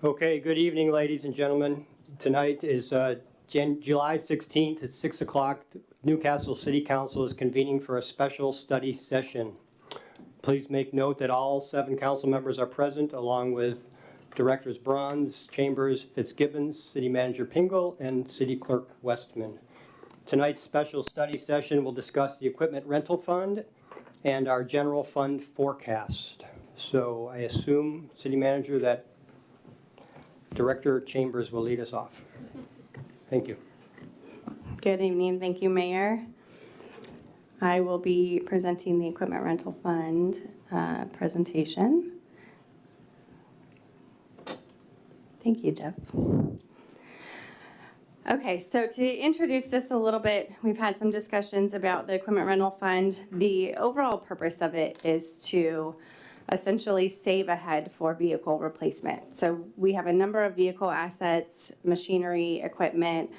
Okay, good evening, ladies and gentlemen. Tonight is July 16th at 6 o'clock. Newcastle City Council is convening for a special study session. Please make note that all 7 council members are present, along with Directors Bronze, Chambers, Fitzgibbons, City Manager Pingle, and City Clerk Westman. Tonight's special study session will discuss the equipment rental fund and our general fund forecast. So I assume, City Manager, that Director Chambers will lead us off. Thank you. Good evening. Thank you, Mayor. I will be presenting the Equipment Rental Fund presentation. Thank you, Jeff. Okay, so to introduce this a little bit, we've had some discussions about the Equipment Rental Fund. The overall purpose of it is to essentially save ahead for vehicle replacement. So we have a number of vehicle assets, machinery, equipment,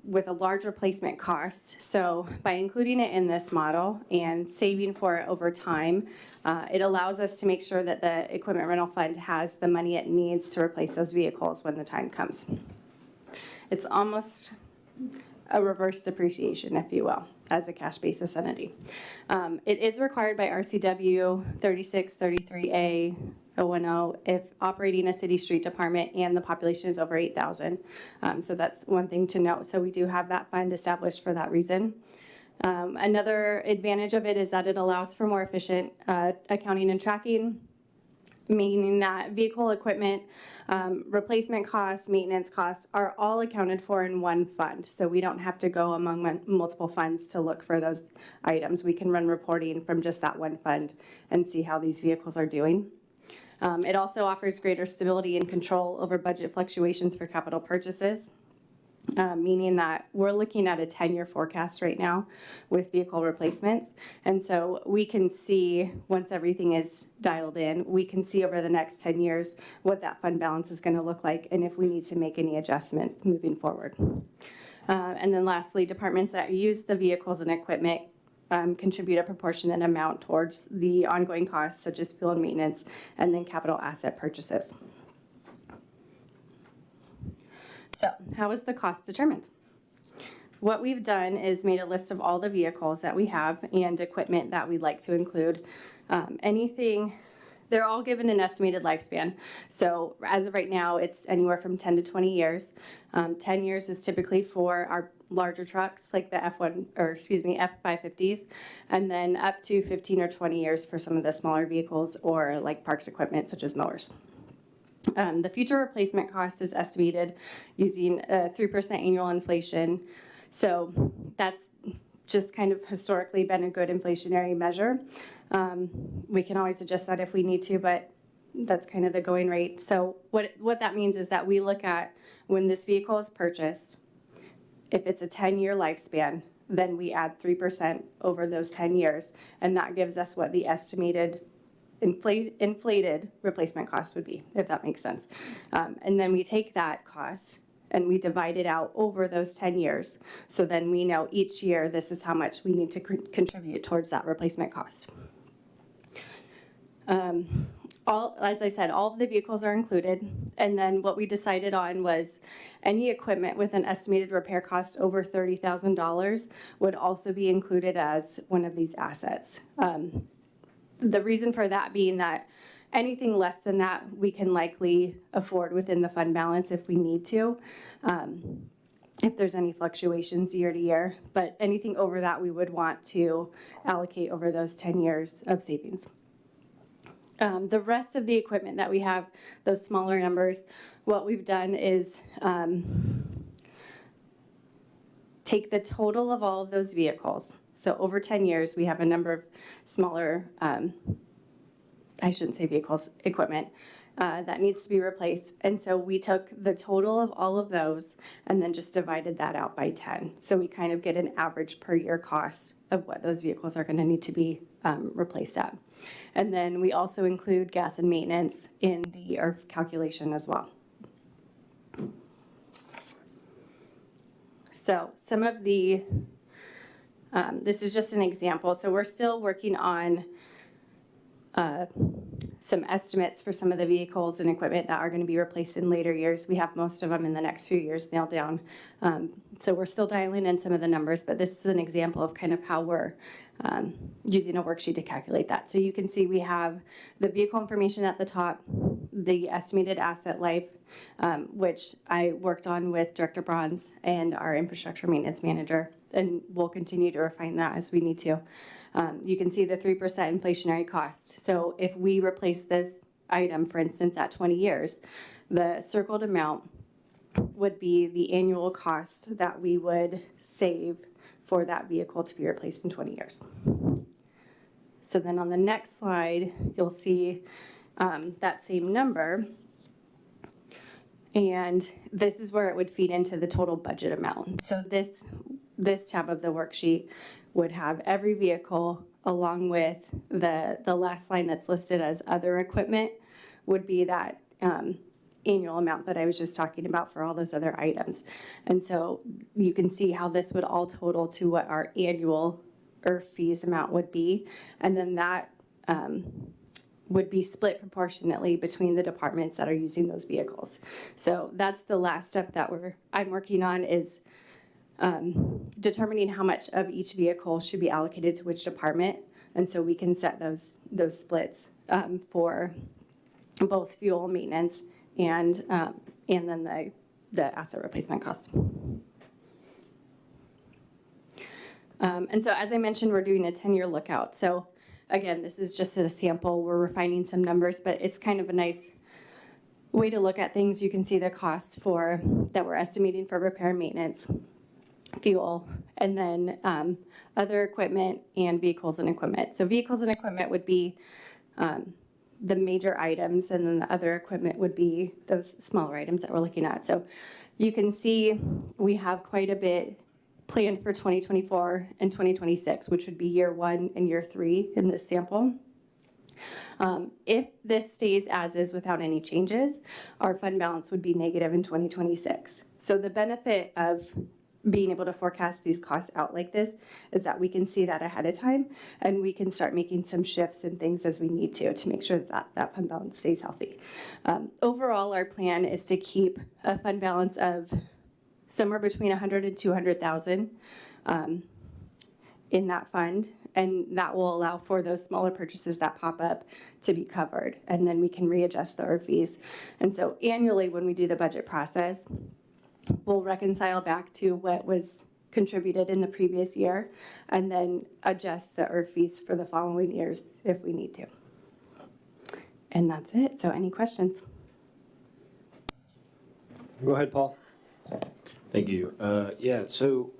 with a large replacement cost. So by including it in this model and saving for it over time, it allows us to make sure that the Equipment Rental Fund has the money it needs to replace those vehicles when the time comes. It's almost a reverse depreciation, if you will, as a cash basis entity. It is required by RCW 3633A 010 if operating a city street department and the population is over 8,000. So that's one thing to note. So we do have that fund established for that reason. Another advantage of it is that it allows for more efficient accounting and tracking, meaning that vehicle equipment, replacement costs, maintenance costs are all accounted for in one fund. So we don't have to go among multiple funds to look for those items. We can run reporting from just that one fund and see how these vehicles are doing. It also offers greater stability and control over budget fluctuations for capital purchases. Meaning that we're looking at a 10-year forecast right now with vehicle replacements. And so we can see, once everything is dialed in, we can see over the next 10 years what that fund balance is going to look like and if we need to make any adjustments moving forward. And then lastly, departments that use the vehicles and equipment contribute a proportionate amount towards the ongoing costs such as fuel and maintenance and then capital asset purchases. So how is the cost determined? What we've done is made a list of all the vehicles that we have and equipment that we'd like to include. They're all given an estimated lifespan. So as of right now, it's anywhere from 10 to 20 years. 10 years is typically for our larger trucks like the F550s, and then up to 15 or 20 years for some of the smaller vehicles or like parks equipment such as mowers. The future replacement cost is estimated using 3% annual inflation. So that's just kind of historically been a good inflationary measure. We can always adjust that if we need to, but that's kind of the going rate. So what that means is that we look at when this vehicle is purchased, if it's a 10-year lifespan, then we add 3% over those 10 years, and that gives us what the estimated inflated replacement cost would be, if that makes sense. And then we take that cost and we divide it out over those 10 years. So then we know each year this is how much we need to contribute towards that replacement cost. As I said, all of the vehicles are included. And then what we decided on was any equipment with an estimated repair cost over $30,000 would also be included as one of these assets. The reason for that being that anything less than that we can likely afford within the fund balance if we need to, if there's any fluctuations year to year. But anything over that we would want to allocate over those 10 years of savings. The rest of the equipment that we have, those smaller numbers, what we've done is take the total of all of those vehicles. So over 10 years, we have a number of smaller, I shouldn't say vehicles, equipment that needs to be replaced. And so we took the total of all of those and then just divided that out by 10. So we kind of get an average per year cost of what those vehicles are going to need to be replaced at. And then we also include gas and maintenance in the IRF calculation as well. So some of the this is just an example. So we're still working on some estimates for some of the vehicles and equipment that are going to be replaced in later years. We have most of them in the next few years nailed down. So we're still dialing in some of the numbers, but this is an example of kind of how we're using a worksheet to calculate that. So you can see we have the vehicle information at the top, the estimated asset life, which I worked on with Director Bronze and our infrastructure maintenance manager, and we'll continue to refine that as we need to. You can see the 3% inflationary cost. So if we replace this item, for instance, at 20 years, the circled amount would be the annual cost that we would save for that vehicle to be replaced in 20 years. So then on the next slide, you'll see that same number. And this is where it would feed into the total budget amount. So this tab of the worksheet would have every vehicle along with the last line that's listed as other equipment would be that annual amount that I was just talking about for all those other items. And so you can see how this would all total to what our annual IRF fees amount would be. And then that would be split proportionately between the departments that are using those vehicles. So that's the last step that I'm working on is determining how much of each vehicle should be allocated to which department. And so we can set those splits for both fuel maintenance and then the asset replacement cost. And so as I mentioned, we're doing a 10-year lookout. So again, this is just a sample. We're refining some numbers, but it's kind of a nice way to look at things. You can see the costs that we're estimating for repair and maintenance, fuel, and then other equipment and vehicles and equipment. So vehicles and equipment would be the major items, and then the other equipment would be those smaller items that we're looking at. So you can see we have quite a bit planned for 2024 and 2026, which would be year 1 and year 3 in this sample. If this stays as is without any changes, our fund balance would be negative in 2026. So the benefit of being able to forecast these costs out like this is that we can see that ahead of time, and we can start making some shifts and things as we need to make sure that that fund balance stays healthy. Overall, our plan is to keep a fund balance of somewhere between 100 and 200,000 in that fund, and that will allow for those smaller purchases that pop up to be covered, and then we can readjust the IRF fees. And so annually, when we do the budget process, we'll reconcile back to what was contributed in the previous year and then adjust the IRF fees for the following years if we need to. And that's it. So any questions? Go ahead, Paul. Thank you. Yeah, so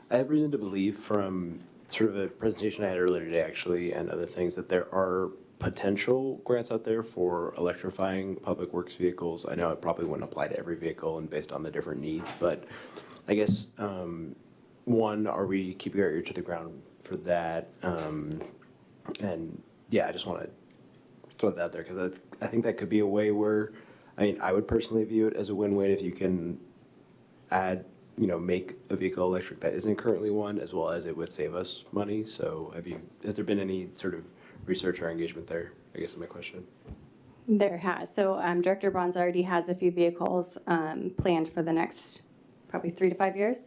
I have reason to believe from sort of a presentation I had earlier today, actually, and other things, that there are potential grants out there for electrifying public works vehicles. I know it probably wouldn't apply to every vehicle and based on the different needs, but I guess, one, are we keeping our ear to the ground for that? And yeah, I just want to throw that out there because I think that could be a way where, I mean, I would personally view it as a win-win if you can add, make a vehicle electric that isn't currently one, as well as it would save us money. So has there been any sort of research or engagement there, I guess is my question. There has. So Director Bronze already has a few vehicles planned for the next probably 3 to 5 years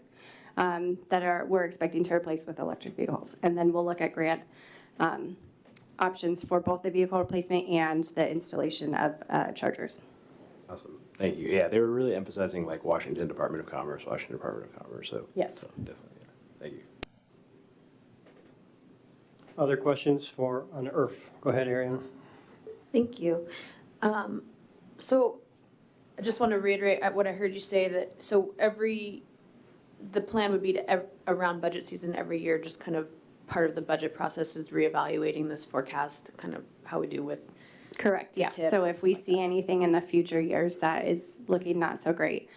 that we're expecting to replace with electric vehicles. And then we'll look at grant options for both the vehicle replacement and the installation of chargers. Awesome. Thank you. Yeah, they were really emphasizing like Washington Department of Commerce. So Yes. so definitely. Yeah. Thank you. Other questions on IRF? Go ahead, Ariana. Thank you. So I just want to reiterate what I heard you say, that the plan would be to around budget season every year, just kind of part of the budget process is reevaluating this forecast, kind of how we do with. Correct, yeah. tip So and if we stuff like see anything in the future years that is looking not so great,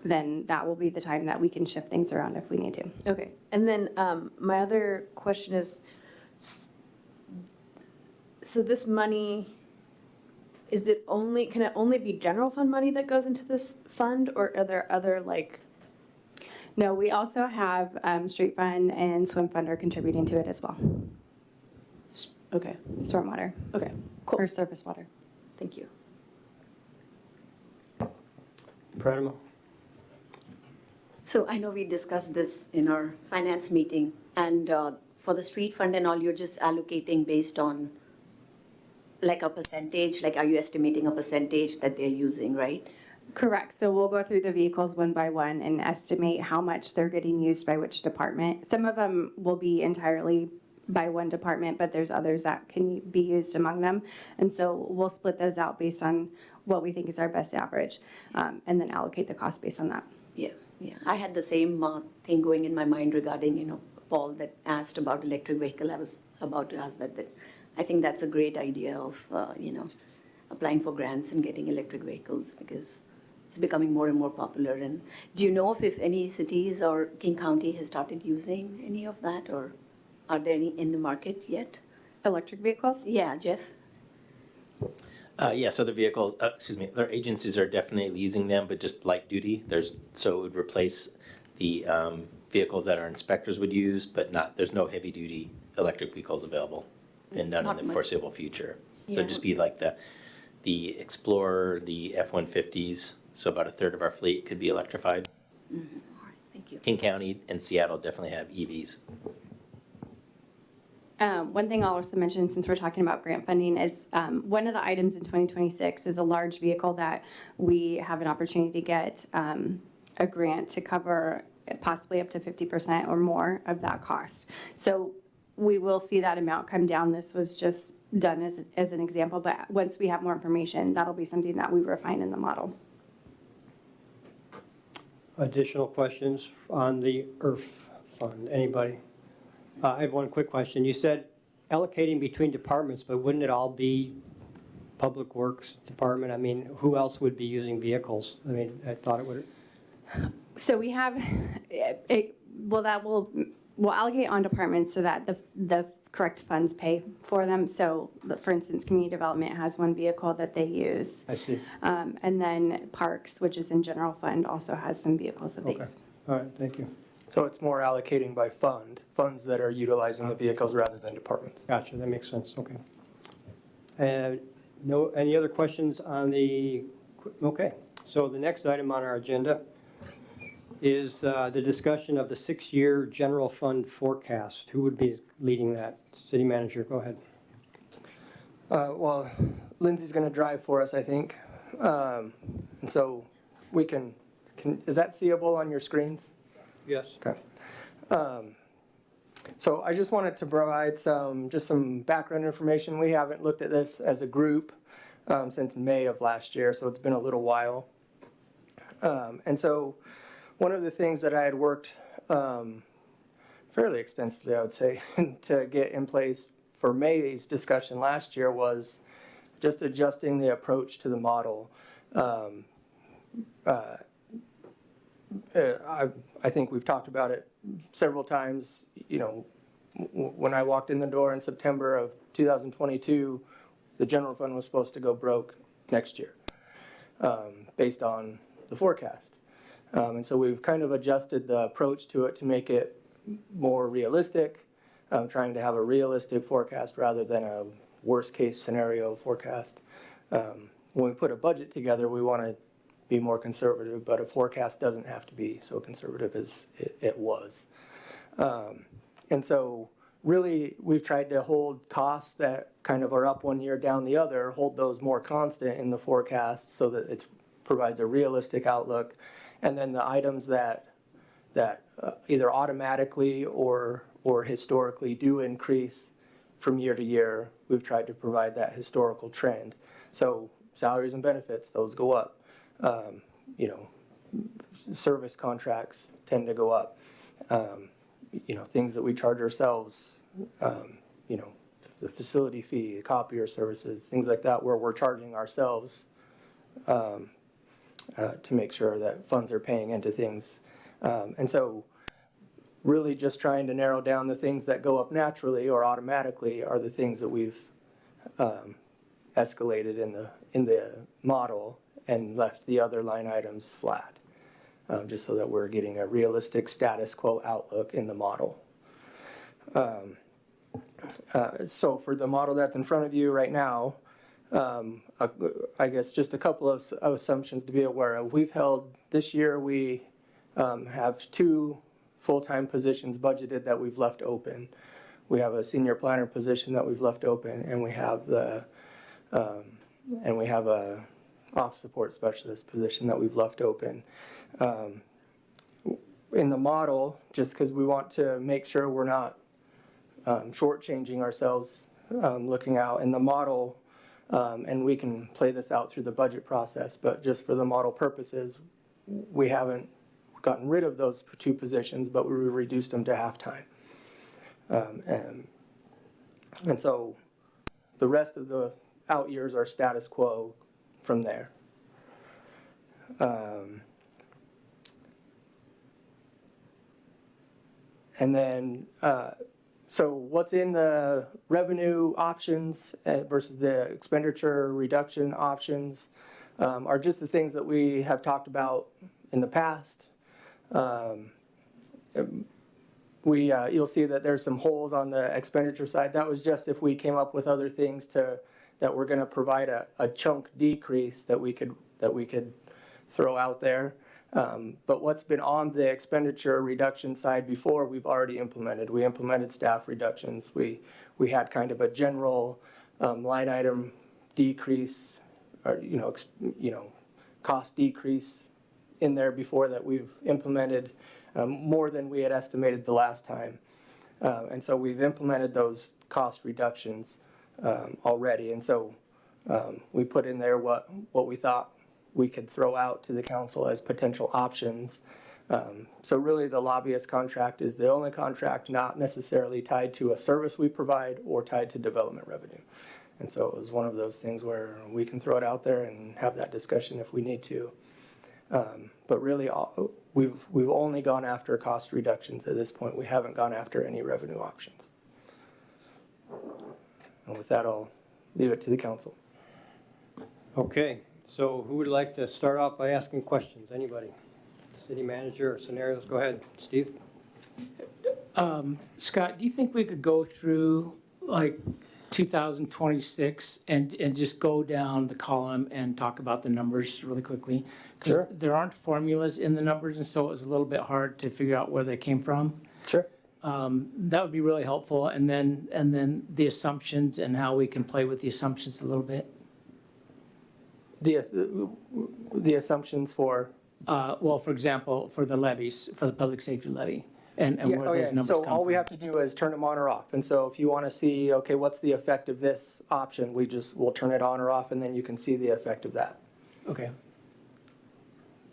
then that will be the time that we can shift things around if we need to. Okay, and then my other question is, so this money, can it only be general fund money that goes into this fund, or are there other No, we also have street fund and swim fund are contributing to it as well. Okay, Stormwater okay, cool. or surface water. Thank you. Pradima? So I know we discussed this in our finance meeting, and for the street fund and all, you're just allocating based on like a percentage, like are you estimating a percentage that they're using, right? Correct. So we'll go through the vehicles one by one and estimate how much they're getting used by which department. Some of them will be entirely by one department, but there's others that can be used among them. And so we'll split those out based on what we think is our best average, and then allocate the cost based on that. Yeah, yeah. I had the same thing going in my mind regarding, Paul that asked about electric vehicle. I was about to ask that I think that's a great idea of, applying for grants and getting electric vehicles because it's becoming more and more popular. And do you know if any cities or King County has started using any of that, or are there any in the market yet? Electric vehicles? Yeah, Jeff? Yeah, so the vehicle, their agencies are definitely using them, but just light duty. So it would replace the vehicles that our inspectors would use, but there's no heavy duty electric vehicles available and none Not in the much. foreseeable future. So Yeah. it'd just be like the Explorer, the F-150s, so about a third of our fleet could be electrified. All right, thank you. King County and Seattle definitely have EVs. One thing I'll also mention, since we're talking about grant funding, is one of the items in 2026 is a large vehicle that we have an opportunity to get a grant to cover possibly up to 50% or more of that cost. So we will see that amount come down. This was just done as an example, but once we have more information, that'll be something that we refine in the model. Additional questions on the IRF fund? Anybody? I have one quick question. You said allocating between departments, but wouldn't it all be Public Works Department? I mean, who else would be using vehicles? I mean, I thought it would. So we have, we'll allocate on departments so that the correct funds pay for them. So for instance, community development has one vehicle that they use. I see. And then Parks, which is in general fund, also has some vehicles that they Okay. use. All right, thank you. So it's more allocating by funds that are utilizing the vehicles rather than departments. Gotcha, that makes sense, okay. No, any other questions on the, okay. So the next item on our agenda is the discussion of the 6-year general fund forecast. Who would be leading that? City manager, go ahead. Well, Lindsay's going to drive for us, I think. And so we can, is that seeable on your screens? Yes. Okay. So I just wanted to provide just some background information. We haven't looked at this as a group since May of last year, so it's been a little while. And so one of the things that I had worked fairly extensively, I would say, to get in place for May's discussion last year was just adjusting the approach to the model. I think we've talked about it several times. When I walked in the door in September of 2022, the general fund was supposed to go broke next year based on the forecast. And so we've kind of adjusted the approach to it to make it more realistic, trying to have a realistic forecast rather than a worst case scenario forecast. When we put a budget together, we want to be more conservative, but a forecast doesn't have to be so conservative as it was. And so really we've tried to hold costs that kind of are up one year, down the other, hold those more constant in the forecast so that it provides a realistic outlook. And then the items that either automatically or historically do increase from year to year, we've tried to provide that historical trend. So salaries and benefits, those go up. Service contracts tend to go up. Things that we charge ourselves, the facility fee, the copier services, things like that, where we're charging ourselves to make sure that funds are paying into things. And so really just trying to narrow down the things that go up naturally or automatically are the things that we've escalated in the model and left the other line items flat, just so that we're getting a realistic status quo outlook in the model. So for the model that's in front of you right now, I guess just a couple of assumptions to be aware of. We've held, this year, we have 2 full-time positions budgeted that we've left open. We have a senior planner position that we've left open, and we have a off support specialist position that we've left open. In the model, just because we want to make sure we're not shortchanging ourselves, looking out in the model, and we can play this out through the budget process, but just for the model purposes, we haven't gotten rid of those 2 positions, but we reduced them to half-time. And so the rest of the out years are status quo from there. And then, so what's in the revenue options versus the expenditure reduction options are just the things that we have talked about in the past. You'll see that there's some holes on the expenditure side. That was just if we came up with other things that were going to provide a chunk decrease that we could throw out there. But what's been on the expenditure reduction side before, we've already implemented. We implemented staff reductions. We had kind of a general line item decrease, or cost decrease in there before that we've implemented more than we had estimated the last time. And so we've implemented those cost reductions already. And so we put in there what we thought we could throw out to the council as potential options. So really the lobbyist contract is the only contract not necessarily tied to a service we provide or tied to development revenue. And so it was one of those things where we can throw it out there and have that discussion if we need to. But really we've only gone after cost reductions at this point. We haven't gone after any revenue options. And with that, I'll leave it to the council. Okay, so who would like to start off by asking questions? Anybody? City manager or scenarios? Go ahead, Steve. Scott, do you think we could go through like 2026 and just go down the column and talk about the numbers really quickly? 'Cause Sure. there aren't formulas in the numbers, and so it was a little bit hard to figure out where they came from. Sure. That would be really helpful, and then the assumptions and how we can play with the assumptions a little bit. The assumptions for Well, for example, for the levies, for the public safety levy, and where those numbers come from. So all we have to do is turn them on or off. And so if you want to see, okay, what's the effect of this option, we'll turn it on or off, and then you can see the effect of that. Okay.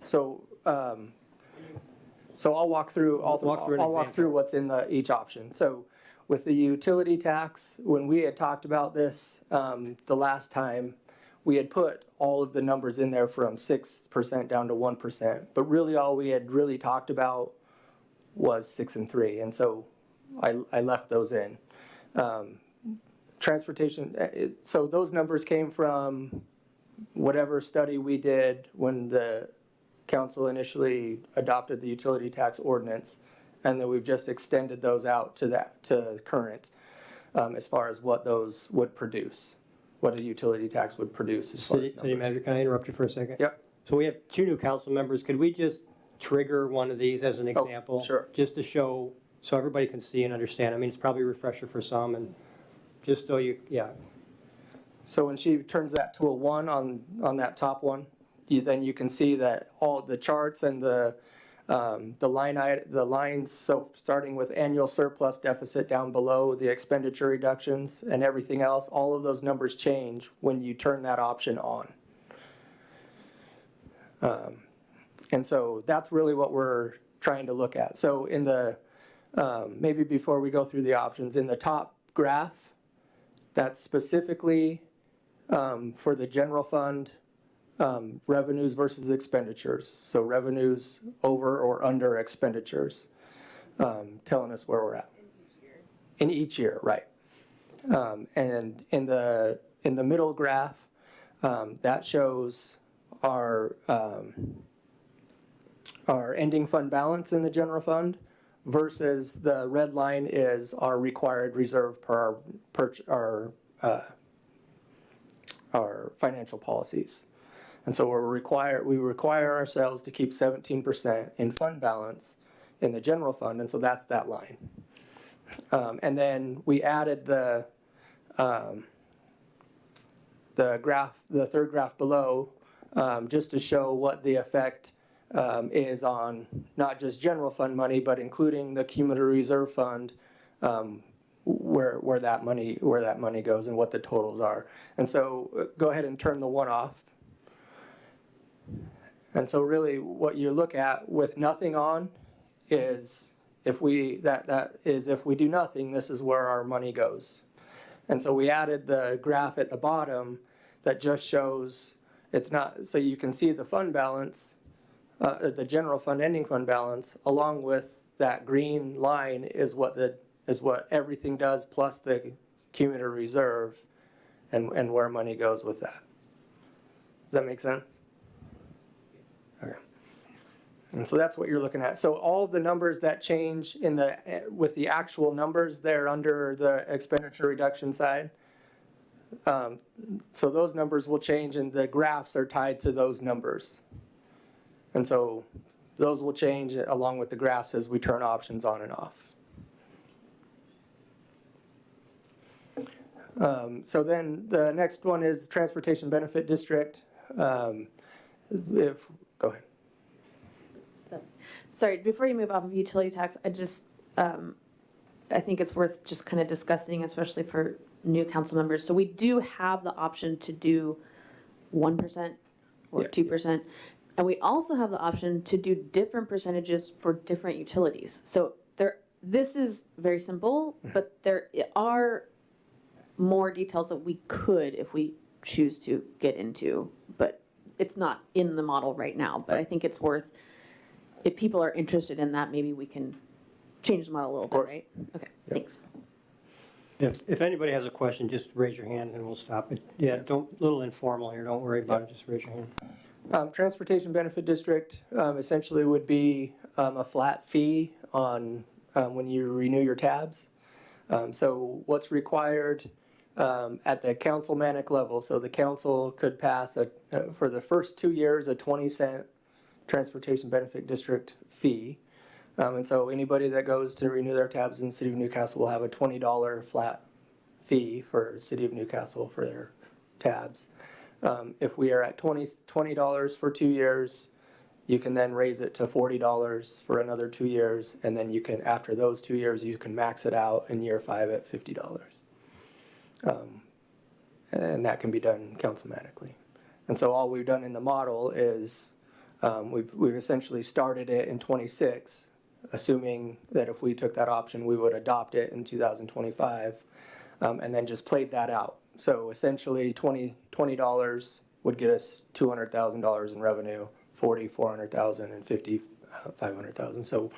So I'll walk through. I'll Walk through an walk example. through what's in each option. So with the utility tax, when we had talked about this the last time, we had put all of the numbers in there from 6% down to 1%. But really, all we had really talked about was 6 and 3, and so I left those in. Transportation. So those numbers came from whatever study we did when the council initially adopted the utility tax ordinance, and then we've just extended those out to current as far as what those would produce, what a utility tax would produce as far as City numbers. manager, can I interrupt you for a second? Yep. So we have 2 new council members. Could we just trigger one of these as an example? sure. Just to show, so everybody can see and understand. I mean, it's probably a refresher for some, and just so yeah. So when she turns that to a 1 on that top one, then you can see that all the charts and the lines, so starting with annual surplus deficit down below, the expenditure reductions and everything else, all of those numbers change when you turn that option on. And so that's really what we're trying to look at. So in the, maybe before we go through the options, in the top graph, that's specifically for the general fund, revenues versus expenditures. So revenues over or under expenditures, telling us where we're at. In each year, right. And in the middle graph, that shows our ending fund balance in the general fund versus the red line is our required reserve per our our financial policies. And so we require ourselves to keep 17% in fund balance in the general fund, and so that's that line. And then we added the graph, the third graph below, just to show what the effect is on not just general fund money, but including the cumulative reserve fund, where that money goes and what the totals are. And so go ahead and turn the one off. And so really what you look at with nothing on is if we do nothing, this is where our money goes. And so we added the graph at the bottom that just shows it's not, so you can see the fund balance, the general fund ending fund balance, along with that green line is what everything does plus the cumulative reserve and where money goes with that. Does that make sense? Okay. And so that's what you're looking at. So all of the numbers that change with the actual numbers there under the expenditure reduction side, so those numbers will change and the graphs are tied to those numbers. And so those will change along with the graphs as we turn options on and off. So then the next one is Transportation Benefit District. Go ahead. Sorry, before you move off of utility tax, I think it's worth just kind of discussing, especially for new council members. So we do have the option to do 1% or 2%. And we also have the option to do different percentages for different utilities. So this is very simple, but there are more details that we could, if we choose to, get into. But it's not in the model right now. But I think it's worth, if people are interested in that, maybe we can change the model a little bit, right? Okay, thanks. If anybody has a question, just raise your hand and we'll stop it. Yeah, little informal here, don't worry about it, just raise your hand. Transportation Benefit District essentially would be a flat fee on when you renew your tabs. So what's required at the councilmanic level, so the council could pass for the first 2 years a 20-cent Transportation Benefit District fee. And so anybody that goes to renew their tabs in the City of Newcastle will have a $20 flat fee for City of Newcastle for their tabs. If we are at $20 for 2 years, you can then raise it to $40 for another 2 years, and then you can, after those 2 years, you can max it out in year 5 at $50. And that can be done councilmanically. And so all we've done in the model is we've essentially started it in 26, assuming that if we took that option, we would adopt it in 2025, and then just played that out. So essentially $20 would get us $200,000 in revenue, 40, 400,000, and 50, 500,000. So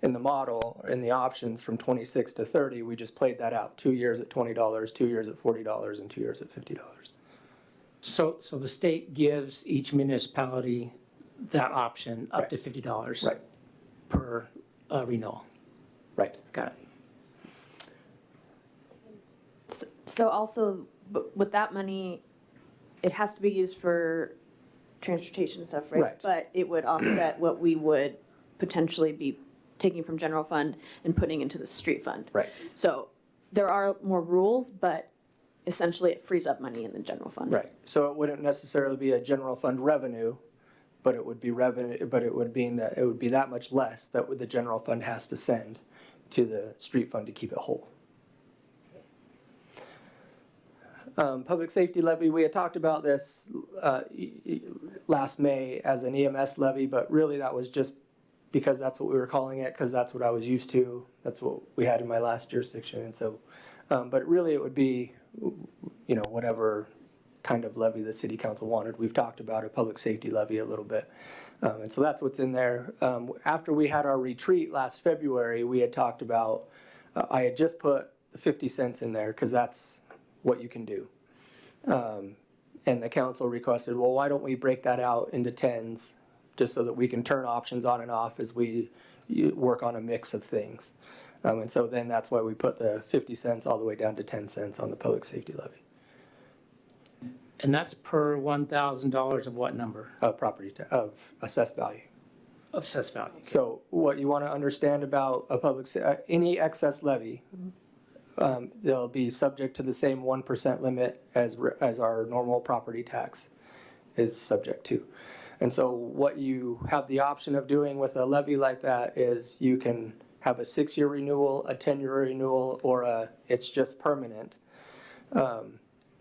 in the model, in the options from 26 to 30, we just played that out. 2 years at $20, 2 years at $40, and 2 years at $50. So the state gives each municipality that option up to $50 Right. per renewal. Right. Got it. So also, with that money, it has to be used for transportation stuff, right? Right. But it would offset what we would potentially be taking from general fund and putting into the street fund. Right. So there are more rules, but essentially it frees up money in the general fund. Right. So it wouldn't necessarily be a general fund revenue, but it would be revenue. But it would mean that it would be that much less that the general fund has to send to the street fund to keep it whole. Public safety levy, we had talked about this last May as an EMS levy, but really that was just because that's what we were calling it, because that's what I was used to. That's what we had in my last jurisdiction. And so, but really it would be, whatever kind of levy the city council wanted. We've talked about a public safety levy a little bit. And so that's what's in there. After we had our retreat last February, we had talked about, I had just put the 50 cents in there because that's what you can do. And the council requested, well, why don't we break that out into tens just so that we can turn options on and off as we work on a mix of things. And so then that's why we put the 50 cents all the way down to 10 cents on the public safety levy. And that's per $1,000 of what number? Of assessed value. Of assessed value. So what you want to understand about any excess levy, they'll be subject to the same 1% limit as our normal property tax is subject to. And so what you have the option of doing with a levy like that is you can have a 6-year renewal, a 10-year renewal, or it's just permanent.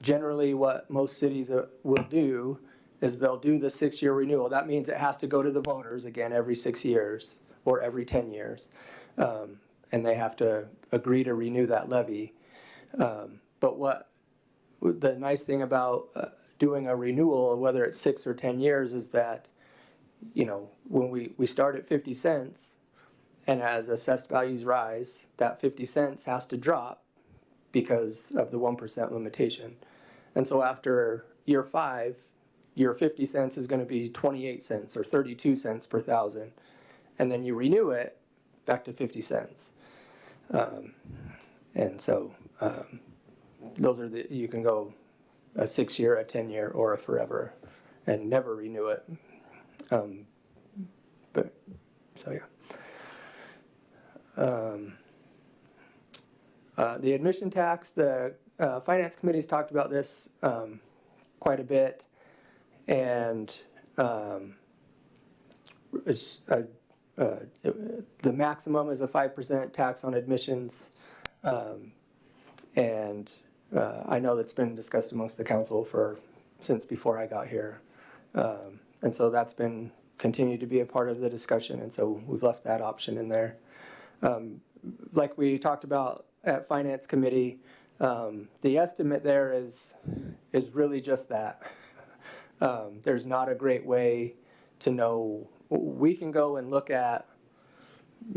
Generally, what most cities will do is they'll do the 6-year renewal. That means it has to go to the voters again every 6 years or every 10 years. And they have to agree to renew that levy. But what the nice thing about doing a renewal, whether it's 6 or 10 years, is that, when we start at 50 cents, and as assessed values rise, that 50 cents has to drop because of the 1% limitation. And so after year 5, your 50 cents is going to be 28 cents or 32 cents per thousand. And then you renew it back to 50 cents. And so those are you can go a 6-year, a 10-year, or a forever and never renew it. But so yeah. The admission tax, the finance committee's talked about this quite a bit, and the maximum is a 5% tax on admissions, and I know that's been discussed amongst the council since before I got here, and so that's been continued to be a part of the discussion, and so we've left that option in there. Like we talked about at Finance Committee, the estimate there is really just that. There's not a great way to know. We can go and look at,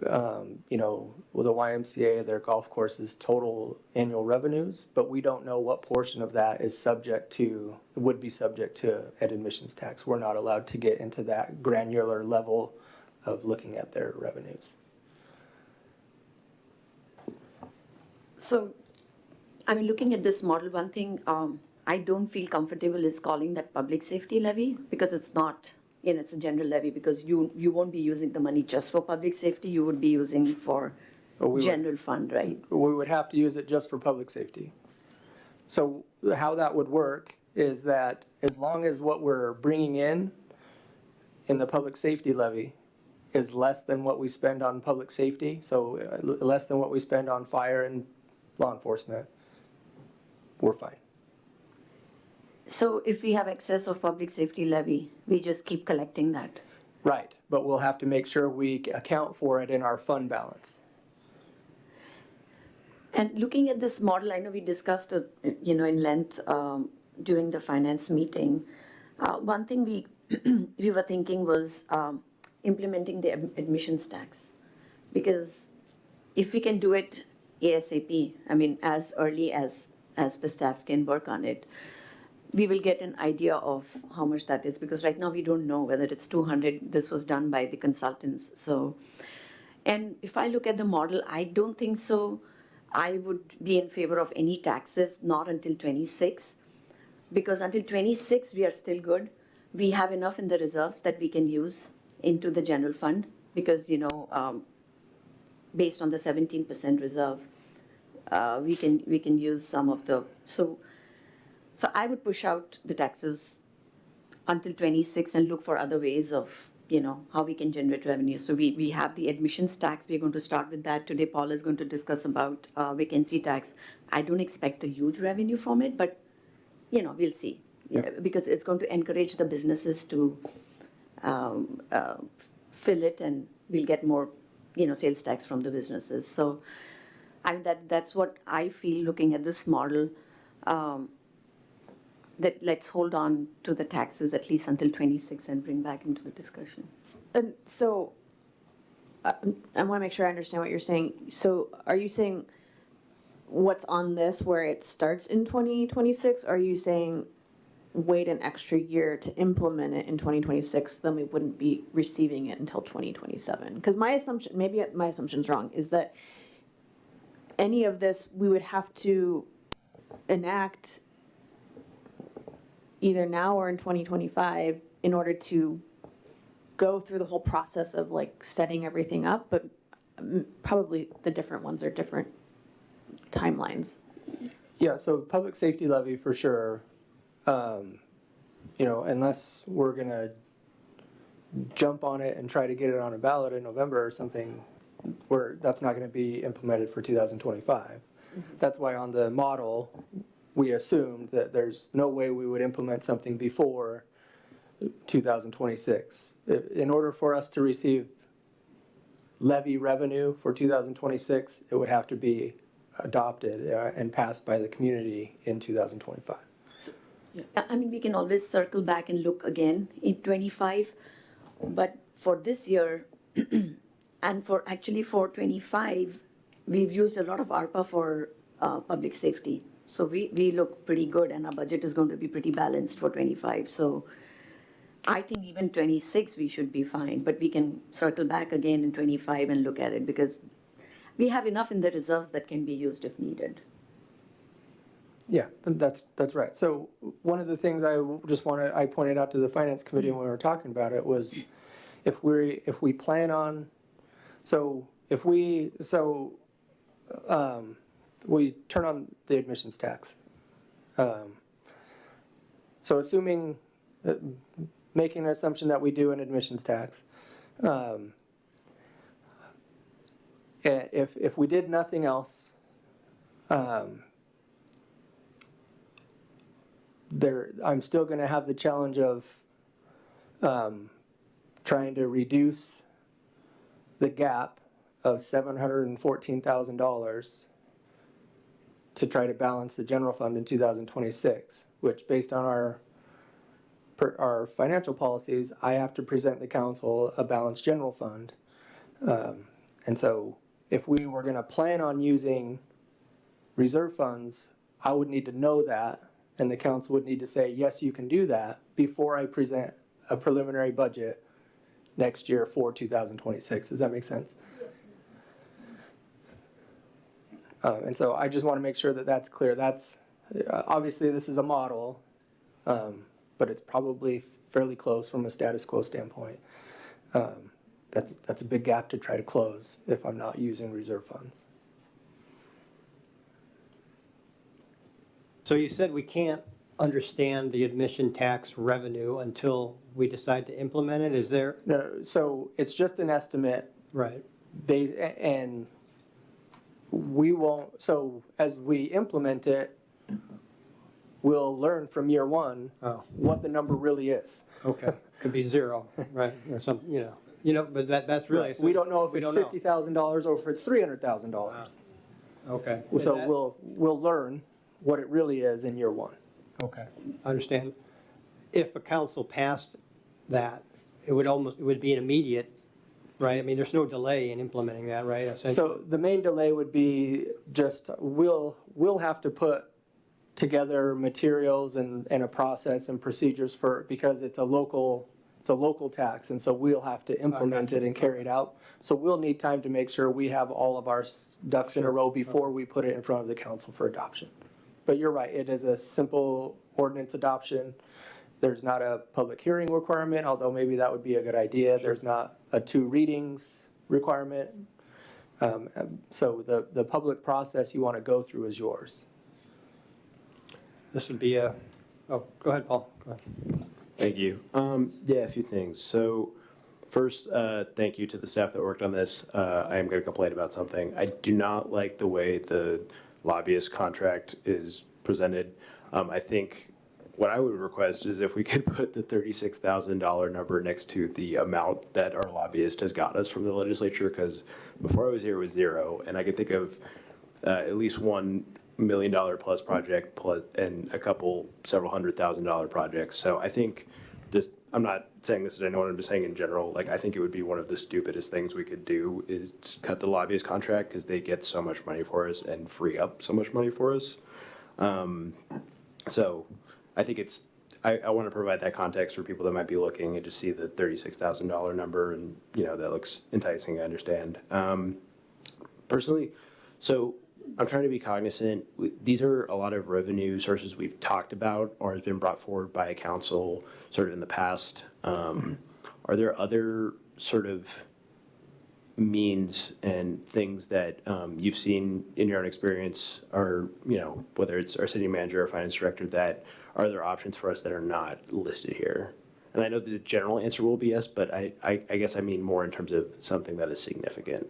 with the YMCA, their golf courses' total annual revenues, but we don't know what portion of that would be subject to an admissions tax. We're not allowed to get into that granular level of looking at their revenues. So, looking at this model, one thing I don't feel comfortable is calling that public safety levy, because it's not, it's a general levy, because you won't be using the money just for public safety, you would be using for general fund, right? We would have to use it just for public safety. So how that would work is that as long as what we're bringing in the public safety levy is less than what we spend on public safety, so less than what we spend on fire and law enforcement, we're fine. So if we have excess of public safety levy, we just keep collecting that? Right, but we'll have to make sure we account for it in our fund balance. And looking at this model, I know we discussed it, in length during the finance meeting. One thing we were thinking was implementing the admissions tax, because if we can do it ASAP, as early as the staff can work on it, we will get an idea of how much that is, because right now we don't know whether it's 200. This was done by the consultants. So, and if I look at the model, I don't think so. I would be in favor of any taxes, not until 26, because until 26 we are still good. We have enough in the reserves that we can use into the general fund, because based on the 17% reserve, we can use some of the so I would push out the taxes until 26 and look for other ways of how we can generate revenue. So we have the admissions tax. We're going to start with that today. Paul is going to discuss about vacancy tax. I don't expect a huge revenue from it, but we'll see. Yeah, because it's going to encourage the businesses to fill it, and we'll get more sales tax from the businesses. So that's what I feel looking at this model, that let's hold on to the taxes at least until 26 and bring back into the discussion. And so, I want to make sure I understand what you're saying. So are you saying what's on this where it starts in 2026? Or are you saying wait an extra year to implement it in 2026, then we wouldn't be receiving it until 2027? Because my assumption, maybe my assumption's wrong, is that any of this we would have to enact either now or in 2025 in order to go through the whole process of like setting everything up, but probably the different ones are different timelines. Yeah, so public safety levy for sure. You know, unless we're gonna jump on it and try to get it on a ballot in November or something, that's not gonna be implemented for 2025. That's why on the model, we assumed that there's no way we would implement something before 2026. In order for us to receive levy revenue for 2026, it would have to be adopted and passed by the community in 2025. I mean, we can always circle back and look again in 25, but for this year, and for 25, we've used a lot of ARPA for public safety. So we look pretty good, and our budget is going to be pretty balanced for 25. So I think even 26, we should be fine, but we can circle back again in 25 and look at it, because we have enough in the reserves that can be used if needed. Yeah, that's right. So one of the things I pointed out to the finance committee when we were talking about it was if we plan on, we turn on the admissions tax. So assuming, making an assumption that we do an admissions tax, if we did nothing else, I'm still going to have the challenge of trying to reduce the gap of $714,000 to try to balance the general fund in 2026, which based on our financial policies, I have to present the council a balanced general fund. And so if we were going to plan on using reserve funds, I would need to know that. And the council would need to say, yes, you can do that before I present a preliminary budget next year for 2026. Does that make sense? And so I just want to make sure that that's clear. That's obviously this is a model, but it's probably fairly close from a status quo standpoint. That's a big gap to try to close if I'm not using reserve funds. So you said we can't understand the admission tax revenue until we decide to implement it, is there? No, so it's just an estimate. Right. And we won't, so as we implement it, we'll learn from year one Oh, what the number really is. okay. Could be zero, right, or something, but that's really. We don't know if we it's don't know. $50,000 or if it's $300,000. Okay. So That- we'll learn what it really is in year one. Okay, I understand. If a council passed that, it would be an immediate, right? I mean, there's no delay in implementing that, right? Essentially. So the main delay would be just, we'll have to put together materials and a process and procedures because it's a local tax, and so we'll have to implement it and carry it out. So we'll need time to make sure we have all of our ducks in a row before we put it in front of the council for adoption. But you're right, it is a simple ordinance adoption. There's not a public hearing requirement, although maybe that would be a good idea. There's not a 2 readings requirement. So the public process you want to go through is yours. This would be go ahead, Paul. Go ahead. Thank you. Yeah, a few things. So first, thank you to the staff that worked on this. I am going to complain about something. I do not like the way the lobbyist contract is presented. I think what I would request is if we could put the $36,000 number next to the amount that our lobbyist has got us from the legislature, because before I was here it was 0, and I could think of at least $1 million plus project and a couple several $100,000 projects. So I think this, I'm not saying this to anyone, I'm just saying in general, like I think it would be one of the stupidest things we could do is cut the lobbyist contract because they get so much money for us and free up so much money for us. So I think I want to provide that context for people that might be looking and just see the $36,000 number, and that looks enticing, I understand. Personally, so I'm trying to be cognizant. These are a lot of revenue sources we've talked about or has been brought forward by council sort of in the past. Are there other sort of means and things that you've seen in your own experience, or, you know, whether it's our city manager or finance director, that are there options for us that are not listed here? And I know the general answer will be yes, but I guess I mean more in terms of something that is significant.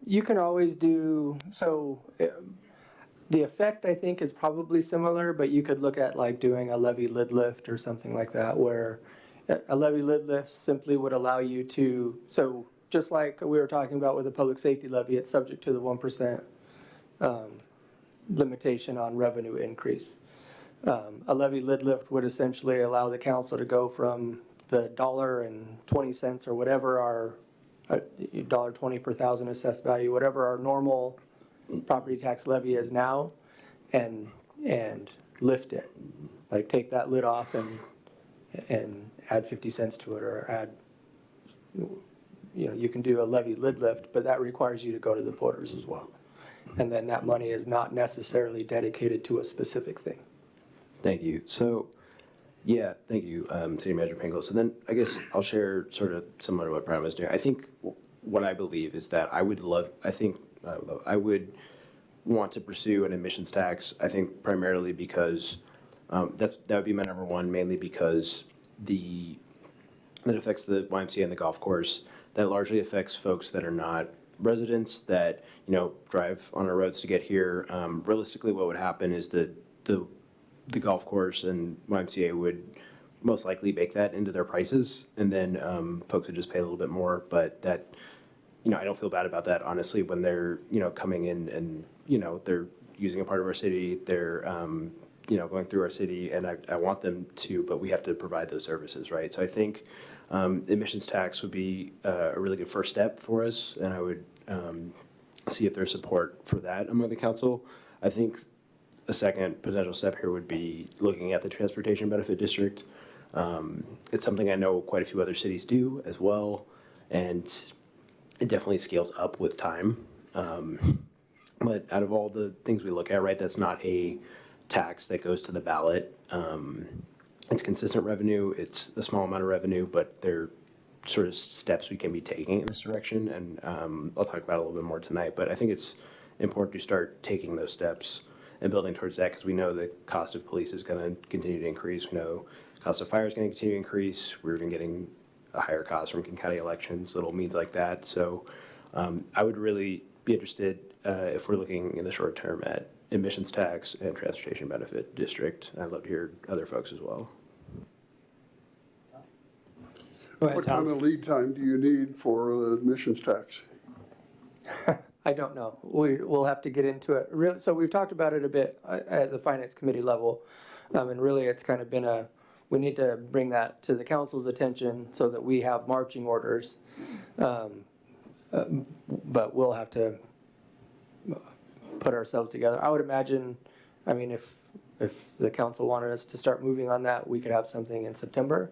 You can always do, the effect, I think, is probably similar, but you could look at like doing a levy lid lift or something like that, where a levy lid lift simply would allow you to, so just like we were talking about with the public safety levy, it's subject to the 1% limitation on revenue increase. A levy lid lift would essentially allow the council to go from the $1.20 or whatever our $1.20 per thousand assessed value, whatever our normal property tax levy is now, and lift it. Like take that lid off and add 50 cents to it, or add, you know, you can do a levy lid lift, but that requires you to go to the voters as well. And then that money is not necessarily dedicated to a specific thing. Thank you. So, yeah, thank you, City Manager Pingle. So then I guess I'll share sort of similar to what Brian was doing. I think what I believe is that I would want to pursue an emissions tax, I think primarily because that would be my number one, mainly because that affects the YMCA and the golf course. That largely affects folks that are not residents that, you know, drive on our roads to get here. Realistically, what would happen is the golf course and YMCA would most likely bake that into their prices, and then folks would just pay a little bit more. But that, you know, I don't feel bad about that, honestly, when they're, you know, coming in and, you know, they're using a part of our city, they're, you know, going through our city, and I want them to, but we have to provide those services, right? So I think emissions tax would be a really good first step for us, and I would see if there's support for that among the council. I think a second potential step here would be looking at the transportation benefit district. It's something I know quite a few other cities do as well, and it definitely scales up with time. But out of all the things we look at, right, that's not a tax that goes to the ballot. It's consistent revenue, it's a small amount of revenue, but they're sort of steps we can be taking in this direction, and I'll talk about it a little bit more tonight, but I think it's important to start taking those steps and building towards that, because we know the cost of police is going to continue to increase. We know the cost of fire is going to continue to increase. We're even getting a higher cost from King County elections, little means like that. So I would really be interested if we're looking in the short term at emissions tax and transportation benefit district. I'd love to hear other folks as well. Go ahead, What kind Tom. of lead time do you need for the emissions tax? I don't know. We'll have to get into it. Really, so we've talked about it a bit at the finance committee level. And really it's kind of been we need to bring that to the council's attention so that we have marching orders. But we'll have to put ourselves together. I would imagine, I mean, if the council wanted us to start moving on that, we could have something in September.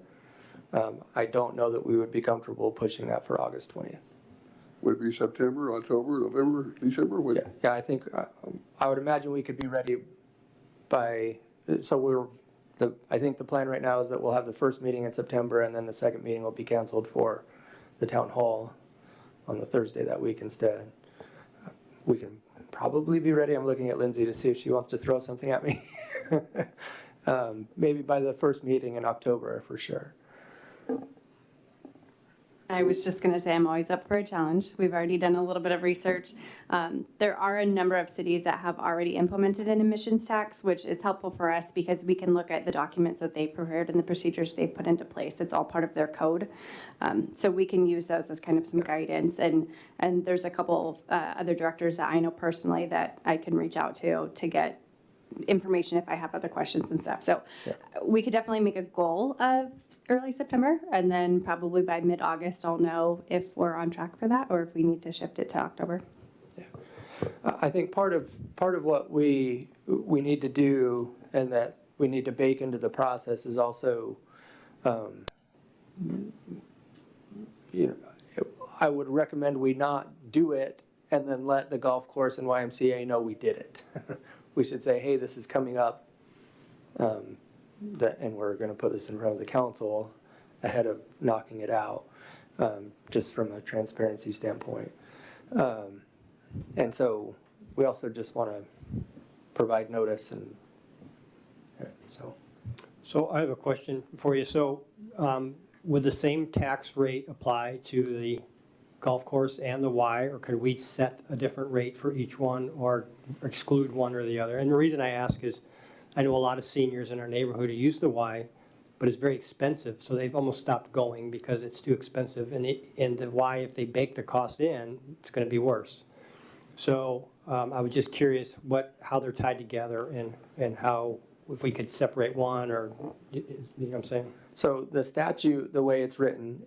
I don't know that we would be comfortable pushing that for August 20th. Would it be September, October, November, December? Yeah, I think, I would imagine we could be ready by, so I think the plan right now is that we'll have the first meeting in September, and then the second meeting will be canceled for the town hall on the Thursday that week instead. We can probably be ready. I'm looking at Lindsay to see if she wants to throw something at me. Maybe by the first meeting in October for sure. I was just going to say I'm always up for a challenge. We've already done a little bit of research. There are a number of cities that have already implemented an emissions tax, which is helpful for us because we can look at the documents that they prepared and the procedures they've put into place. It's all part of their code. So we can use those as kind of some guidance. And there's a couple of other directors that I know personally that I can reach out to get information if I have other questions and stuff. So we could definitely make a goal of early September, and then probably by mid-August I'll know if we're on track for that or if we need to shift it to October. Yeah. I think part of what we need to do and that we need to bake into the process is also, you know, I would recommend we not do it and then let the golf course and YMCA know we did it. We should say, hey, this is coming up, and we're gonna put this in front of the council ahead of knocking it out, just from a transparency standpoint. And so we also just wanna provide notice and, so. So I have a question for you. So would the same tax rate apply to the golf course and the Y, or could we set a different rate for each one or exclude one or the other? And the reason I ask is I know a lot of seniors in our neighborhood who use the Y, but it's very expensive, so they've almost stopped going because it's too expensive. And the Y, if they bake the cost in, it's going to be worse. So I was just curious how they're tied together and how, if we could separate one, or, you know what I'm saying? So the statute, the way it's written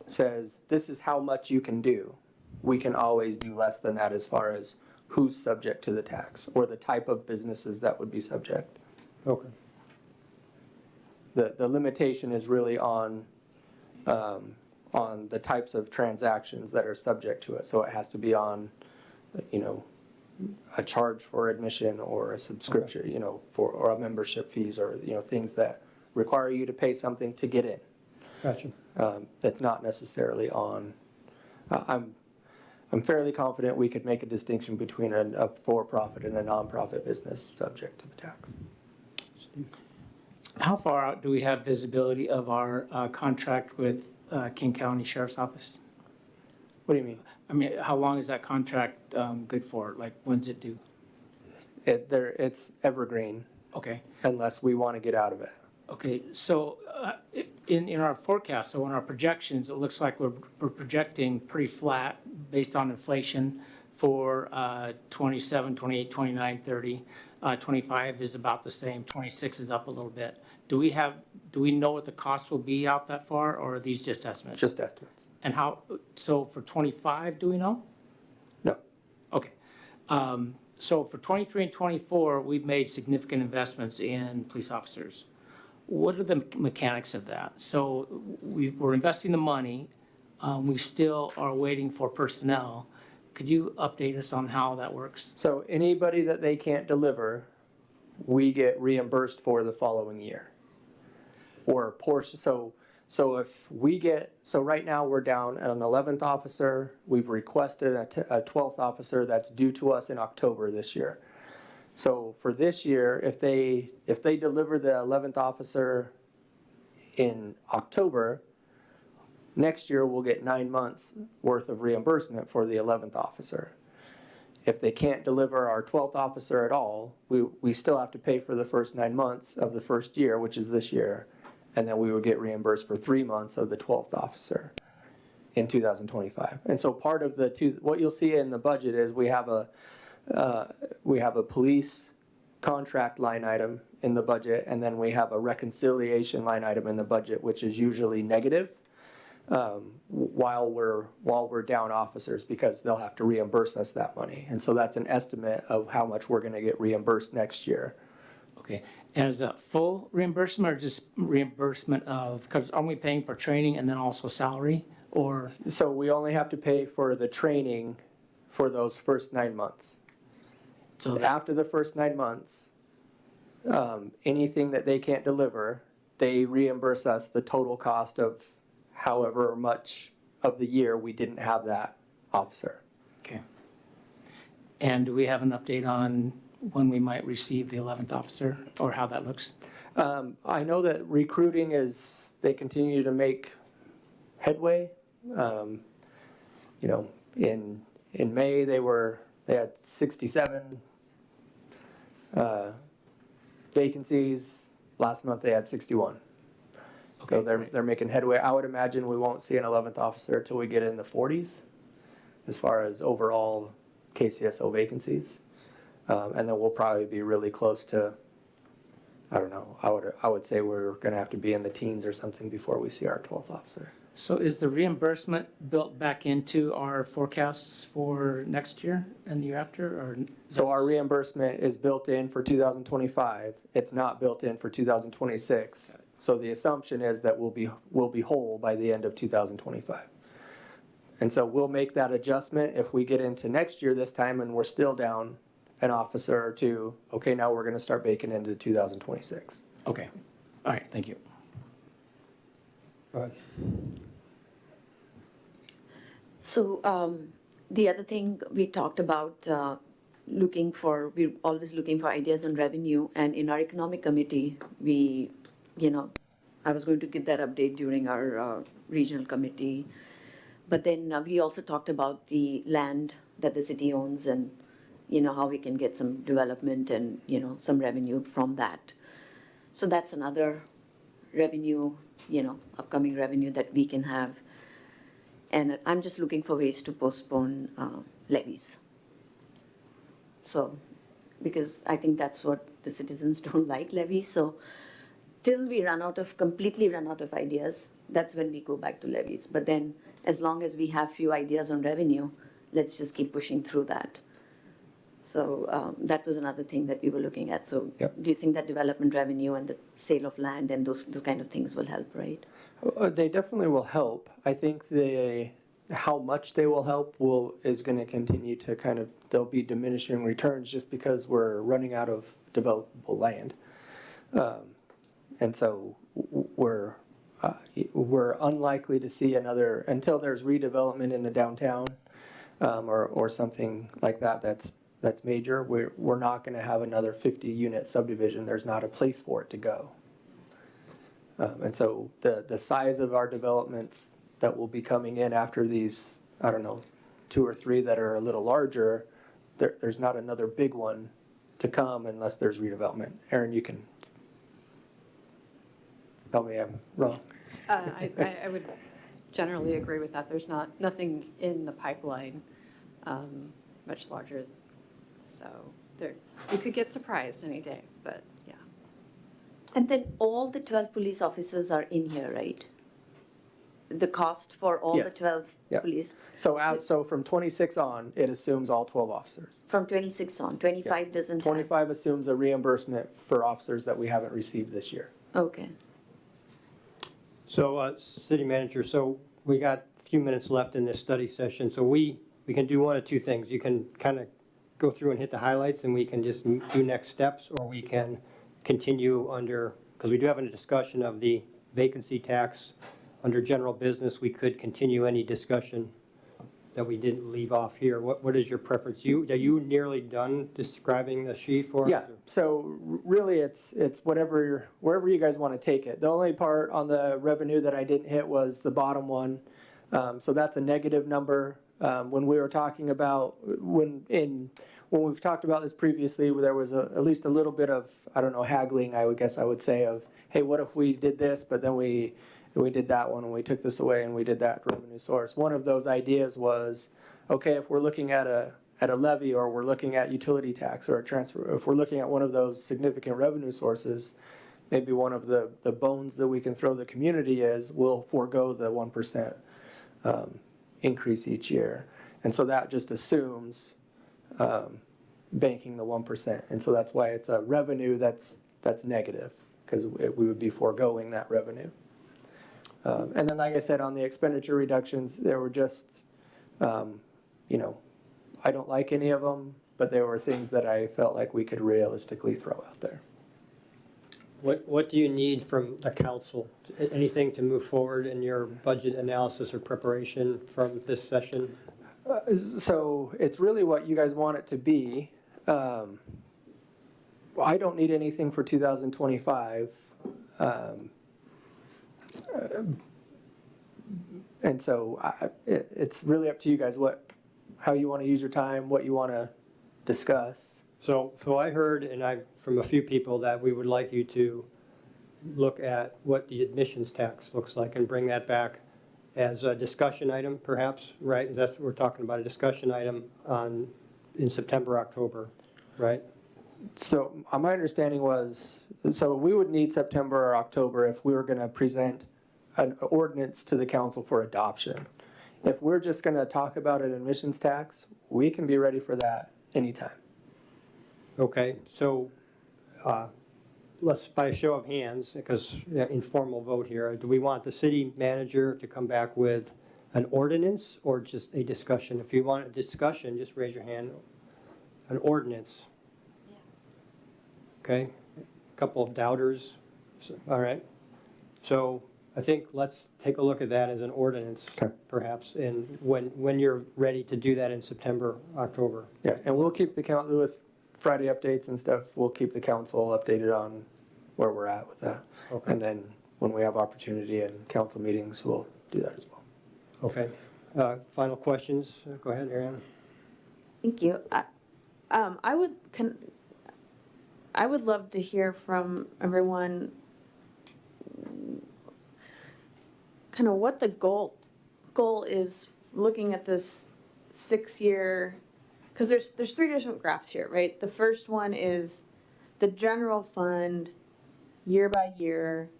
says, this is how much you can do. We can always do less than that as far as who's subject to the tax or the type of businesses that would be subject. Okay. The limitation is really on the types of transactions that are subject to it. So it has to be on, you know, a charge for admission or a subscription, you know, or a membership fees, or, you know, things that require you to pay something to get in. Gotcha. That's not necessarily on, I'm fairly confident we could make a distinction between a for-profit and a nonprofit business subject to the tax. How far out do we have visibility of our contract with King County Sheriff's Office? What do you mean? I mean, how long is that contract good for? Like, when's it due? It's evergreen Okay. unless we want to get out of it. Okay, so in our forecast, so in our projections, it looks like we're projecting pretty flat based on inflation for 27, 28, 29, 30. 25 is about the same, 26 is up a little bit. Do we know what the cost will be out that far, or are these just estimates? Just estimates. And so for 25, do we know? No. Okay. So for 23 and 24, we've made significant investments in police officers. What are the mechanics of that? So we're investing the money, we still are waiting for personnel. Could you update us on how that works? So anybody that they can't deliver, we get reimbursed for the following year. Or a portion, so if we get, so right now we're down at an 11th officer, we've requested a 12th officer that's due to us in October this year. So for this year, if they deliver the 11th officer in October, next year we'll get 9 months worth of reimbursement for the 11th officer. If they can't deliver our 12th officer at all, we still have to pay for the first 9 months of the first year, which is this year, and then we would get reimbursed for 3 months of the 12th officer in 2025. And so part of what you'll see in the budget is we have a police contract line item in the budget, and then we have a reconciliation line item in the budget, which is usually negative while we're down officers, because they'll have to reimburse us that money. And so that's an estimate of how much we're going to get reimbursed next year. Okay, and is that full reimbursement or just reimbursement of, because aren't we paying for training and then also salary, or? So we only have to pay for the training for those first 9 months. So After the first 9 months, anything that they can't deliver, they reimburse us the total cost of however much of the year we didn't have that officer. Okay. And do we have an update on when we might receive the 11th officer, or how that looks? I know that recruiting they continue to make headway. In May, they had 67 vacancies. Last month, they had 61. So Okay, great. they're making headway. I would imagine we won't see an 11th officer until we get in the 40s as far as overall KCSO vacancies. And then we'll probably be really close to, I don't know, I would say we're going to have to be in the teens or something before we see our 12th officer. So is the reimbursement built back into our forecasts for next year and the year after, or? So our reimbursement is built in for 2025. It's not built in for 2026. So the assumption is that we'll be whole by the end of 2025. And so we'll make that adjustment if we get into next year this time and we're still down an officer or two. Okay, now we're gonna start baking into 2026. Okay, all right, thank you. Go ahead. So the other thing we talked about, we're always looking for ideas on revenue. And in our economic committee, I was going to give that update during our regional committee. But then we also talked about the land that the city owns and, how we can get some development and, some revenue from that. So that's another revenue, upcoming revenue that we can have. And I'm just looking for ways to postpone levies. So, because I think that's what the citizens don't like, levies. So till we completely run out of ideas, that's when we go back to levies. But then, as long as we have few ideas on revenue, let's just keep pushing through that. So that was another thing that we were looking at. So Yep. do you think that development revenue and the sale of land and those kind of things will help, right? They definitely will help. I think how much they will help is going to continue to there'll be diminishing returns just because we're running out of developable land. And so we're unlikely to see another, until there's redevelopment in the downtown or something like that that's major, we're not going to have another 50-unit subdivision. There's not a place for it to go. And so the size of our developments that will be coming in after these, 2 or 3 that are a little larger, there's not another big one to come unless there's redevelopment. Aaron, you can tell me I'm wrong. I would generally agree with that. There's nothing in the pipeline much larger. So you could get surprised any day, but yeah. And then all the 12 police officers are in here, right? The cost for all the Yes. 12 Yep. police, So from 26 on, it assumes all 12 officers. from 26 on, 25 doesn't have? 25 assumes a reimbursement for officers that we haven't received this year. Okay. So, City Manager, so we got a few minutes left in this study session, so we can do one of two things. You can kind of go through and hit the highlights, and we can just do next steps, or we can continue under, because we do have a discussion of the vacancy tax under general business. We could continue any discussion that we didn't leave off here. What is your preference? Are you nearly done describing the sheet for us? Yeah, so really it's wherever you guys want to take it. The only part on the revenue that I didn't hit was the bottom one. So that's a negative number. When we were talking about, when we've talked about this previously, there was at least a little bit of, haggling, I would say, of, hey, what if we did this, but then we did that one and we took this away and we did that revenue source. One of those ideas was, okay, if we're looking at a levy or we're looking at utility tax or a transfer, if we're looking at one of those significant revenue sources, maybe one of the bones that we can throw the community is we'll forego the 1% increase each year. And so that just assumes banking the 1%. And so that's why it's a revenue that's negative, because we would be foregoing that revenue. And then, like I said, on the expenditure reductions, there were just, I don't like any of them, but there were things that I felt like we could realistically throw out there. What do you need from the council? Anything to move forward in your budget analysis or preparation from this session? So it's really what you guys want it to be. I don't need anything for 2025. And so it's really up to you guys how you want to use your time, what you want to discuss. So I heard, from a few people, that we would like you to look at what the admissions tax looks like and bring that back as a discussion item, perhaps, right? That's what we're talking about, a discussion item in September, October, right? So my understanding was, so we would need September or October if we were going to present an ordinance to the council for adoption. If we're just going to talk about an admissions tax, we can be ready for that anytime. Okay, so let's, by a show of hands, because informal vote here, do we want the city manager to come back with an ordinance or just a discussion? If you want a discussion, just raise your hand. An ordinance. Okay, couple of doubters. All right. So I think let's take a look at that as an ordinance, Okay. perhaps, and when you're ready to do that in September, October. Yeah, and we'll keep the council with Friday updates and stuff. We'll keep the council updated on where we're at with that. Okay. And then when we have opportunity in council meetings, we'll do that as well. Okay. Final questions? Go ahead, Ariana. Thank you. I would love to hear from everyone kind of what the goal is looking at this 6-year, because there's 3 different graphs here, right? The first one is the general fund, year by year,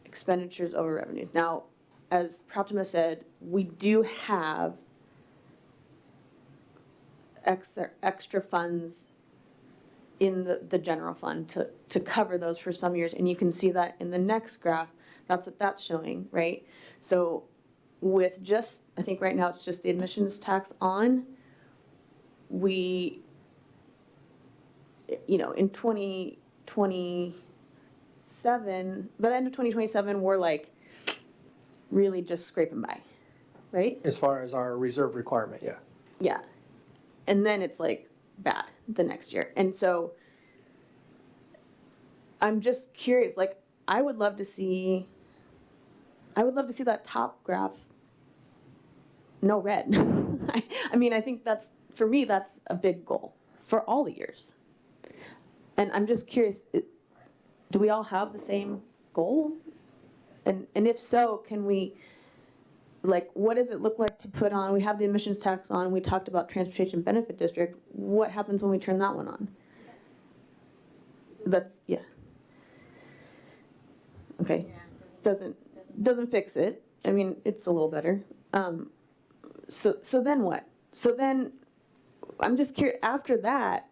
expenditures over revenues. Now, as Protima said, we do have extra funds in the general fund to cover those for some years. And you can see that in the next graph, that's what that's showing, right? So with just, I think right now it's just the admissions tax on, we, in 2027, by the end of 2027, we're like really just scraping by, right? As far as our reserve requirement, yeah. Yeah. And then it's like bad the next year. And so I'm just curious, like, I would love to see that top graph, no red. I mean, I think for me, that's a big goal for all the years. And I'm just curious, do we all have the same goal? And if so, can we, like, what does it look like to put on, we have the emissions tax on, we talked about transportation benefit district, what happens when we turn that one on? That's, yeah. Okay, doesn't fix it, I mean, it's a little better. So then what? So then, I'm just curious, after that,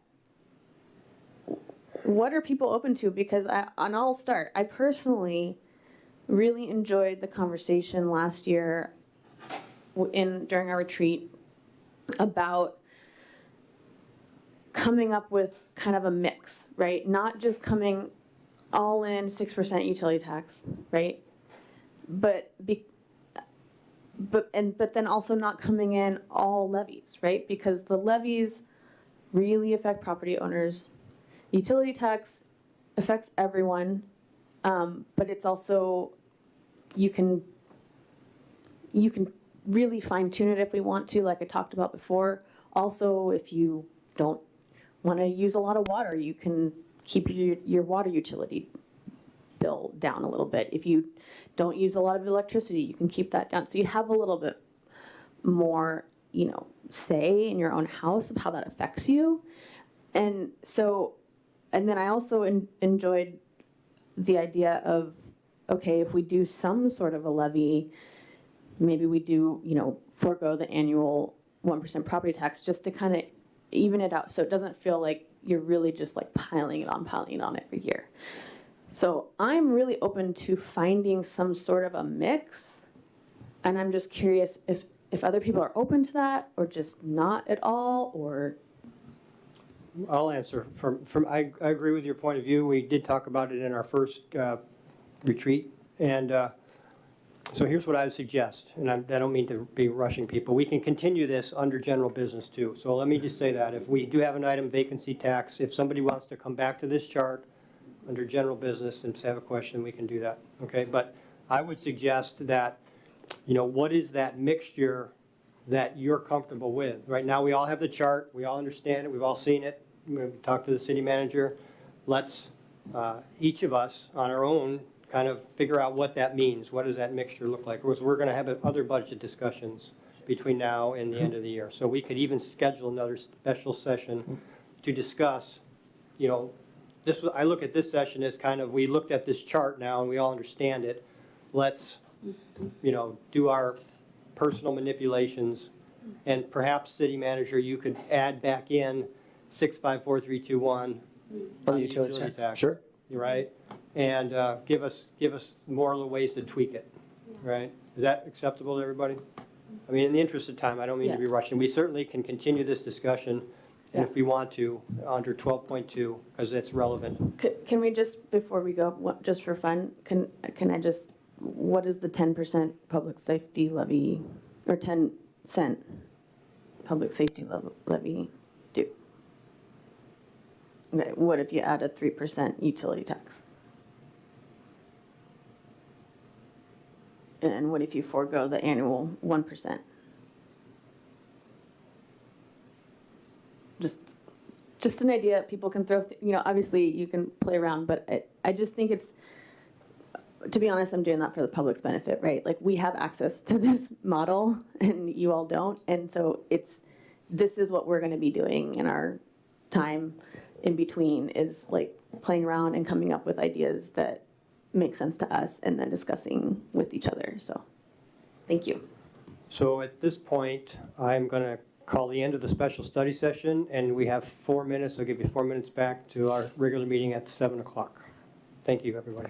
what are people open to? Because I'll start, I personally really enjoyed the conversation last year during our retreat about coming up with kind of a mix, right? Not just coming all in 6% utility tax, right? But then also not coming in all levies, right? Because the levies really affect property owners. Utility tax affects everyone, but it's also, you can really fine tune it if we want to, like I talked about before. Also, if you don't want to use a lot of water, you can keep your water utility bill down a little bit. If you don't use a lot of electricity, you can keep that down. So you have a little bit more, say in your own house of how that affects you. And then I also enjoyed the idea of, okay, if we do some sort of a levy, maybe we do, forego the annual 1% property tax just to kind of even it out so it doesn't feel like you're really just like piling it on every year. So I'm really open to finding some sort of a mix, and I'm just curious if other people are open to that or just not at all, or. I'll answer. I agree with your point of view. We did talk about it in our first retreat. And so here's what I would suggest, and I don't mean to be rushing people. We can continue this under general business too. So let me just say that if we do have an item, vacancy tax, if somebody wants to come back to this chart under general business and have a question, we can do that. Okay, but I would suggest that, what is that mixture that you're comfortable with? Right now, we all have the chart. We all understand it. We've all seen it. We've talked to the city manager. Let's, each of us on our own, kind of figure out what that means. What does that mixture look like? Because we're going to have other budget discussions between now and the end of the year. So we could even schedule another special session to discuss, I look at this session as kind of, we looked at this chart now and we all understand it. Let's, do our personal manipulations, and perhaps city manager, you could add back in 654321 On the utility tax. Sure. You're right, and give us more of the ways to tweak it, right? Is that acceptable to everybody? I mean, in the interest of time, I don't mean to be rushing. We certainly can continue this discussion, and if we want to, under 12.2, because it's relevant. Can we just, before we go, just for fun, can I just, what is the 10% public safety levy, or 10-cent public safety levy do? Okay, what if you add a 3% utility tax? And what if you forego the annual 1%? Just an idea, people can throw, obviously you can play around, but I just think it's, to be honest, I'm doing that for the public's benefit, right? Like, we have access to this model and you all don't. And so this is what we're gonna be doing in our time in between, is like playing around and coming up with ideas that make sense to us and then discussing with each other, so, thank you. So at this point, I'm going to call the end of the special study session, and we have 4 minutes. I'll give you 4 minutes back to our regular meeting at 7 o'clock. Thank you, everybody.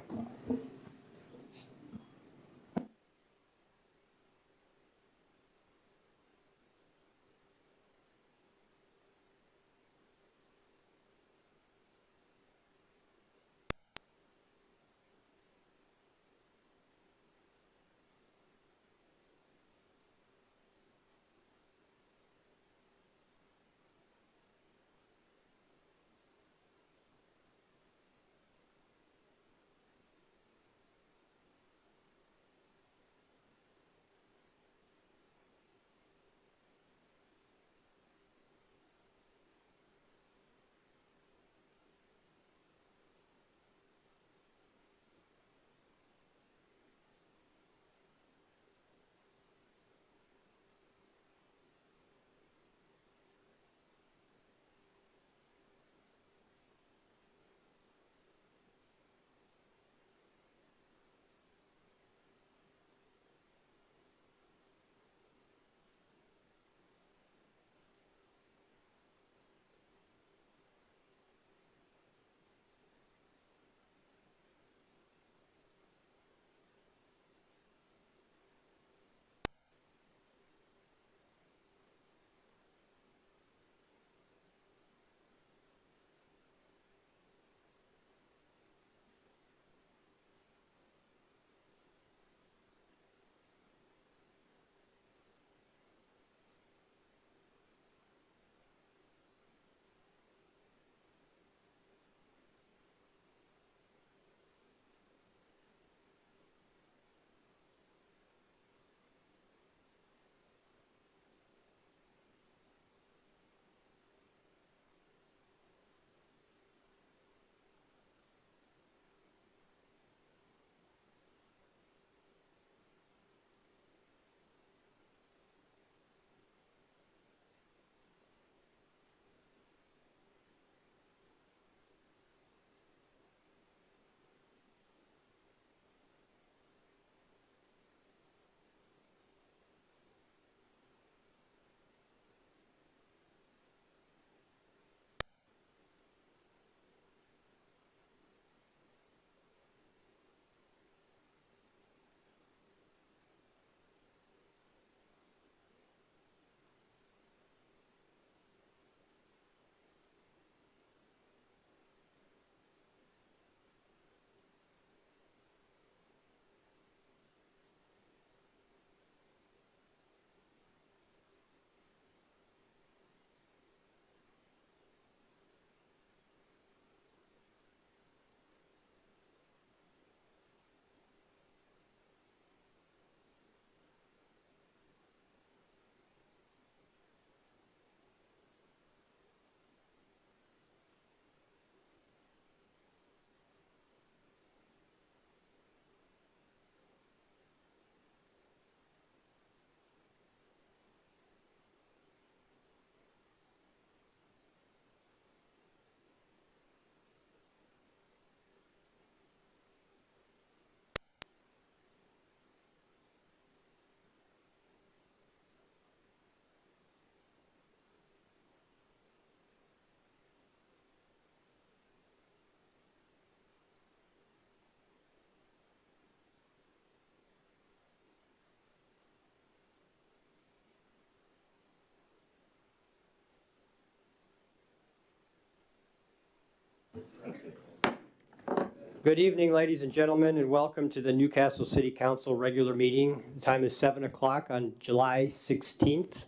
Good evening, ladies and gentlemen, and welcome to the Newcastle City Council regular meeting. The time is 7 o'clock on July 16th.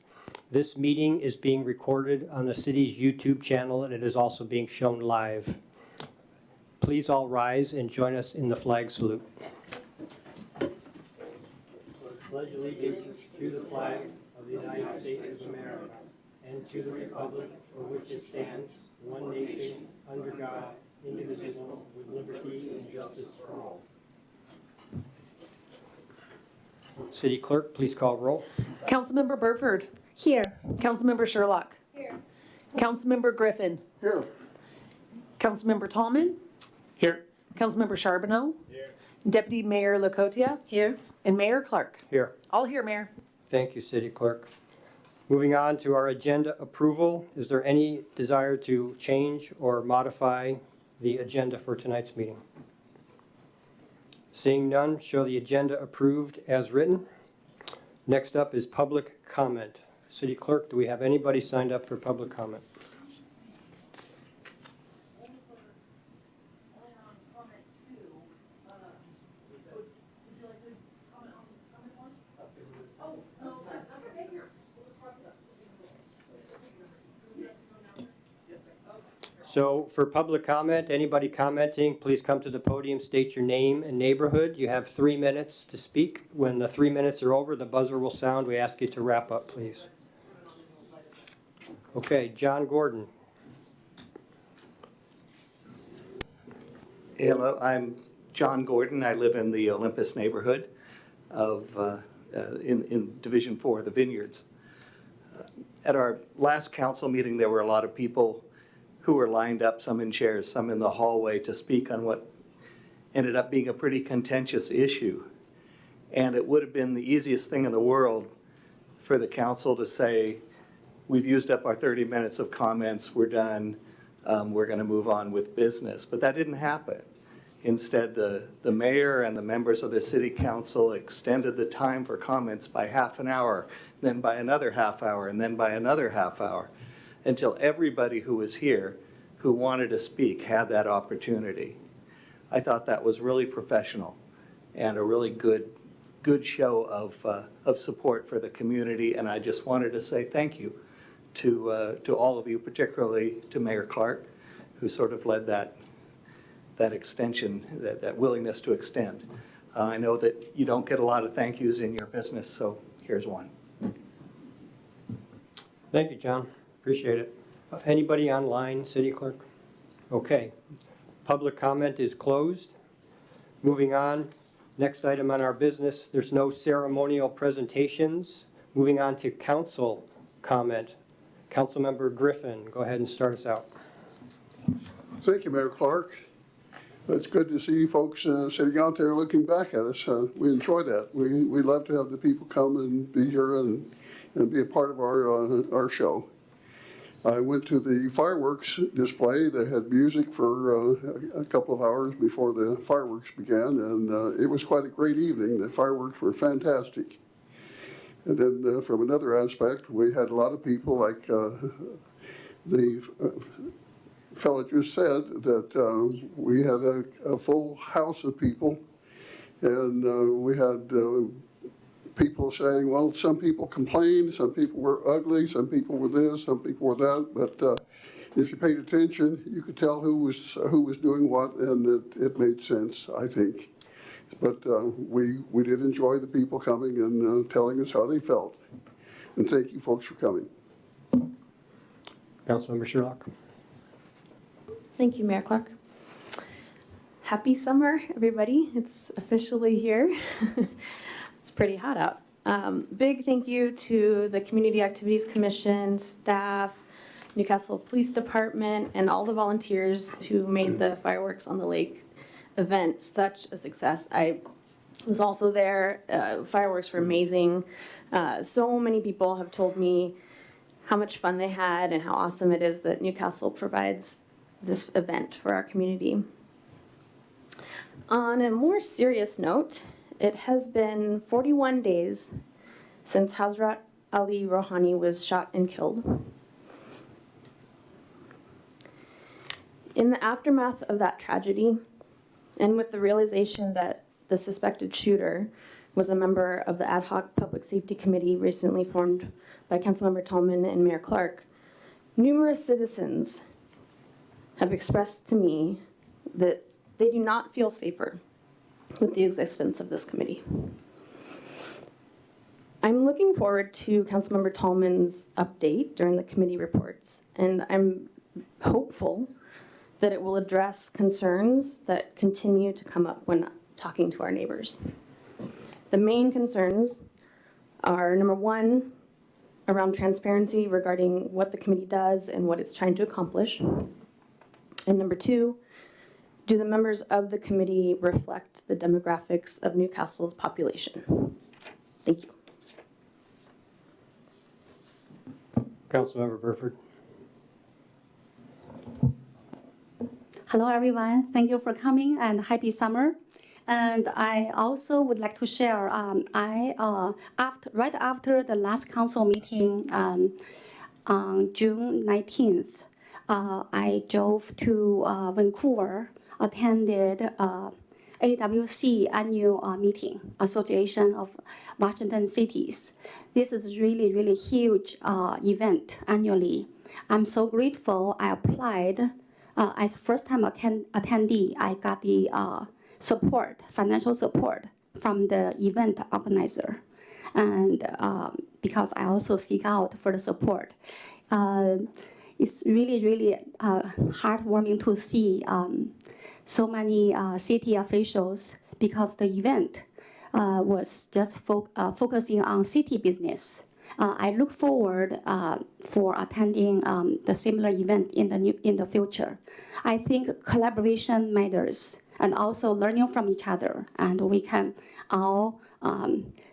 This meeting is being recorded on the city's YouTube channel, and it is also being shown live. Please all rise and join us in the flag salute. Pledge allegiance to the flag of the United States of America and to the republic for which it stands, one nation, under God, indivisible, with liberty and justice for all. City Clerk, please call roll. Councilmember Burford. Here. Councilmember Sherlock. Here. Councilmember Griffin. Here. Councilmember Tallman. Here. Councilmember Charbonneau. Here. Deputy Mayor Lakotia. Here. And Mayor Clark. Here. All here, Mayor. Thank you, City Clerk. Moving on to our agenda approval. Is there any desire to change or modify the agenda for tonight's meeting? Seeing none, show the agenda approved as written. Next up is public comment. City Clerk, do we have anybody signed up for public comment? So for public comment, anybody commenting, please come to the podium, state your name and neighborhood. You have 3 minutes to speak. When the 3 minutes are over, the buzzer will sound. We ask you to wrap up, please. Okay, John Gordon. Hello, I'm John Gordon. I live in the Olympus neighborhood in Division 4, the Vineyards. At our last council meeting, there were a lot of people who were lined up, some in chairs, some in the hallway, to speak on what ended up being a pretty contentious issue. And it would have been the easiest thing in the world for the council to say, we've used up our 30 minutes of comments, we're done, we're going to move on with business. But that didn't happen. Instead, the mayor and the members of the city council extended the time for comments by half an hour, then by another half hour, and then by another half hour, until everybody who was here who wanted to speak had that opportunity. I thought that was really professional and a really good show of support for the community, and I just wanted to say thank you to all of you, particularly to Mayor Clark, who sort of led that extension, that willingness to extend. I know that you don't get a lot of thank yous in your business, so here's one. Thank you, John. Appreciate it. Anybody online, City Clerk? Okay. Public comment is closed. Moving on, next item on our business, there's no ceremonial presentations. Moving on to council comment. Councilmember Griffin, go ahead and start us out. Thank you, Mayor Clark. It's good to see folks sitting out there looking back at us. We enjoy that. We love to have the people come and be here and be a part of our show. I went to the fireworks display. They had music for a couple of hours before the fireworks began, and it was quite a great evening. The fireworks were fantastic. And then from another aspect, we had a lot of people, like the fellow just said, that we had a full house of people, and we had people saying, well, some people complained, some people were ugly, some people were this, some people were that, but if you paid attention, you could tell who was doing what, and it made sense, I think. But we did enjoy the people coming and telling us how they felt. And thank you folks for coming. Councilmember Sherlock. Thank you, Mayor Clark. Happy summer, everybody. It's officially here. It's pretty hot out. Big thank you to the Community Activities Commission, staff, Newcastle Police Department, and all the volunteers who made the Fireworks on the Lake event such a success. I was also there. Fireworks were amazing. So many people have told me how much fun they had and how awesome it is that Newcastle provides this event for our community. On a more serious note, it has been 41 days since Hazrat Ali Rouhani was shot and killed. In the aftermath of that tragedy, And with the realization that the suspected shooter was a member of the ad hoc public safety committee recently formed by Councilmember Tallman and Mayor Clark, numerous citizens have expressed to me that they do not feel safer with the existence of this committee. I'm looking forward to Councilmember Tallman's update during the committee reports, and I'm hopeful that it will address concerns that continue to come up when talking to our neighbors. The main concerns are, number one, around transparency regarding what the committee does and what it's trying to accomplish. And number two, do the members of the committee reflect the demographics of Newcastle's population? Thank you. Councilmember Burford. Hello, everyone. Thank you for coming and happy summer. And I also would like to share, right after the last council meeting on June 19th, I drove to Vancouver, attended AWC annual meeting, Association of Washington Cities. This is really, really huge event annually. I'm so grateful I applied. As first-time attendee, I got the support, financial support from the event organizer. And because I also seek out for the support. It's really, really heartwarming to see so many city officials, because the event was just focusing on city business. I look forward for attending the similar event in the future. I think collaboration matters, and also learning from each other, and we can all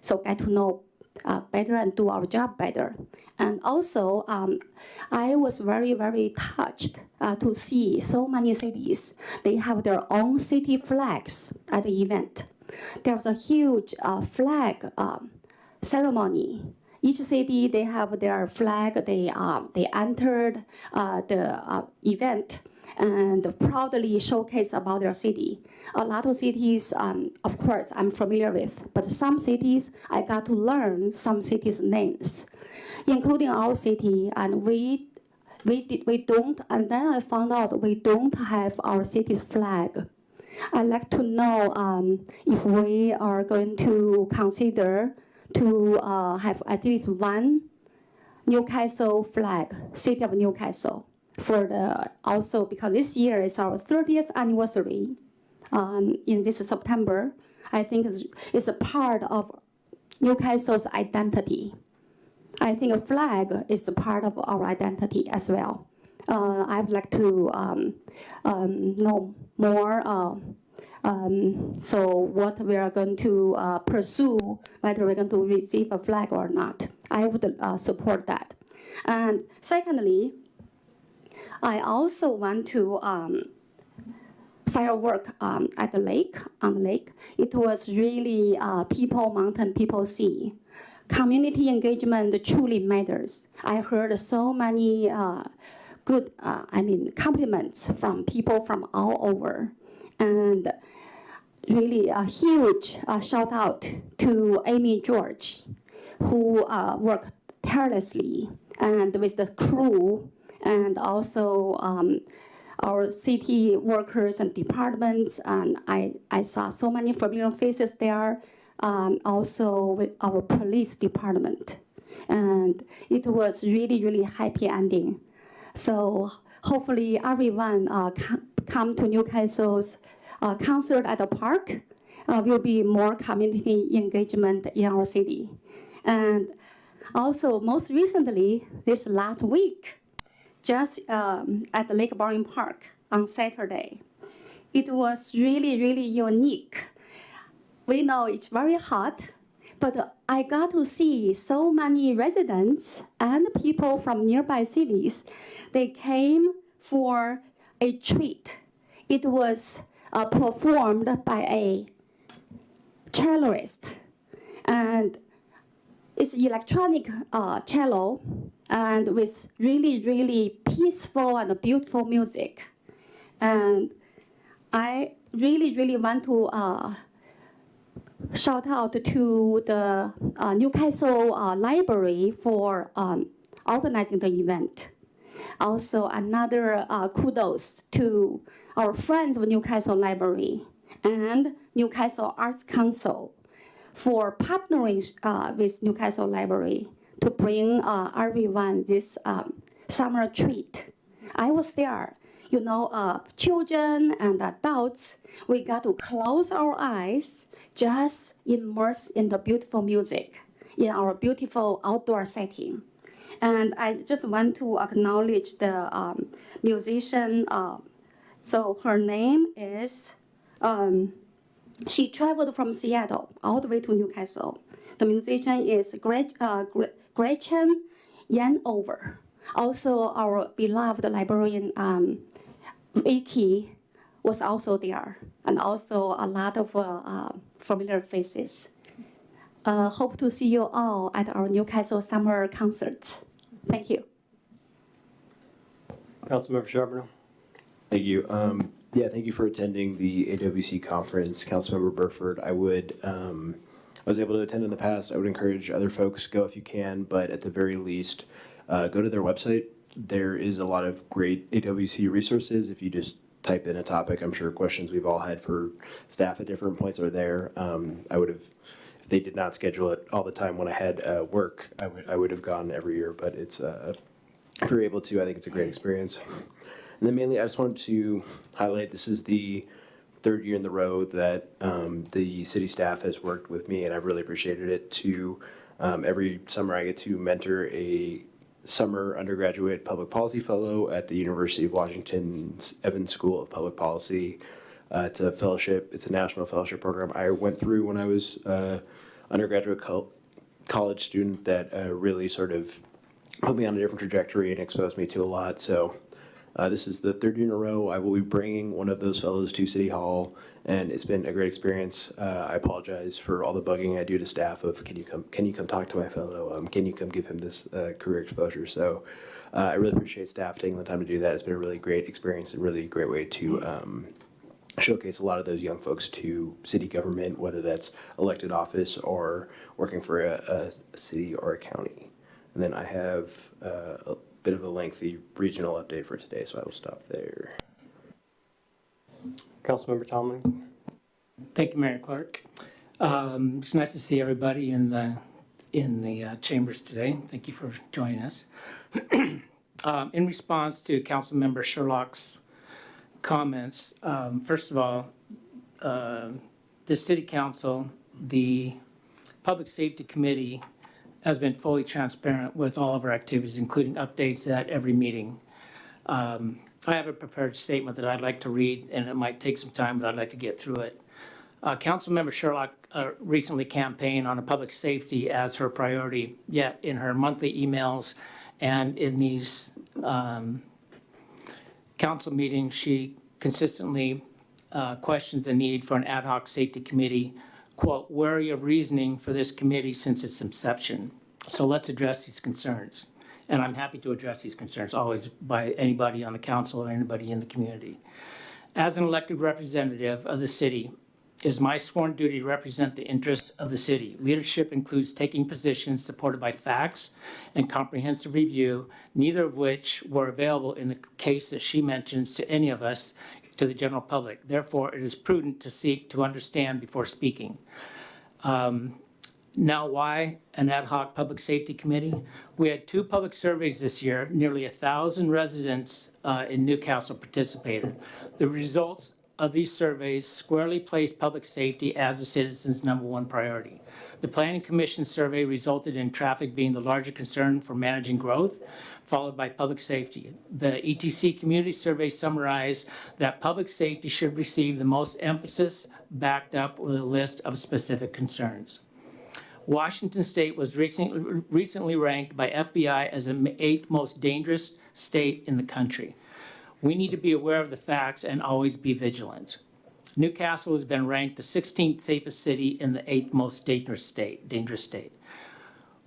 so get to know better and do our job better. And also, I was very, very touched to see so many cities. They have their own city flags at the event. There was a huge flag ceremony. Each city, they have their flag. They entered the event and proudly showcase about their city. A lot of cities, of course, I'm familiar with, but some cities, I got to learn some cities' names, including our city, and we don't, and then I found out we don't have our city's flag. I'd like to know if we are going to consider to have at least one Newcastle flag, City of Newcastle, for the, also because this year is our 30th anniversary in this September. I think it's a part of Newcastle's identity. I think a flag is a part of our identity as well. I'd like to know more. So what we are going to pursue, whether we're going to receive a flag or not. I would support that. And secondly, I also want to firework at the lake, on the lake. It was really people mountain, people sea. Community engagement truly matters. I heard so many good, compliments from people from all over. And really a huge shout out to Amy George, who worked tirelessly and with the crew, and also our city workers and departments. And I saw so many familiar faces there, also with our police department. And it was really, really happy ending. So hopefully everyone come to Newcastle's concert at the park. Will be more community engagement in our city. And also, most recently, this last week, just at the Lake Boring Park on Saturday, it was really, really unique. We know it's very hot, but I got to see so many residents and people from nearby cities. They came for a treat. It was performed by a celloist, and it's electronic cello, and with really, really peaceful and beautiful music. And I really want to shout out to the Newcastle Library for organizing the event. Also, another kudos to our friends of Newcastle Library and Newcastle Arts Council for partnering with Newcastle Library to bring everyone this summer treat. I was there. You know, children and adults, we got to close our eyes, just immerse in the beautiful music in our beautiful outdoor setting. And I just want to acknowledge the musician. So her name is, she traveled from Seattle all the way to Newcastle. The musician is Gretchen Yanover. Also, our beloved librarian, Vicky, was also there, and also a lot of familiar faces. Hope to see you all at our Newcastle summer concert. Thank you. Councilmember Charbonneau. Thank you. Yeah, thank you for attending the AWC conference, Councilmember Burford. I was able to attend in the past. I would encourage other folks, go if you can, but at the very least, go to their website. There is a lot of great AWC resources. If you just type in a topic, I'm sure questions we've all had for staff at different points are there. I would have, if they did not schedule it all the time when I had work, I would have gone every year, but it's, if you're able to, I think it's a great experience. And then mainly, I just wanted to highlight, this is the third year in the row that the city staff has worked with me, and I've really appreciated it. Every summer, I get to mentor a summer undergraduate public policy fellow at the University of Washington's Evans School of Public Policy. It's a fellowship, it's a national fellowship program I went through when I was undergraduate college student that really sort of put me on a different trajectory and exposed me to a lot. So this is the third year in a row. I will be bringing one of those fellows to City Hall, and it's been a great experience. I apologize for all the bugging I do to staff of, can you come talk to my fellow? Can you come give him this career exposure? So I really appreciate staff taking the time to do that. It's been a really great experience, a really great way to showcase a lot of those young folks to city government, whether that's elected office or working for a city or a county. And then I have a bit of a lengthy regional update for today, so I will stop there. Councilmember Tomlin. Thank you, Mayor Clark. It's nice to see everybody in the chambers today. Thank you for joining us. In response to Councilmember Sherlock's comments, first of all, the City Council, the Public Safety Committee has been fully transparent with all of our activities, including updates at every meeting. I have a prepared statement that I'd like to read, and it might take some time, but I'd like to get through it. Councilmember Sherlock recently campaigned on public safety as her priority, yet in her monthly emails and in these council meetings, she consistently questions the need for an ad hoc safety committee, quote, wary of reasoning for this committee since its inception. So let's address these concerns. And I'm happy to address these concerns always by anybody on the council or anybody in the community. As an elected representative of the city, it is my sworn duty to represent the interests of the city. Leadership includes taking positions supported by facts and comprehensive review, neither of which were available in the case that she mentions to any of us, to the general public. Therefore, it is prudent to seek to understand before speaking. Now, why an ad hoc public safety committee? We had 2 public surveys this year. Nearly 1,000 residents in Newcastle participated. The results of these surveys squarely placed public safety as the citizens' #1 priority. The Planning Commission survey resulted in traffic being the larger concern for managing growth, followed by public safety. The ETC community survey summarized that public safety should receive the most emphasis, backed up with a list of specific concerns. Washington State was recently ranked by FBI as the 8th most dangerous state in the country. We need to be aware of the facts and always be vigilant. Newcastle has been ranked the 16th safest city in the 8th most dangerous state.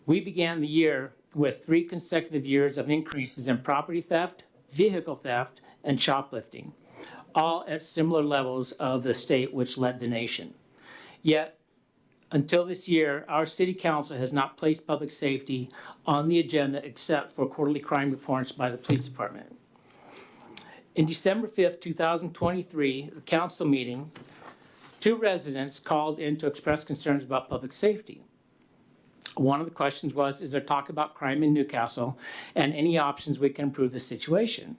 We began the year with 3 consecutive years of increases in property theft, vehicle theft, and shoplifting. all at similar levels of the state which led the nation. Yet, until this year, our city council has not placed public safety on the agenda except for quarterly crime reports by the police department. In December 5th, 2023, the council meeting, 2 residents called in to express concerns about public safety. One of the questions was, is there talk about crime in Newcastle and any options we can improve the situation?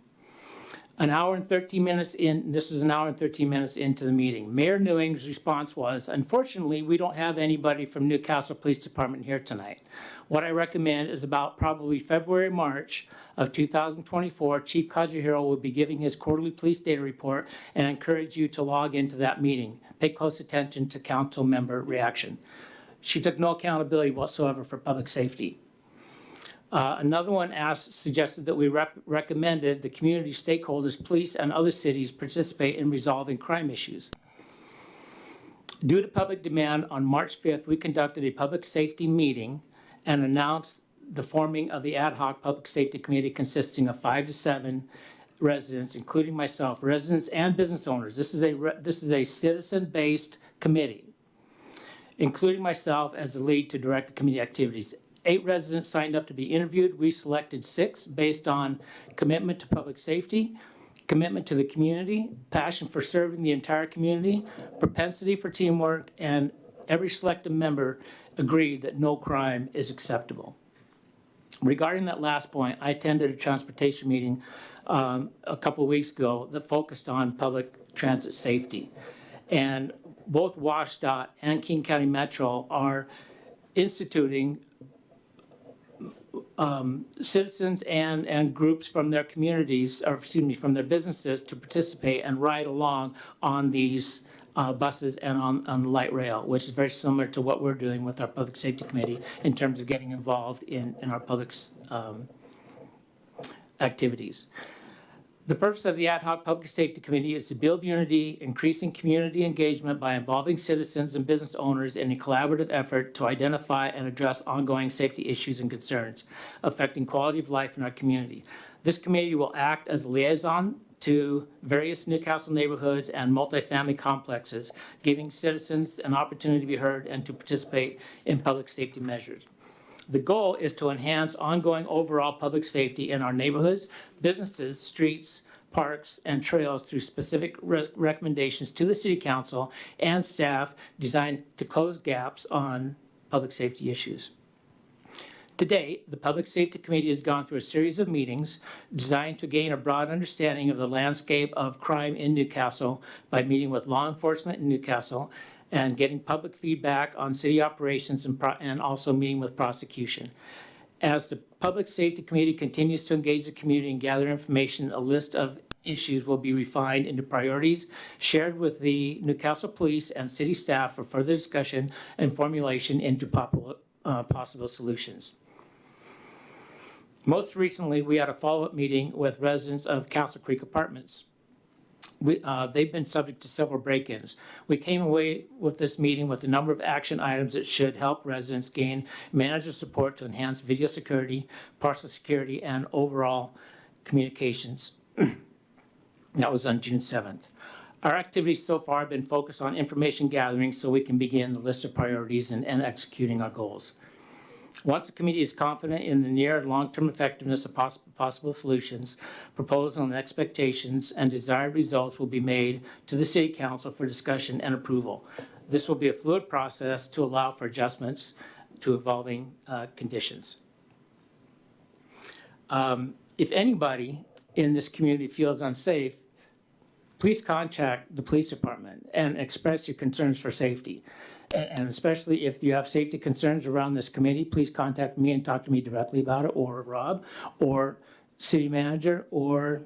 An hour and 13 minutes in, this was an hour and 13 minutes into the meeting. Mayor Newing's response was, unfortunately, we don't have anybody from Newcastle Police Department here tonight. What I recommend is about probably February, March of 2024, Chief Kajihiro will be giving his quarterly police data report, and I encourage you to log into that meeting. Pay close attention to council member reaction. She took no accountability whatsoever for public safety. Another one suggested that we recommended the community stakeholders, police, and other cities participate in resolving crime issues. Due to public demand, on March 5th, we conducted a public safety meeting and announced the forming of the ad hoc public safety committee consisting of 5 to 7 residents, including myself, residents and business owners. This is a citizen-based committee, including myself as the lead to direct the committee activities. 8 residents signed up to be interviewed. We selected 6 based on commitment to public safety, commitment to the community, passion for serving the entire community, propensity for teamwork, and every selected member agreed that no crime is acceptable. Regarding that last point, I attended a transportation meeting a couple of weeks ago that focused on public transit safety. And both WashDOT and King County Metro are instituting citizens and groups from their communities, or excuse me, from their businesses to participate and ride along on these buses and on the light rail, which is very similar to what we're doing with our Public Safety Committee in terms of getting involved in our public activities. The purpose of the Ad hoc Public Safety Committee is to build unity, increasing community engagement by involving citizens and business owners in a collaborative effort to identify and address ongoing safety issues and concerns affecting quality of life in our community. This committee will act as a liaison to various Newcastle neighborhoods and multifamily complexes, giving citizens an opportunity to be heard and to participate in public safety measures. The goal is to enhance ongoing overall public safety in our neighborhoods, businesses, streets, parks, and trails through specific recommendations to the City Council and staff designed to close gaps on public safety issues. To date, the Public Safety Committee has gone through a series of meetings designed to gain a broad understanding of the landscape of crime in Newcastle by meeting with law enforcement in Newcastle and getting public feedback on city operations and also meeting with prosecution. As the Public Safety Committee continues to engage the community and gather information, a list of issues will be refined into priorities, shared with the Newcastle Police and city staff for further discussion and formulation into possible solutions. Most recently, we had a follow-up meeting with residents of Castle Creek Apartments. They've been subject to several break-ins. We came away with this meeting with a number of action items that should help residents gain manager support to enhance video security, parcel security, and overall communications. That was on June 7th. Our activities so far have been focused on information gathering so we can begin the list of priorities and executing our goals. Once the committee is confident in the near and long-term effectiveness of possible solutions, proposals and expectations and desired results will be made to the City Council for discussion and approval. This will be a fluid process to allow for adjustments to evolving conditions. If anybody in this community feels unsafe, please contact the police department and express your concerns for safety. And especially if you have safety concerns around this committee, please contact me and talk to me directly about it, or Rob, or city manager, or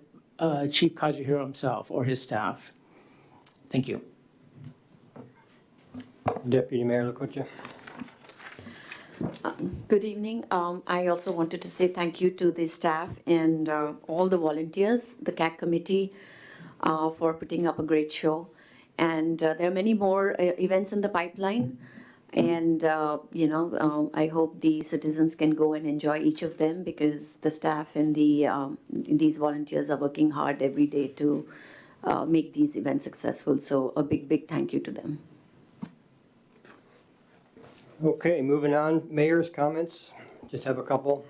Chief Kajihiro himself, or his staff. Thank you. Deputy Mayor LaCourte. Good evening. I also wanted to say thank you to the staff and all the volunteers, the CAC committee, for putting up a great show. And there are many more events in the pipeline. And, I hope the citizens can go and enjoy each of them, because the staff and these volunteers are working hard every day to make these events successful. So a big, big thank you to them. Okay, moving on, mayor's comments, just have a couple.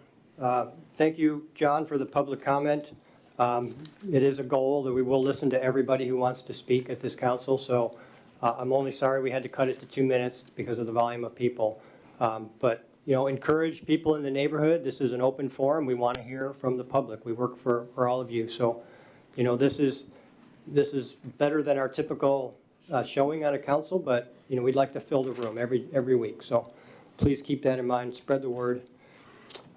Thank you, John, for the public comment. It is a goal that we will listen to everybody who wants to speak at this council, so I'm only sorry we had to cut it to 2 minutes because of the volume of people. But, you know, encourage people in the neighborhood. This is an open forum. We want to hear from the public. We work for all of you. So, you know, this is better than our typical showing on a council, but, you know, we'd like to fill the room every week. So please keep that in mind, spread the word.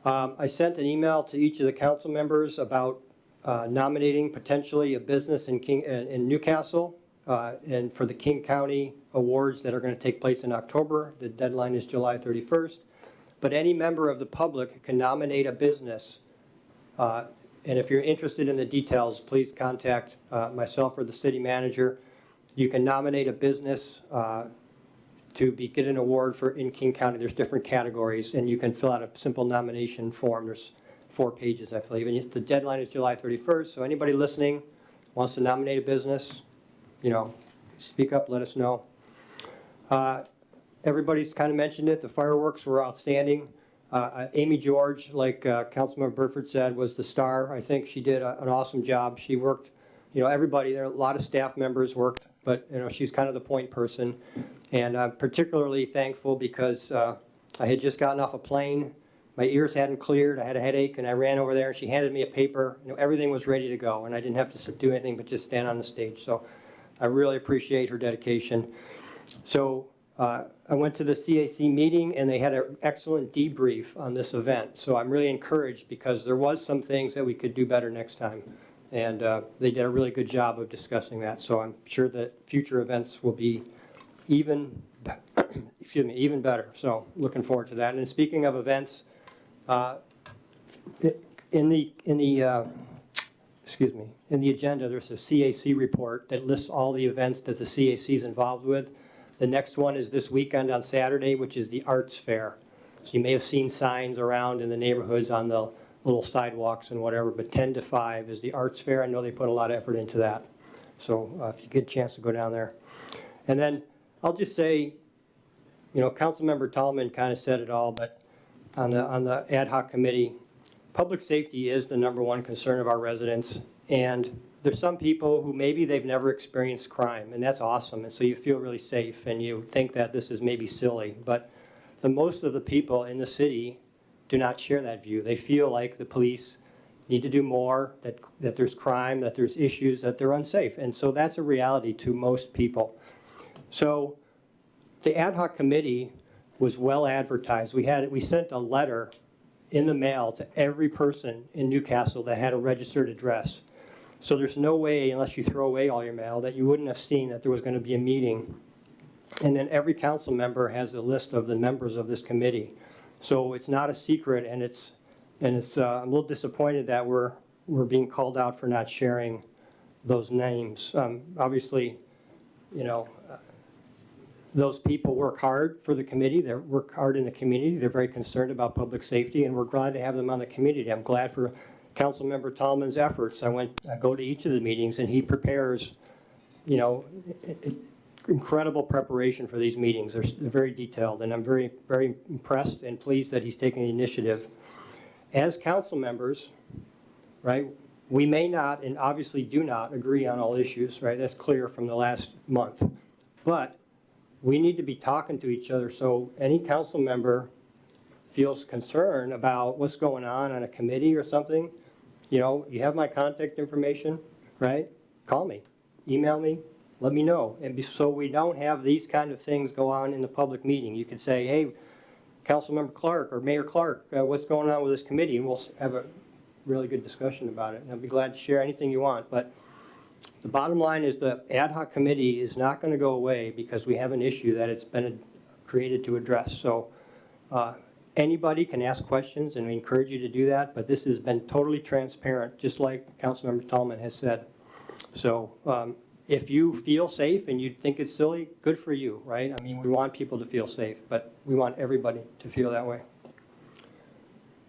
I sent an email to each of the council members about nominating potentially a business in Newcastle and for the King County Awards that are going to take place in October. The deadline is July 31st. But any member of the public can nominate a business. And if you're interested in the details, please contact myself or the city manager. You can nominate a business to get an award in King County. There's different categories, and you can fill out a simple nomination form. There's 4 pages, I believe. And the deadline is July 31st, so anybody listening wants to nominate a business, you know, speak up, let us know. Everybody's kind of mentioned it. The fireworks were outstanding. Amy George, like Councilmember Burford said, was the star. I think she did an awesome job. She worked, you know, everybody there, a lot of staff members worked, but, you know, she's kind of the point person. And I'm particularly thankful because I had just gotten off a plane. My ears hadn't cleared. I had a headache, and I ran over there, and she handed me a paper. You know, everything was ready to go, and I didn't have to do anything but just stand on the stage. So I really appreciate her dedication. So I went to the CAC meeting, and they had an excellent debrief on this event. So I'm really encouraged because there was some things that we could do better next time. And they did a really good job of discussing that. So I'm sure that future events will be even better. So looking forward to that. And speaking of events, in the agenda, there's a CAC report that lists all the events that the CAC is involved with. The next one is this weekend on Saturday, which is the Arts Fair. So you may have seen signs around in the neighborhoods on the little sidewalks and whatever, but 10 to 5 is the Arts Fair. I know they put a lot of effort into that. So if you get a chance to go down there. And then I'll just say, you know, Councilmember Tallman kind of said it all, but on the ad hoc committee, public safety is the #1 concern of our residents. And there's some people who maybe they've never experienced crime, and that's awesome. And so you feel really safe, and you think that this is maybe silly. But most of the people in the city do not share that view. They feel like the police need to do more, that there's crime, that there's issues, that they're unsafe. And so that's a reality to most people. So the ad hoc committee was well advertised. We sent a letter in the mail to every person in Newcastle that had a registered address. So there's no way, unless you throw away all your mail, that you wouldn't have seen that there was going to be a meeting. And then every council member has a list of the members of this committee. So it's not a secret, and I'm a little disappointed that we're being called out for not sharing those names. Obviously, you know, those people work hard for the committee. They work hard in the community. They're very concerned about public safety, and we're glad to have them on the community. I'm glad for Councilmember Tallman's efforts. I go to each of the meetings, and he prepares, you know, incredible preparation for these meetings. They're very detailed, and I'm very, very impressed and pleased that he's taking the initiative. As council members, right, we may not and obviously do not agree on all issues, right? That's clear from the last month. But we need to be talking to each other, so any council member feels concerned about what's going on a committee or something, you know, you have my contact information, right? Call me, email me, let me know. And so we don't have these kind of things go on in the public meeting. You could say, hey, Councilmember Clark or Mayor Clark, what's going on with this committee? And we'll have a really good discussion about it. And I'll be glad to share anything you want. But the bottom line is the ad hoc committee is not going to go away because we have an issue that it's been created to address. So anybody can ask questions, and we encourage you to do that. But this has been totally transparent, just like Councilmember Tallman has said. So if you feel safe and you think it's silly, good for you, right? I mean, we want people to feel safe, but we want everybody to feel that way.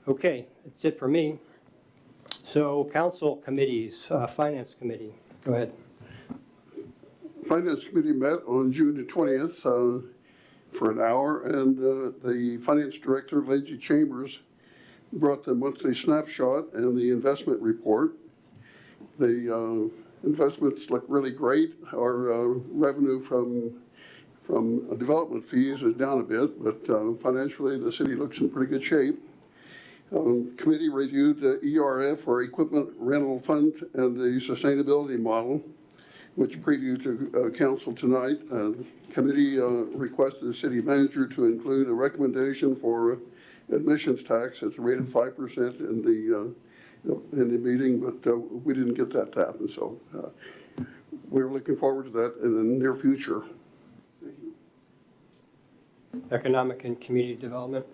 Okay, that's it for me. So council committees, finance committee, go ahead. Finance Committee met on June the 20th for an hour, and the Finance Director, Lindsay Chambers, brought the monthly snapshot and the investment report. The investments look really great. Our revenue from development fees is down a bit, but financially, the city looks in pretty good shape. Committee reviewed the ERF, or Equipment Rental Fund, and the sustainability model, which previewed to council tonight. Committee requested the city manager to include a recommendation for admissions tax at the rate of 5% in the meeting, but we didn't get that to happen. So we're looking forward to that in the near future. Economic and Community Development.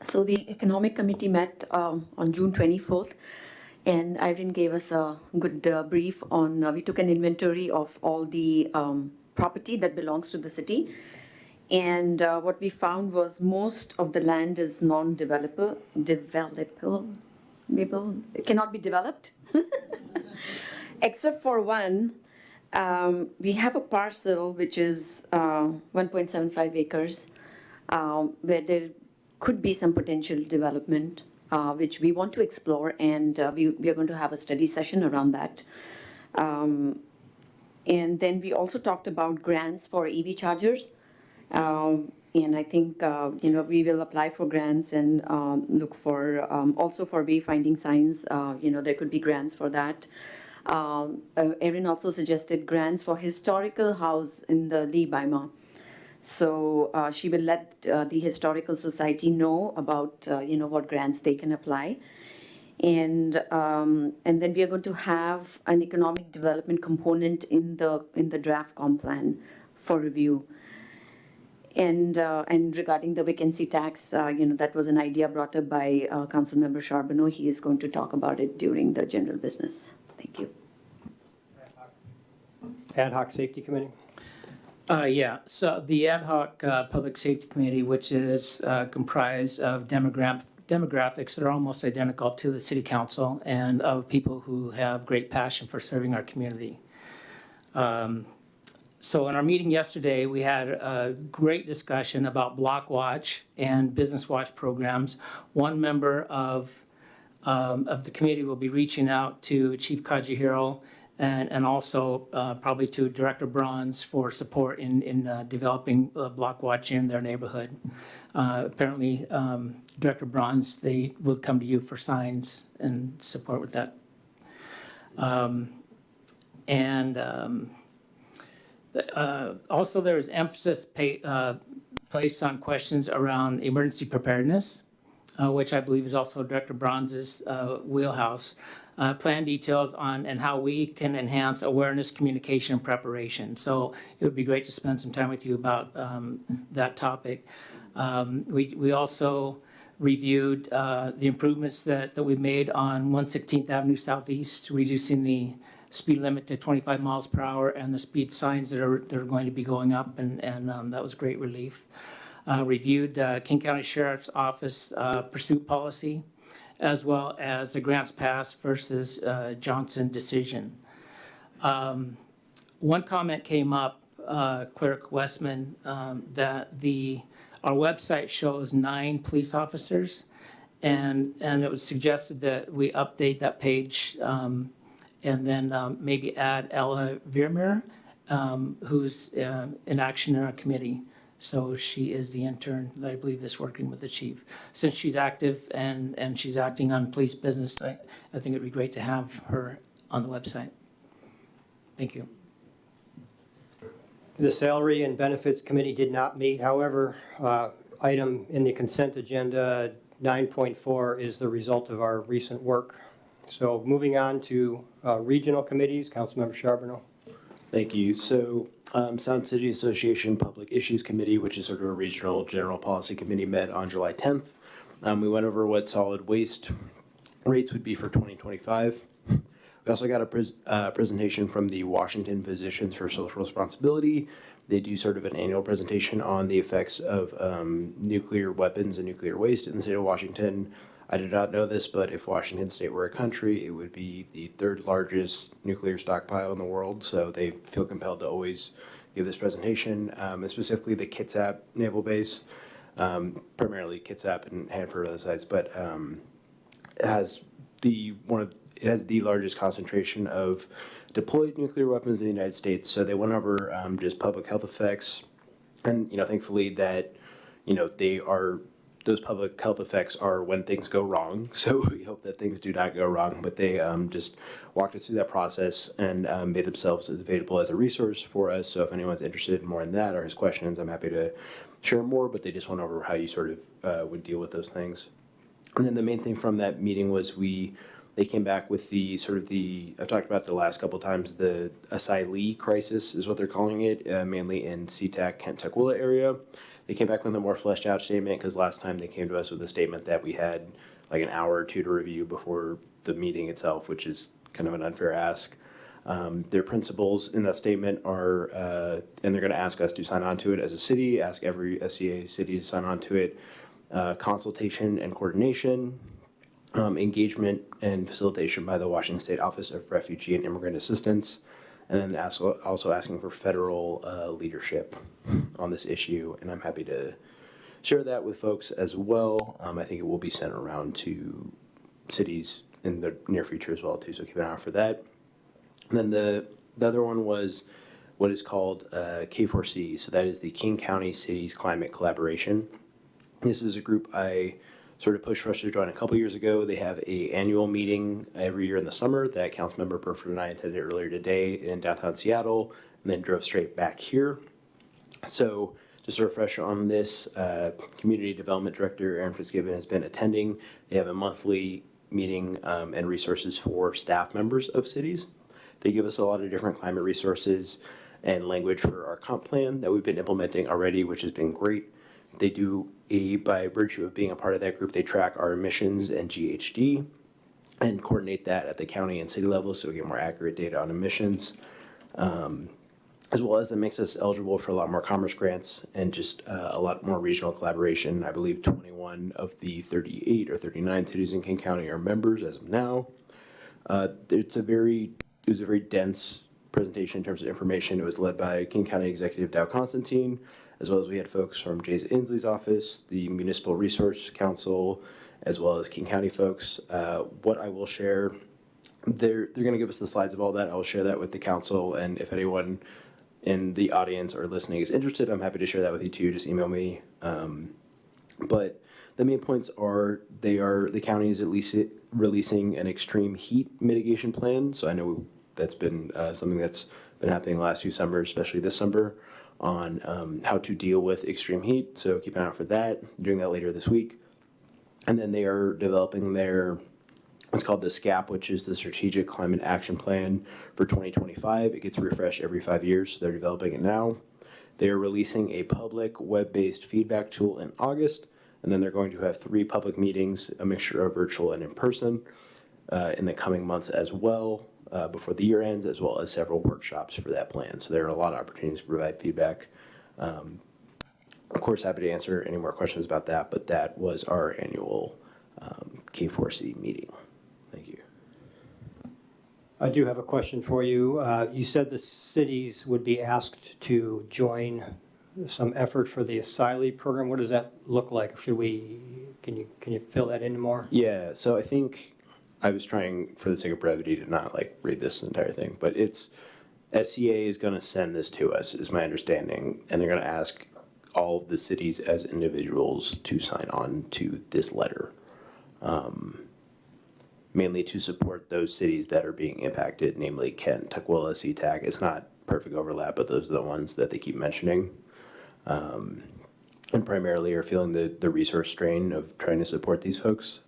So the Economic Committee met on June 24th, and Irene gave us a good brief on, we took an inventory of all the property that belongs to the city. And what we found was most of the land is non-developable, it cannot be developed. Except for one, we have a parcel which is 1.75 acres, where there could be some potential development, which we want to explore, and we are going to have a study session around that. And then we also talked about grants for EV chargers. And I think, we will apply for grants and look for, also for wayfinding signs, there could be grants for that. Erin also suggested grants for historical house in the Lee Baima. So she will let the Historical Society know about, what grants they can apply. And then we are going to have an economic development component in the draft comp plan for review. And regarding the vacancy tax, that was an idea brought up by Councilmember Charbonneau. He is going to talk about it during the general business. Thank you. Ad hoc Safety Committee. So the Ad hoc Public Safety Committee, which is comprised of demographics that are almost identical to the City Council and of people who have great passion for serving our community. So in our meeting yesterday, we had a great discussion about Block Watch and Business Watch programs. One member of the committee will be reaching out to Chief Kajihiro and also probably to Director Bronze for support in developing Block Watch in their neighborhood. Apparently, Director Bronze, they will come to you for signs and support with that. Also, there is emphasis placed on questions around emergency preparedness, which I believe is also Director Bronze's wheelhouse. Plan details on and how we can enhance awareness, communication, and preparation. So it would be great to spend some time with you about that topic. We also reviewed the improvements that we've made on 116th Avenue Southeast, reducing the speed limit to 25 miles per hour and the speed signs that are going to be going up, and that was great relief. Reviewed King County Sheriff's Office pursuit policy, as well as the Grants Pass versus Johnson decision. One comment came up, Clerk Westman, that our website shows 9 police officers, and it was suggested that we update that page and then maybe add Ella Vermeer, who's in action in our committee. So she is the intern that I believe is working with the chief. Since she's active and she's acting on police business, I think it'd be great to have her on the website. Thank you. The Salary and Benefits Committee did not meet. However, item in the consent agenda 9.4 is the result of our recent work. So moving on to regional committees, Councilmember Charbonneau. Thank you. So Sound City Association Public Issues Committee, which is sort of a regional general policy committee, met on July 10th. We went over what solid waste rates would be for 2025. We also got a presentation from the Washington Physicians for Social Responsibility. They do sort of an annual presentation on the effects of nuclear weapons and nuclear waste in the state of Washington. I did not know this, but if Washington State were a country, it would be the third largest nuclear stockpile in the world. So they feel compelled to always give this presentation, and specifically the Kitsap Naval Base, primarily Kitsap and Hanford other sites, but it has the largest concentration of deployed nuclear weapons in the United States. So they went over just public health effects, and thankfully that those public health effects are when things go wrong. So we hope that things do not go wrong. But they just walked us through that process and made themselves available as a resource for us. So if anyone's interested more in that or has questions, I'm happy to share more. But they just went over how you sort of would deal with those things. And then the main thing from that meeting was they came back with I've talked about the last couple of times, the asylee crisis is what they're calling it, mainly in SeaTac, Kent Tukwila area. They came back with a more fleshed out statement because last time they came to us with a statement that we had like an hour or two to review before the meeting itself, which is kind of an unfair ask. Their principles in that statement are, and they're going to ask us to sign on to it as a city, ask every SCA city to sign on to it, consultation and coordination, engagement and facilitation by the Washington State Office of Refugee and Immigrant Assistance, and then also asking for federal leadership on this issue. And I'm happy to share that with folks as well. I think it will be sent around to cities in the near future as well too, so keep an eye out for that. And then the other one was what is called K4C, so that is the King County Cities Climate Collaboration. This is a group I sort of pushed for us to join a couple years ago. They have an annual meeting every year in the summer that Councilmember Burford and I attended earlier today in downtown Seattle, and then drove straight back here. So just a refresher on this, Community Development Director Aaron Fitzgibbon has been attending. They have a monthly meeting and resources for staff members of cities. They give us a lot of different climate resources and language for our comp plan that we've been implementing already, which has been great. They do, by virtue of being a part of that group, they track our emissions and GHG and coordinate that at the county and city level so we get more accurate data on emissions. As well as it makes us eligible for a lot more commerce grants and just a lot more regional collaboration. I believe 21 of the 38 or 39 cities in King County are members as of now. It was a very dense presentation in terms of information. It was led by King County Executive Dow Constantine, as well as we had folks from Jay's Inslee's office, the Municipal Resource Council, as well as King County folks. What I will share, they're going to give us the slides of all that. I will share that with the council, and if anyone in the audience or listening is interested, I'm happy to share that with you too. Just email me. But the main points are the county is at least releasing an extreme heat mitigation plan. So I know that's been something that's been happening the last few summers, especially this summer, on how to deal with extreme heat. So keep an eye out for that. Doing that later this week. And then they are developing their what's called the SCAP, which is the Strategic Climate Action Plan for 2025. It gets refreshed every 5 years, so they're developing it now. They're releasing a public web-based feedback tool in August, and then they're going to have 3 public meetings, a mixture of virtual and in person, in the coming months as well, before the year ends, as well as several workshops for that plan. So there are a lot of opportunities to provide feedback. Of course, happy to answer any more questions about that, but that was our annual K4C meeting. Thank you. I do have a question for you. You said the cities would be asked to join some effort for the asylee program. What does that look like? Can you fill that in more? Yeah, so I think I was trying, for the sake of brevity, to not read this entire thing, but it's SCA is going to send this to us, is my understanding, and they're going to ask all of the cities as individuals to sign on to this letter. Mainly to support those cities that are being impacted, namely Kent, Tukwila, SeaTac. It's not perfect overlap, but those are the ones that they keep mentioning. And primarily are feeling the resource strain of trying to support these folks.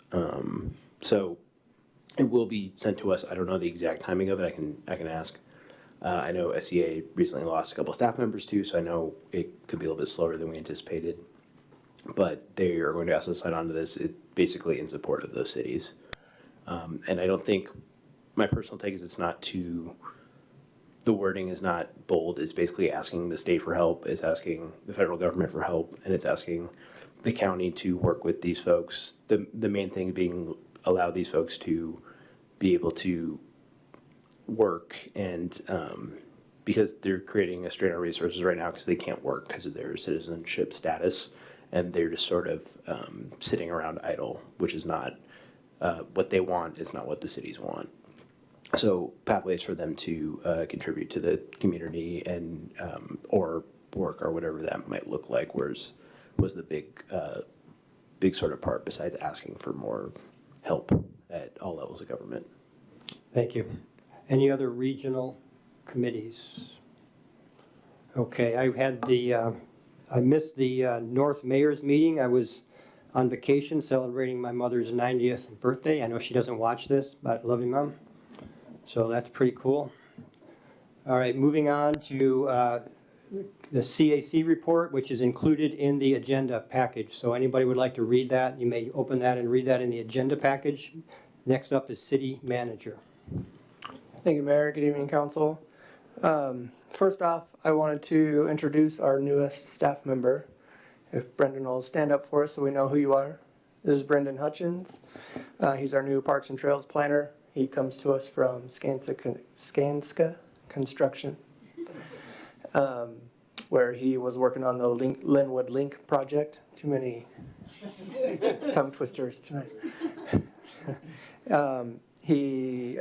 So it will be sent to us. I don't know the exact timing of it. I can ask. I know SCA recently lost a couple of staff members too, so I know it could be a little bit slower than we anticipated. But they are going to ask us to sign on to this, basically in support of those cities. And I don't think, my personal take is the wording is not bold. It's basically asking the state for help, it's asking the federal government for help, and it's asking the county to work with these folks. The main thing being allow these folks to be able to work and because they're creating a strain of resources right now because they can't work because of their citizenship status, and they're just sort of sitting around idle, which is not what they want. It's not what the cities want. So pathways for them to contribute to the community and or work or whatever that might look like was the big sort of part besides asking for more help at all levels of government. Thank you. Any other regional committees? Okay, I missed the North Mayor's meeting. I was on vacation celebrating my mother's 90th birthday. I know she doesn't watch this, but I love you, Mom. So that's pretty cool. All right, moving on to the CAC report, which is included in the agenda package. So anybody would like to read that, you may open that and read that in the agenda package. Next up is City Manager. Thank you, Mayor. Good evening, Council. First off, I wanted to introduce our newest staff member. If Brendan will stand up for us so we know who you are. This is Brendan Hutchins. He's our new Parks and Trails planner. He comes to us from Skanska Construction, where he was working on the Linwood Link project. Too many tongue twisters tonight. He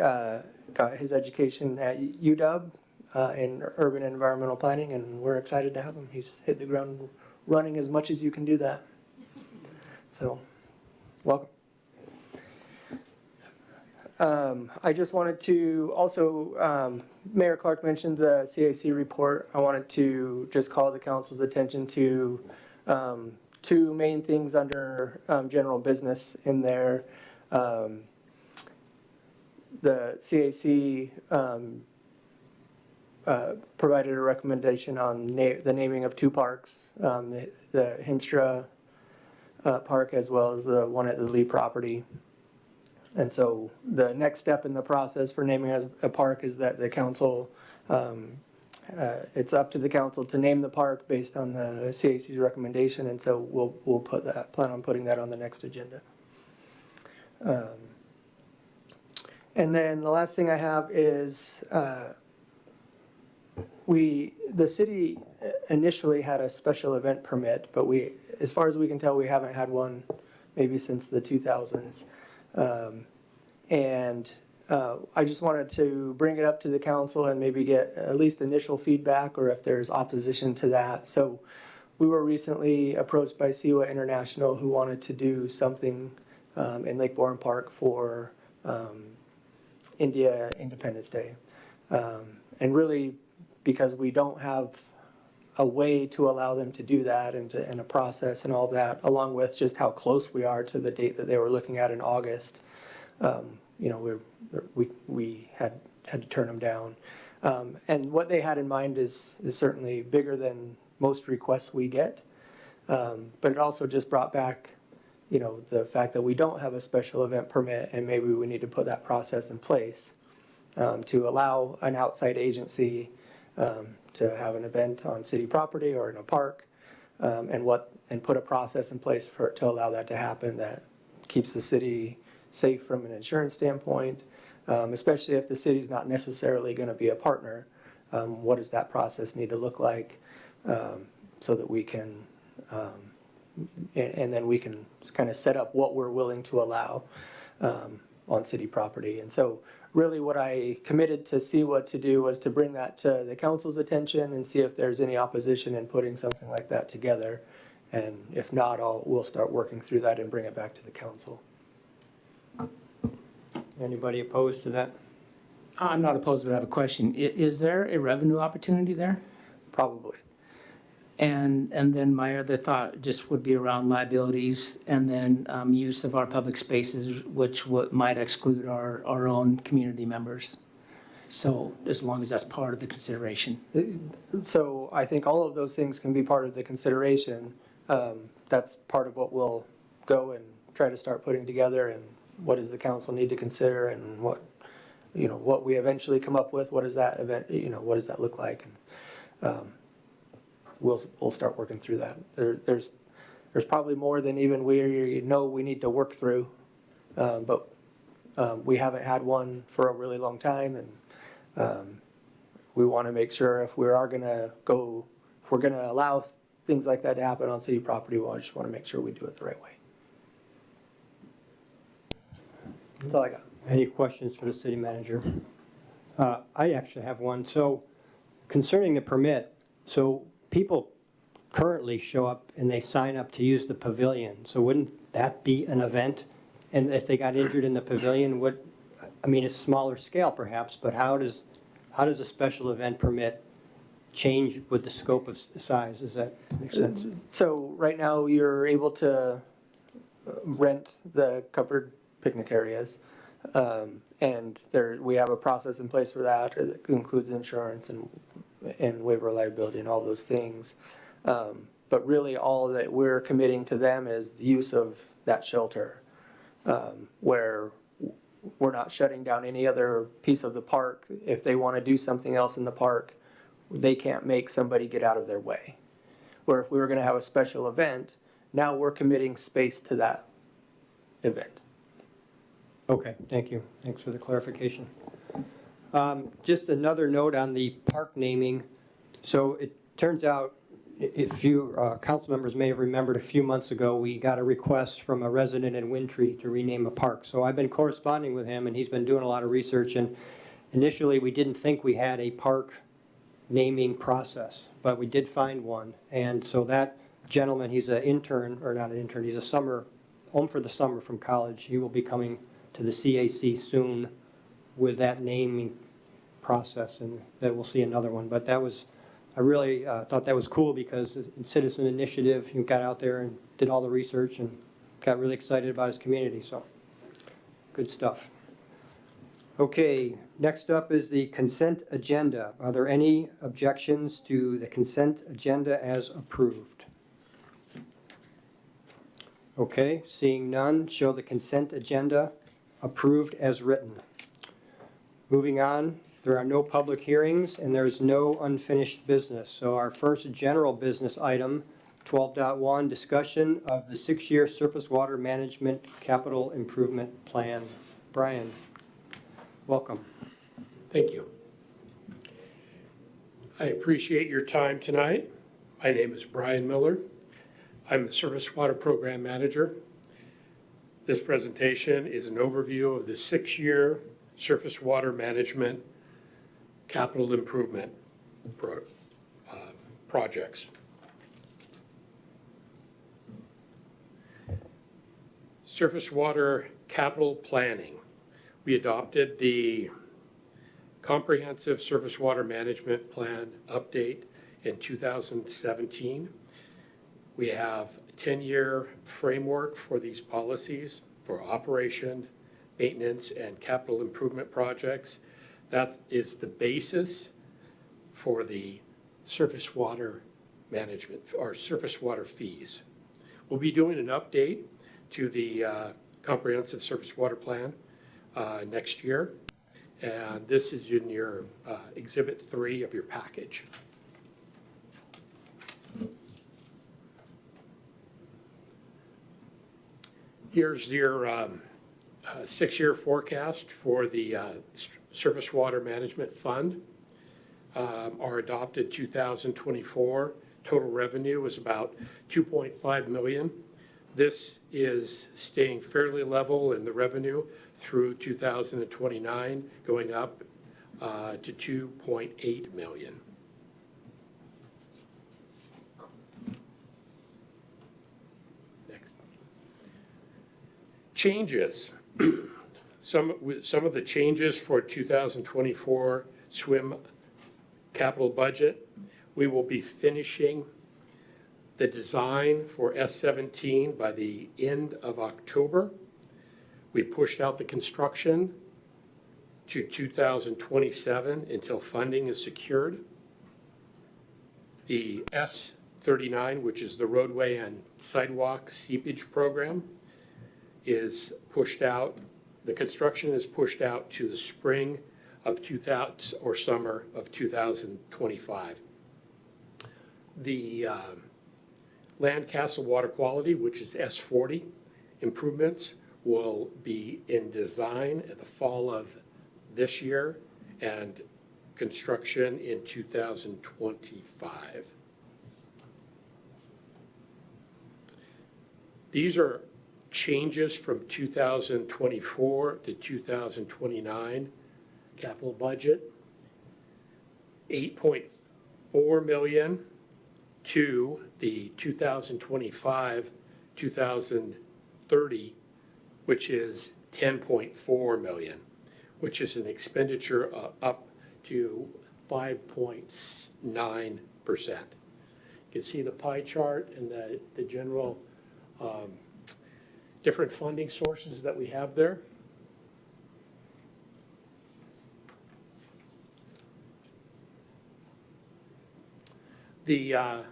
got his education at UW in urban and environmental planning, and we're excited to have him. He's hit the ground running as much as you can do that. So, welcome. I just wanted to also, Mayor Clark mentioned the CAC report. I wanted to just call the council's attention to two main things under general business in there. The CAC provided a recommendation on the naming of two parks, the Hemstra Park as well as the one at the Lee property. And so the next step in the process for naming a park is that the council, it's up to the council to name the park based on the CAC's recommendation, and so we'll plan on putting that on the next agenda. And then the last thing I have is the city initially had a special event permit, but as far as we can tell, we haven't had one maybe since the 2000s. I just wanted to bring it up to the council and maybe get at least initial feedback or if there's opposition to that. So we were recently approached by Siwa International who wanted to do something in Lake Bourne Park for India Independence Day. And really, because we don't have a way to allow them to do that and a process and all of that, along with just how close we are to the date that they were looking at in August, we had to turn them down. And what they had in mind is certainly bigger than most requests we get. But it also just brought back, the fact that we don't have a special event permit, and maybe we need to put that process in place to allow an outside agency to have an event on city property or in a park, and put a process in place to allow that to happen that keeps the city safe from an insurance standpoint, especially if the city's not necessarily going to be a partner. What does that process need to look like so that we can, and then we can kind of set up what we're willing to allow on city property. And so really what I committed to Siwa to do was to bring that to the council's attention and see if there's any opposition in putting something like that together. And if not, we'll start working through that and bring it back to the council. Anybody opposed to that? I'm not opposed, but I have a question. Is there a revenue opportunity there? Probably. And then my other thought just would be around liabilities and then use of our public spaces, which might exclude our own community members. So as long as that's part of the consideration. So I think all of those things can be part of the consideration. That's part of what we'll go and try to start putting together, and what does the council need to consider, and what we eventually come up with, what does that event, what does that look like? And, we'll start working through that. There's there's probably more than even we know we need to work through. But we haven't had one for a really long time, and we want to make sure if we are gonna go, if we're gonna allow things like that to happen on city property, we just want to make sure we do it the right way. That's all I got. Any questions for the city manager? I actually have one. So concerning the permit, so people currently show up and they sign up to use the pavilion. So wouldn't that be an event? And if they got injured in the pavilion, I mean, it's smaller scale perhaps, but how does a special event permit change with the scope of size? Does that make sense? So right now, you're able to rent the covered picnic areas. And we have a process in place for that. It includes insurance and waiver of liability and all those things. But really, all that we're committing to them is the use of that shelter, where we're not shutting down any other piece of the park. If they want to do something else in the park, they can't make somebody get out of their way. Where if we were going to have a special event, now we're committing space to that event. Okay, thank you. Thanks for the clarification. Just another note on the park naming. So it turns out, if you council members may have remembered a few months ago, we got a request from a resident in Wintry to rename a park. So I've been corresponding with him, and he's been doing a lot of research. And initially, we didn't think we had a park naming process, but we did find one. And so that gentleman, he's an intern, or not an intern, he's home for the summer from college. He will be coming to the CAC soon with that naming process, and that we'll see another one. But that was, I really thought that was cool because it's citizen initiative. He got out there and did all the research and got really excited about his community, so good stuff. Okay, next up is the consent agenda. Are there any objections to the consent agenda as approved? Okay, seeing none, show the consent agenda approved as written. Moving on, there are no public hearings and there is no unfinished business. So our first general business item, 12.1, discussion of the 6-year surface water management capital improvement plan. Brian, welcome. Thank you. I appreciate your time tonight. My name is Brian Miller. I'm the Surface Water Program Manager. This presentation is an overview of the 6-year surface water management capital improvement projects. Surface water capital planning. We adopted the Comprehensive Surface Water Management Plan update in 2017. We have a 10-year framework for these policies for operation, maintenance, and capital improvement projects. That is the basis for the surface water management, or surface water fees. We'll be doing an update to the Comprehensive Surface Water Plan next year. And this is in your Exhibit 3 of your package. Here's your 6-year forecast for the Surface Water Management Fund. Our adopted 2024 total revenue was about $2.5 million. This is staying fairly level in the revenue through 2029, going up to $2.8 million. Next. Changes. Some of the changes for 2024 SWIM capital budget. We will be finishing the design for S17 by the end of October. We pushed out the construction to 2027 until funding is secured. The S39, which is the roadway and sidewalk seepage program, is pushed out. The construction is pushed out to the spring of 2000 or summer of 2025. The Land Castle Water Quality, which is S40 improvements, will be in design at the fall of this year and construction in 2025. These are changes from 2024 to 2029 capital budget. 8.4 million to the 2025, 2030, which is 10.4 million, which is an expenditure up to 5.9%. You can see the pie chart and the general different funding sources that we have there. The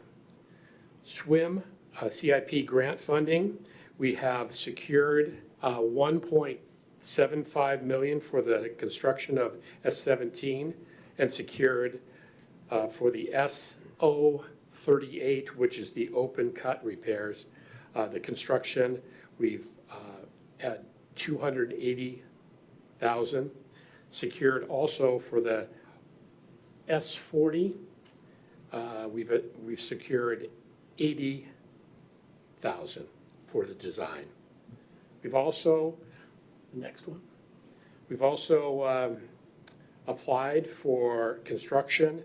SWIM CIP grant funding, we have secured 1.75 million for the construction of S17 and secured for the SO38, which is the open cut repairs, the construction, we've had 280,000 secured also for the S40. We've secured 80,000 for the design. We've also, the next one, we've also applied for construction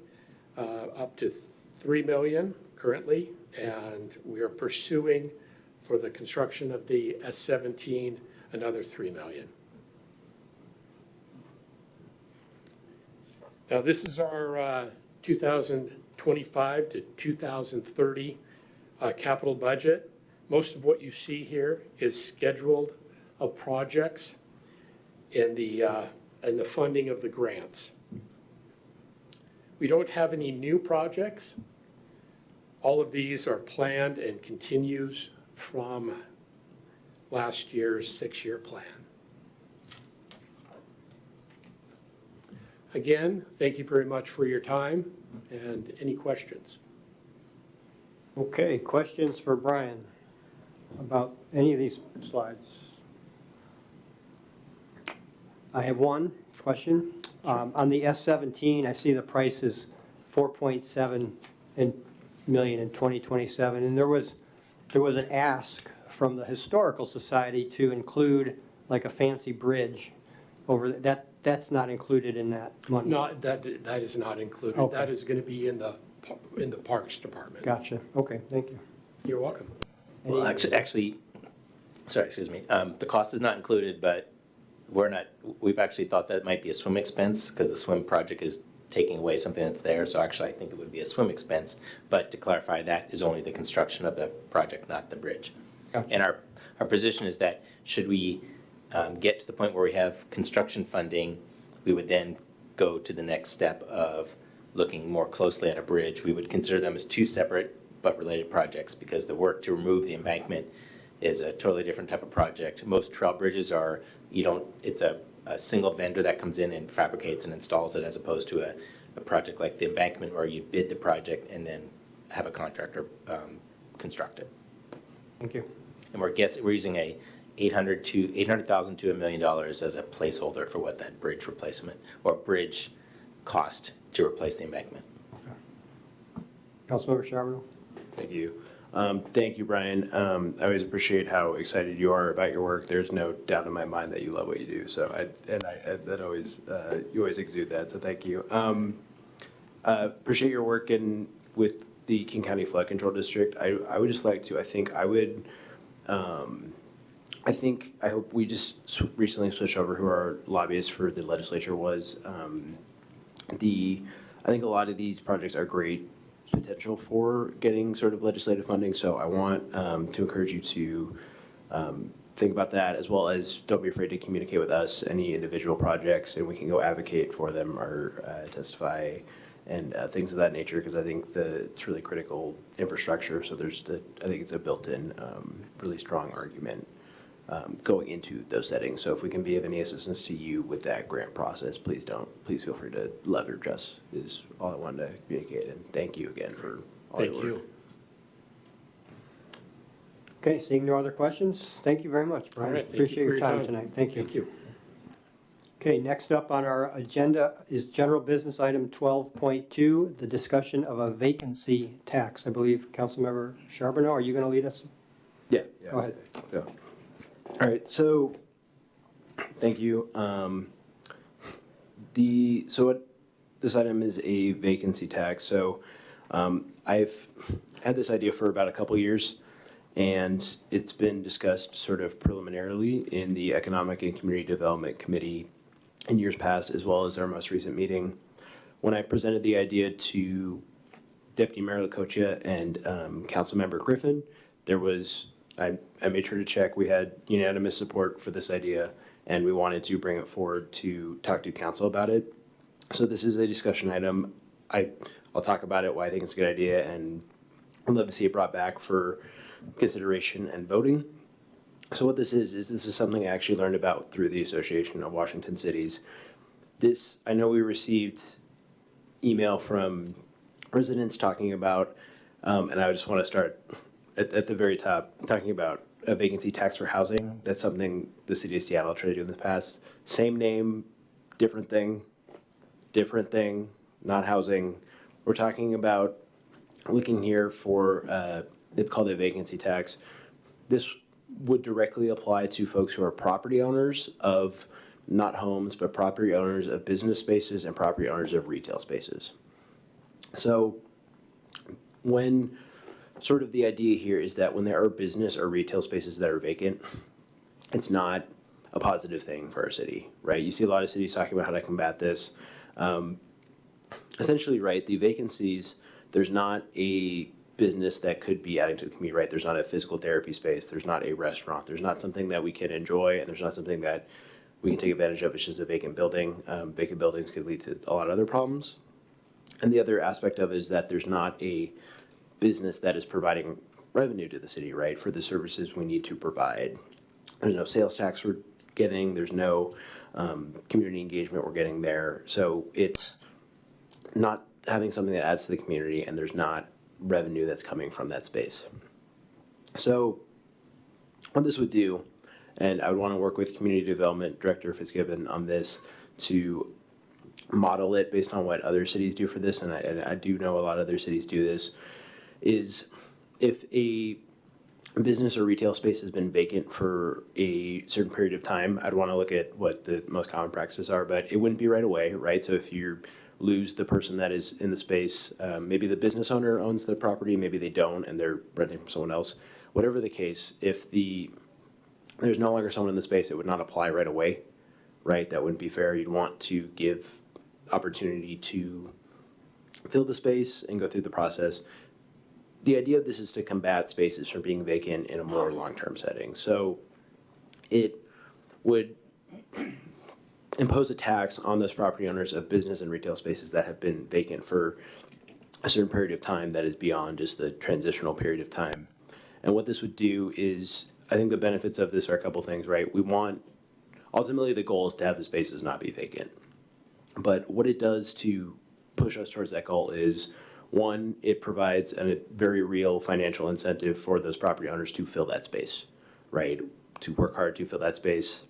up to 3 million currently, and we are pursuing for the construction of the S17 another 3 million. Now this is our 2025 to 2030 capital budget. Most of what you see here is scheduled of projects and the funding of the grants. We don't have any new projects. All of these are planned and continues from last year's 6-year plan. Again, thank you very much for your time, and any questions? Okay, questions for Brian about any of these slides? I have one question. On the S17, I see the price is 4.7 million in 2027, and there was an ask from the Historical Society to include like a fancy bridge over that. That's not included in that money. Not, that is not included. Okay. That is going to be in the Parks Department. Gotcha. Okay, thank you. You're welcome. Well, actually, sorry, excuse me. The cost is not included, but we've actually thought that might be a swim expense because the swim project is taking away something that's there. So actually, I think it would be a swim expense. But to clarify, that is only the construction of the project, not the bridge. Gotcha. And our position is that should we get to the point where we have construction funding, we would then go to the next step of looking more closely at a bridge. We would consider them as two separate but related projects because the work to remove the embankment is a totally different type of project. Most trail bridges are, it's a single vendor that comes in and fabricates and installs it as opposed to a project like the embankment where you bid the project and then have a contractor construct it. Thank you. And we're using a $800,000 to $1 million as a placeholder for what that bridge replacement or bridge cost to replace the embankment. Councilmember Charbonneau. Thank you. Thank you, Brian. I always appreciate how excited you are about your work. There's no doubt in my mind that you love what you do. So that always, you always exude that. So thank you. Appreciate your work with the King County Flood Control District. I would just like to, I hope we just recently switched over who our lobbyist for the legislature was. I think a lot of these projects are great potential for getting sort of legislative funding. So I want to encourage you to think about that, as well as don't be afraid to communicate with us, any individual projects, and we can go advocate for them or testify and things of that nature, because I think it's really critical infrastructure. So I think it's a built-in, really strong argument going into those settings. So if we can be of any assistance to you with that grant process, please feel free to leverage us, is all I wanted to communicate. And thank you again for all your work. Thank you. Okay, seeing no other questions, thank you very much, All Brian. right, thank you Appreciate for your your time time. tonight. Thank you. Thank you. Okay, next up on our agenda is general business item 12.2, the discussion of a vacancy tax. I believe Councilmember Charbonneau, are you going to lead us? Yeah. Go ahead. Yeah. All right, so, thank you. This item is a vacancy tax, so I've had this idea for about a couple years, and it's been discussed sort of preliminarily in the Economic and Community Development Committee in years past, as well as our most recent meeting. When I presented the idea to Deputy Mayor Lacocha and Councilmember Griffin, I made sure to check, we had unanimous support for this idea, and we wanted to bring it forward to talk to council about it. So this is a discussion item. I'll talk about it, why I think it's a good idea, and I'd love to see it brought back for consideration and voting. So what this is something I actually learned about through the Association of Washington Cities. I know we received email from residents talking about, and I just want to start at the very top, talking about a vacancy tax for housing. That's something the city of Seattle tried to do in the past. Same name, different thing, not housing. We're talking about looking here for, it's called a vacancy tax. This would directly apply to folks who are property owners of not homes, but property owners of business spaces and property owners of retail spaces. So when sort of the idea here is that when there are business or retail spaces that are vacant, it's not a positive thing for our city, right? You see a lot of cities talking about how to combat this. Essentially, right, the vacancies, there's not a business that could be adding to the community, right? There's not a physical therapy space, there's not a restaurant, there's not something that we can enjoy, and there's not something that we can take advantage of. It's just a vacant building. Vacant buildings could lead to a lot of other problems. And the other aspect of it is that there's not a business that is providing revenue to the city, right, for the services we need to provide. There's no sales tax we're getting, there's no community engagement we're getting there. So it's not having something that adds to the community, and there's not revenue that's coming from that space. So what this would do, and I would want to work with Community Development Director Fitzgibbon on this to model it based on what other cities do for this, and I do know a lot of other cities do this, is if a business or retail space has been vacant for a certain period of time, I'd want to look at what the most common practices are, but it wouldn't be right away, right? So if you lose the person that is in the space, maybe the business owner owns the property, maybe they don't, and they're renting from someone else. Whatever the case, if there's no longer someone in the space, it would not apply right away, right? That wouldn't be fair. You'd want to give opportunity to fill the space and go through the process. The idea of this is to combat spaces from being vacant in a more long-term setting. So it would impose a tax on those property owners of business and retail spaces that have been vacant for a certain period of time that is beyond just the transitional period of time. And what this would do is, I think the benefits of this are a couple things, right? Ultimately the goal is to have the spaces not be vacant. But what it does to push us towards that goal is, one, it provides a very real financial incentive for those property owners to fill that space, right? To work hard to fill that space.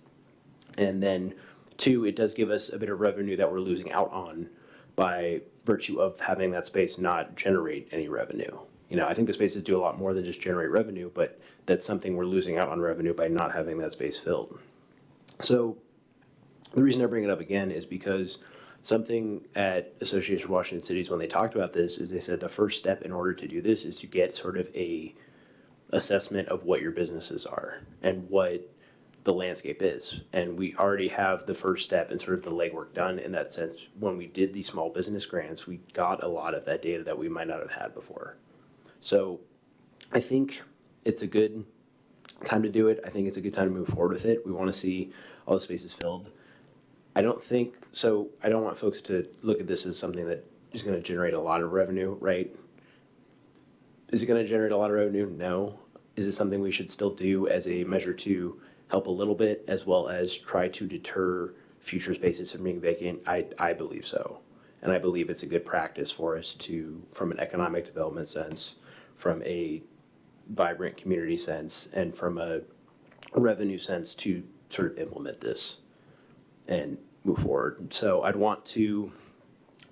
And then two, it does give us a bit of revenue that we're losing out on by virtue of having that space not generate any revenue. You know, I think the spaces do a lot more than just generate revenue, but that's something we're losing out on revenue by not having that space filled. So the reason I bring it up again is because something at Association of Washington Cities, when they talked about this, is they said the first step in order to do this is to get sort of a assessment of what your businesses are and what the landscape is. And we already have the first step and sort of the legwork done in that sense. When we did the small business grants, we got a lot of that data that we might not have had before. So I think it's a good time to do it. I think it's a good time to move forward with it. We want to see all the spaces filled. I don't want folks to look at this as something that is going to generate a lot of revenue, right? Is it going to generate a lot of revenue? No. Is it something we should still do as a measure to help a little bit, as well as try to deter future spaces from being vacant? I believe so. And I believe it's a good practice for us to, from an economic development sense, from a vibrant community sense and from a revenue sense to sort of implement this and move forward. So I want to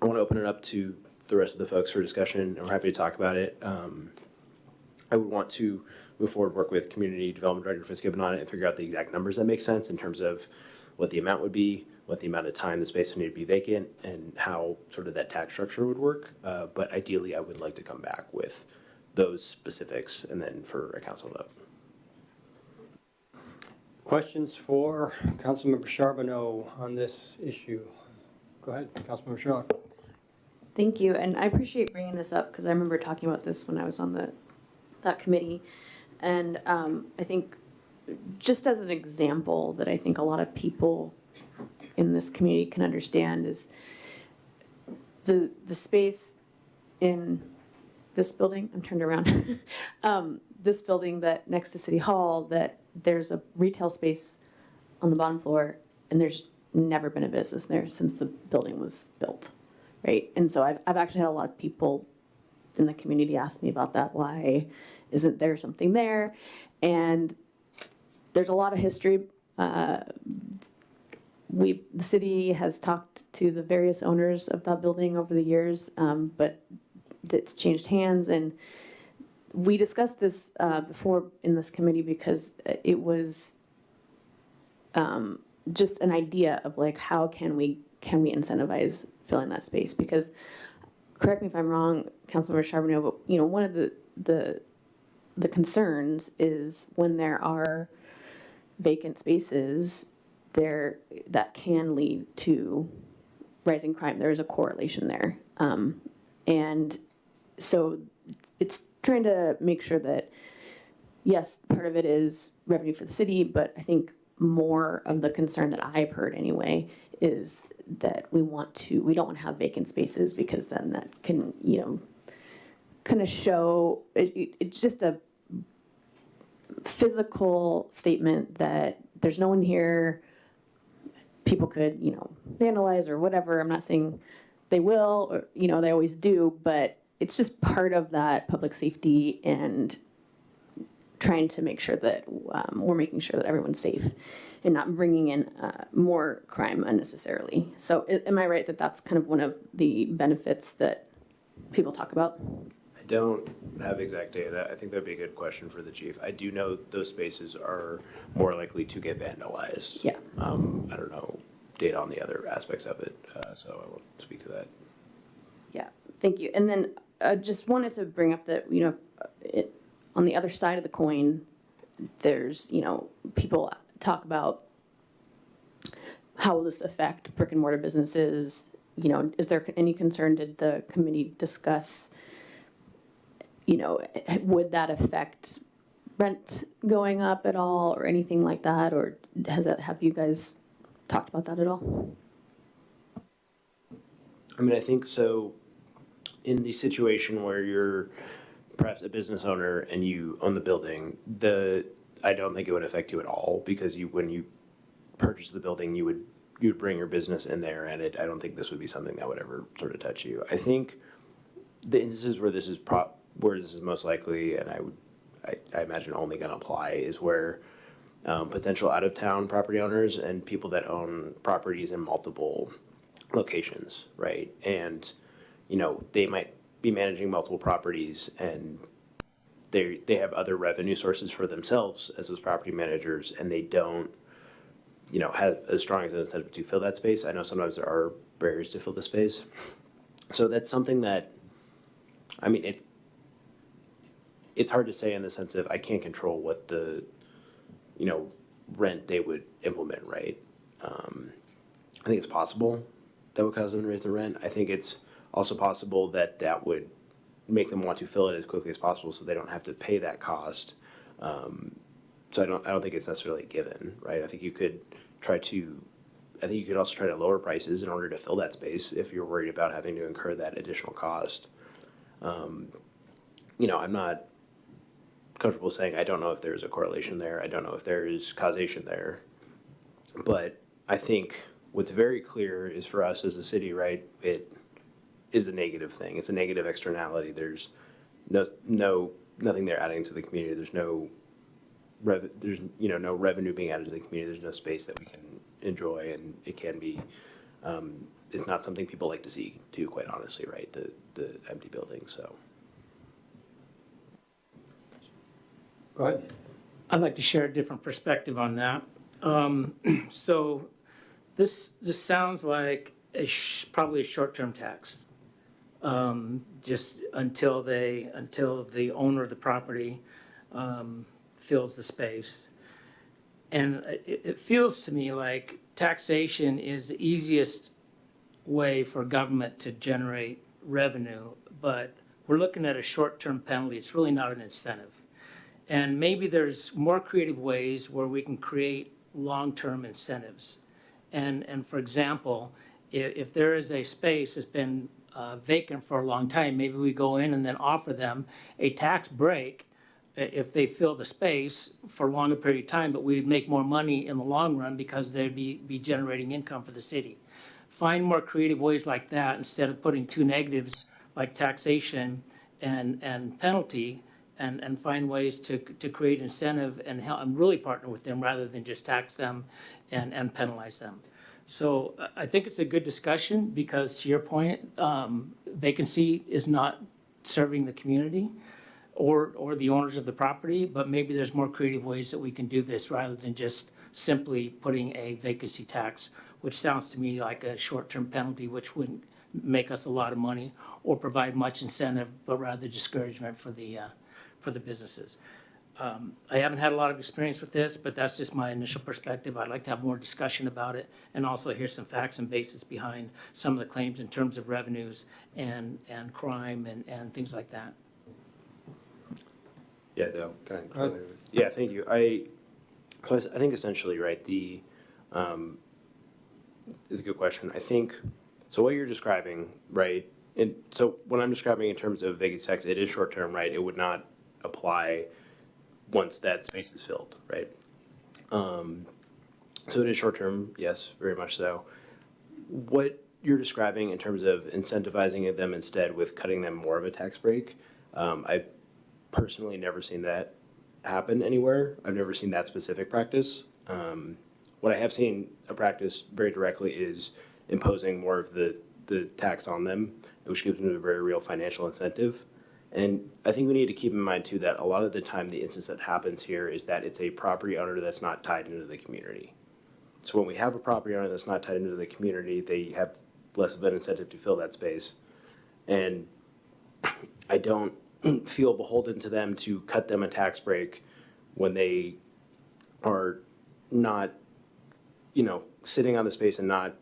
open it up to the rest of the folks for discussion, and we're happy to talk about it. I would want to move forward, work with Community Development Director Fitzgibbon on it and figure out the exact numbers that make sense in terms of what the amount would be, what the amount of time the space would need to be vacant, and how sort of that tax structure would work. But ideally, I would like to come back with those specifics and then for a council vote. Questions for Councilmember Charbonneau on this issue? Go ahead, Councilmember Sherlock. Thank you, and I appreciate bringing this up because I remember talking about this when I was on that committee. And I think just as an example that I think a lot of people in this community can understand is the space in this building, I'm turned around, this building that next to City Hall, that there's a retail space on the bottom floor and there's never been a business there since the building was built, right? And so I've actually had a lot of people in the community ask me about that. Why isn't there something there? And there's a lot of history. The city has talked to the various owners of that building over the years, but it's changed hands. And we discussed this before in this committee because it was just an idea of like, how can we incentivize filling that space? Because, correct me if I'm wrong, Councilmember Charbonneau, but you know, one of the concerns is when there are vacant spaces there that can lead to rising crime. There is a correlation there. And so it's trying to make sure that, yes, part of it is revenue for the city, but I think more of the concern that I've heard anyway is that we don't want to have vacant spaces because then that can, you know, kind of show, it's just a physical statement that there's no one here. People could, you know, vandalize or whatever. I'm not saying they will, or, you know, they always do, but it's just part of that public safety and trying to make sure that we're making sure that everyone's safe and not bringing in more crime unnecessarily. So am I right that that's kind of one of the benefits that people talk about? I don't have exact data. I think that'd be a good question for the chief. I do know those spaces are more likely to get vandalized. Yeah. I don't know data on the other aspects of it, so I won't speak to that. Yeah, thank you. And then just wanted to bring up that, you know, on the other side of the coin, there's, you know, people talk about how will this affect brick and mortar businesses? You know, is there any concern? Did the committee discuss, you know, would that affect rent going up at all or anything like that? Or have you guys talked about that at all? I mean, I think so. In the situation where you're perhaps a business owner and you own the building, I don't think it would affect you at all because when you purchase the building, you would bring your business in there, and I don't think this would be something that would ever sort of touch you. I think the instances where this is most likely, and I imagine only going to apply, is where potential out-of-town property owners and people that own properties in multiple locations, right? And you know, they might be managing multiple properties and they have other revenue sources for themselves as those property managers, and they don't, you know, have as strong as an incentive to fill that space. I know sometimes there are barriers to fill the space. So that's something that, I mean, it's hard to say in the sense of I can't control what the, you know, rent they would implement, right? I think it's possible that would cause them to raise the rent. I think it's also possible that would make them want to fill it as quickly as possible so they don't have to pay that cost. So I don't think it's necessarily a given, right? I think you could also try to lower prices in order to fill that space if you're worried about having to incur that additional cost. You know, I'm not comfortable saying I don't know if there's a correlation there. I don't know if there is causation there. But I think what's very clear is for us as a city, right, it is a negative thing. It's a negative externality. There's no nothing there adding to the community. There's no there's, no revenue being added to the community. There's no space that we can enjoy, and it can be, it's not something people like to see too, quite honestly, right? The empty building, so. Go ahead. I'd like to share a different perspective on that. So this sounds like probably a short-term tax. Just until the owner of the property fills the space. And it feels to me like taxation is the easiest way for government to generate revenue, but we're looking at a short-term penalty. It's really not an incentive. And maybe there's more creative ways where we can create long-term incentives. And for example, if there is a space that's been vacant for a long time, maybe we go in and then offer them a tax break if they fill the space for a longer period of time, but we'd make more money in the long run because they'd be generating income for the city. Find more creative ways like that instead of putting two negatives like taxation and penalty, and find ways to create incentive and help and really partner with them rather than just tax them and penalize them. So I think it's a good discussion because, to your point, vacancy is not serving the community or the owners of the property, but maybe there's more creative ways that we can do this rather than just simply putting a vacancy tax, which sounds to me like a short-term penalty, which wouldn't make us a lot of money or provide much incentive, but rather discouragement for the businesses. I haven't had a lot of experience with this, but that's just my initial perspective. I'd like to have more discussion about it and also hear some facts and basis behind some of the claims in terms of revenues and crime and things like that. Yeah, no, yeah, thank you. I think essentially, right, is a good question. I think, so what you're describing, right, and so what I'm describing in terms of vacancy tax, it is short-term, right? It would not apply once that space is filled, right? So it is short-term, yes, very much so. What you're describing in terms of incentivizing them instead with cutting them more of a tax break, I've personally never seen that happen anywhere. I've never seen that specific practice. What I have seen a practice very directly is imposing more of the tax on them, which gives them a very real financial incentive. And I think we need to keep in mind too that a lot of the time the instance that happens here is that it's a property owner that's not tied into the community. So when we have a property owner that's not tied into the community, they have less of an incentive to fill that space. And I don't feel beholden to them to cut them a tax break when they are not, sitting on the space and not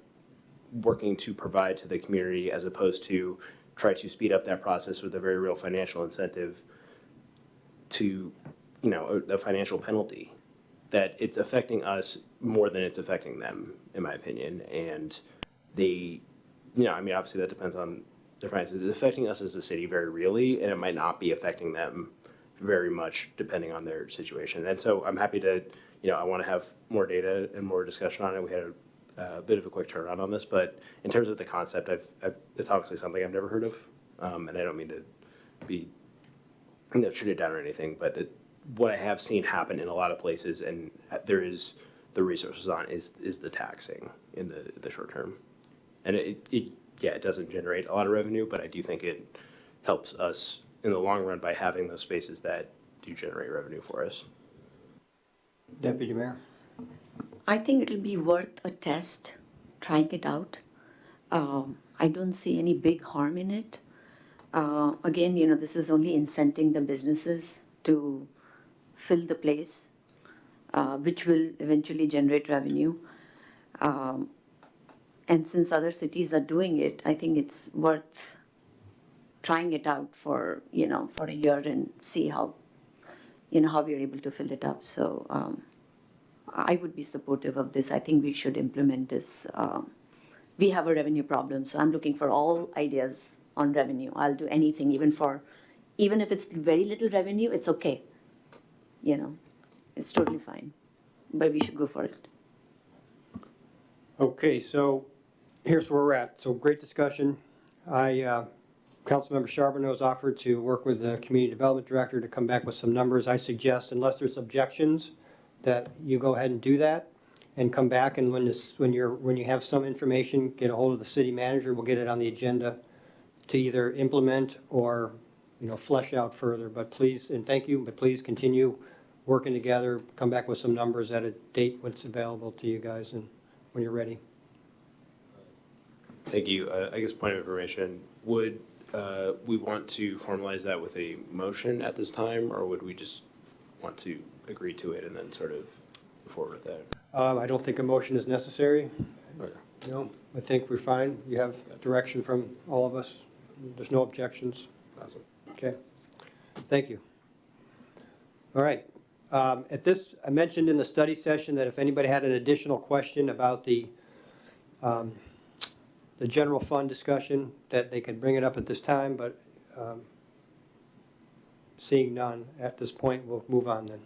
working to provide to the community, as opposed to try to speed up that process with a very real financial incentive to, a financial penalty. That it's affecting us more than it's affecting them, in my opinion. And they, obviously that depends on their finances. It's affecting us as a city very really, and it might not be affecting them very much depending on their situation. And so I'm happy to, I want to have more data and more discussion on it. We had a bit of a quick turnaround on this, but in terms of the concept, it's obviously something I've never heard of, and I don't mean to be, shoot it down or anything, but what I have seen happen in a lot of places, and there is the resources on, is the taxing in the short term, and it doesn't generate a lot of revenue, but I do think it helps us in the long run by having those spaces that do generate revenue for us. Deputy Mayor. I think it'll be worth a test, trying it out. I don't see any big harm in it. Again, this is only incenting the businesses to fill the place, which will eventually generate revenue. And since other cities are doing it, I think it's worth trying it out for a year and see how we're able to fill it up. So I would be supportive of this. I think we should implement this. We have a revenue problem, so I'm looking for all ideas on revenue. I'll do anything, even if it's very little revenue, it's okay. It's totally fine. But we should go for it. Okay, so here's where we're at. So great discussion. I Councilmember Charbonneau has offered to work with the Community Development Director to come back with some numbers. I suggest, unless there's objections, that you go ahead and do that and come back, and when you have some information, get a hold of the city manager. We'll get it on the agenda to either implement or, flesh out further. But please, and thank you, but please continue working together, come back with some numbers at a date when it's available to you guys and when you're ready. Thank you. I guess point of information, would we want to formalize that with a motion at this time, or would we just want to agree to it and then sort of move forward with that? I don't think a motion is necessary. Okay. I think we're fine. You have direction from all of us. There's no objections. Awesome. Okay. Thank you. All right. I mentioned in the study session that if anybody had an additional question about the general fund discussion, that they could bring it up at this time, but seeing none at this point, we'll move on then.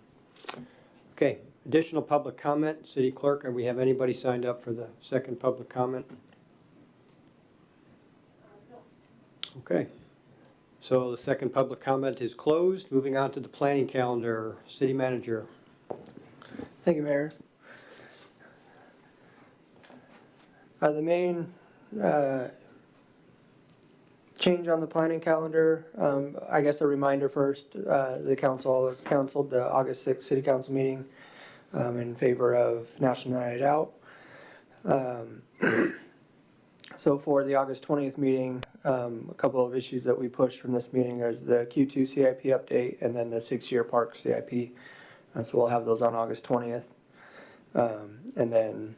Okay, additional public comment. City Clerk, we have anybody signed up for the second public comment? Okay, so the second public comment is closed. Moving on to the planning calendar. City Manager. Thank you, Mayor. The main change on the planning calendar, I guess a reminder first, the council has canceled the August 6th city council meeting in favor of National Night Out. So for the August 20th meeting, a couple of issues that we pushed from this meeting is the Q2 CIP update and then the 6-year park CIP. So we'll have those on August 20th. And then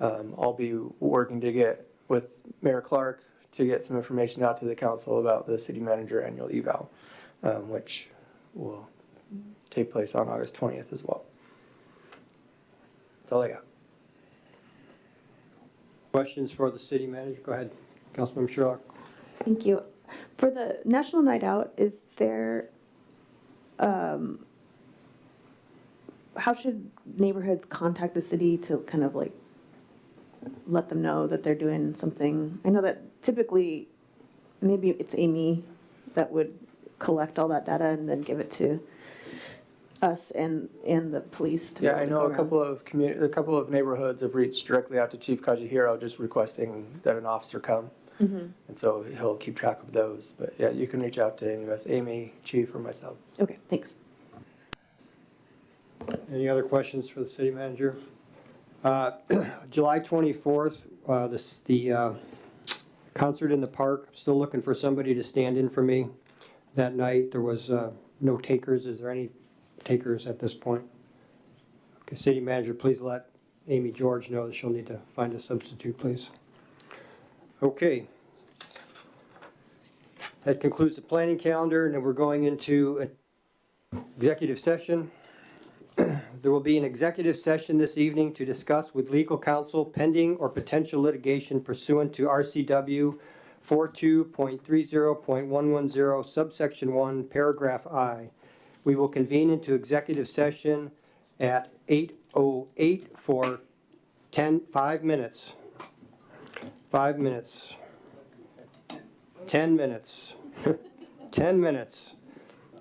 I'll be working to get with Mayor Clark to get some information out to the council about the city manager annual eval, which will take place on August 20th as well. That's all I got. Questions for the city manager? Go ahead, Councilmember Sherlock. Thank you. For the National Night Out, is there, how should neighborhoods contact the city to kind of like let them know that they're doing something? I know that typically, maybe it's Amy that would collect all that data and then give it to us and the police. To be Yeah, able I to know go a couple of neighborhoods have reached directly out to Chief Kajihiro just requesting that an officer come. around. And so he'll keep track of those. But yeah, you can reach out to any of us, Amy, Chief, or myself. Okay, thanks. Any other questions for the city manager? July 24th, the concert in the park. Still looking for somebody to stand in for me that night. There was no takers. Is there any takers at this point? Okay, city manager, please let Amy George know that she'll need to find a substitute, please. Okay. That concludes the planning calendar, and then we're going into an executive session. There will be an executive session this evening to discuss with legal counsel pending or potential litigation pursuant to RCW 42.30.110 subsection 1 paragraph I. We will convene into executive session at 8:08 for 5 minutes. 5 minutes. 10 minutes. 10 minutes.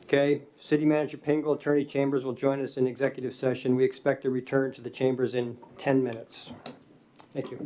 Okay, City Manager Pingle, Attorney Chambers will join us in executive session. We expect to return to the chambers in 10 minutes. Thank you.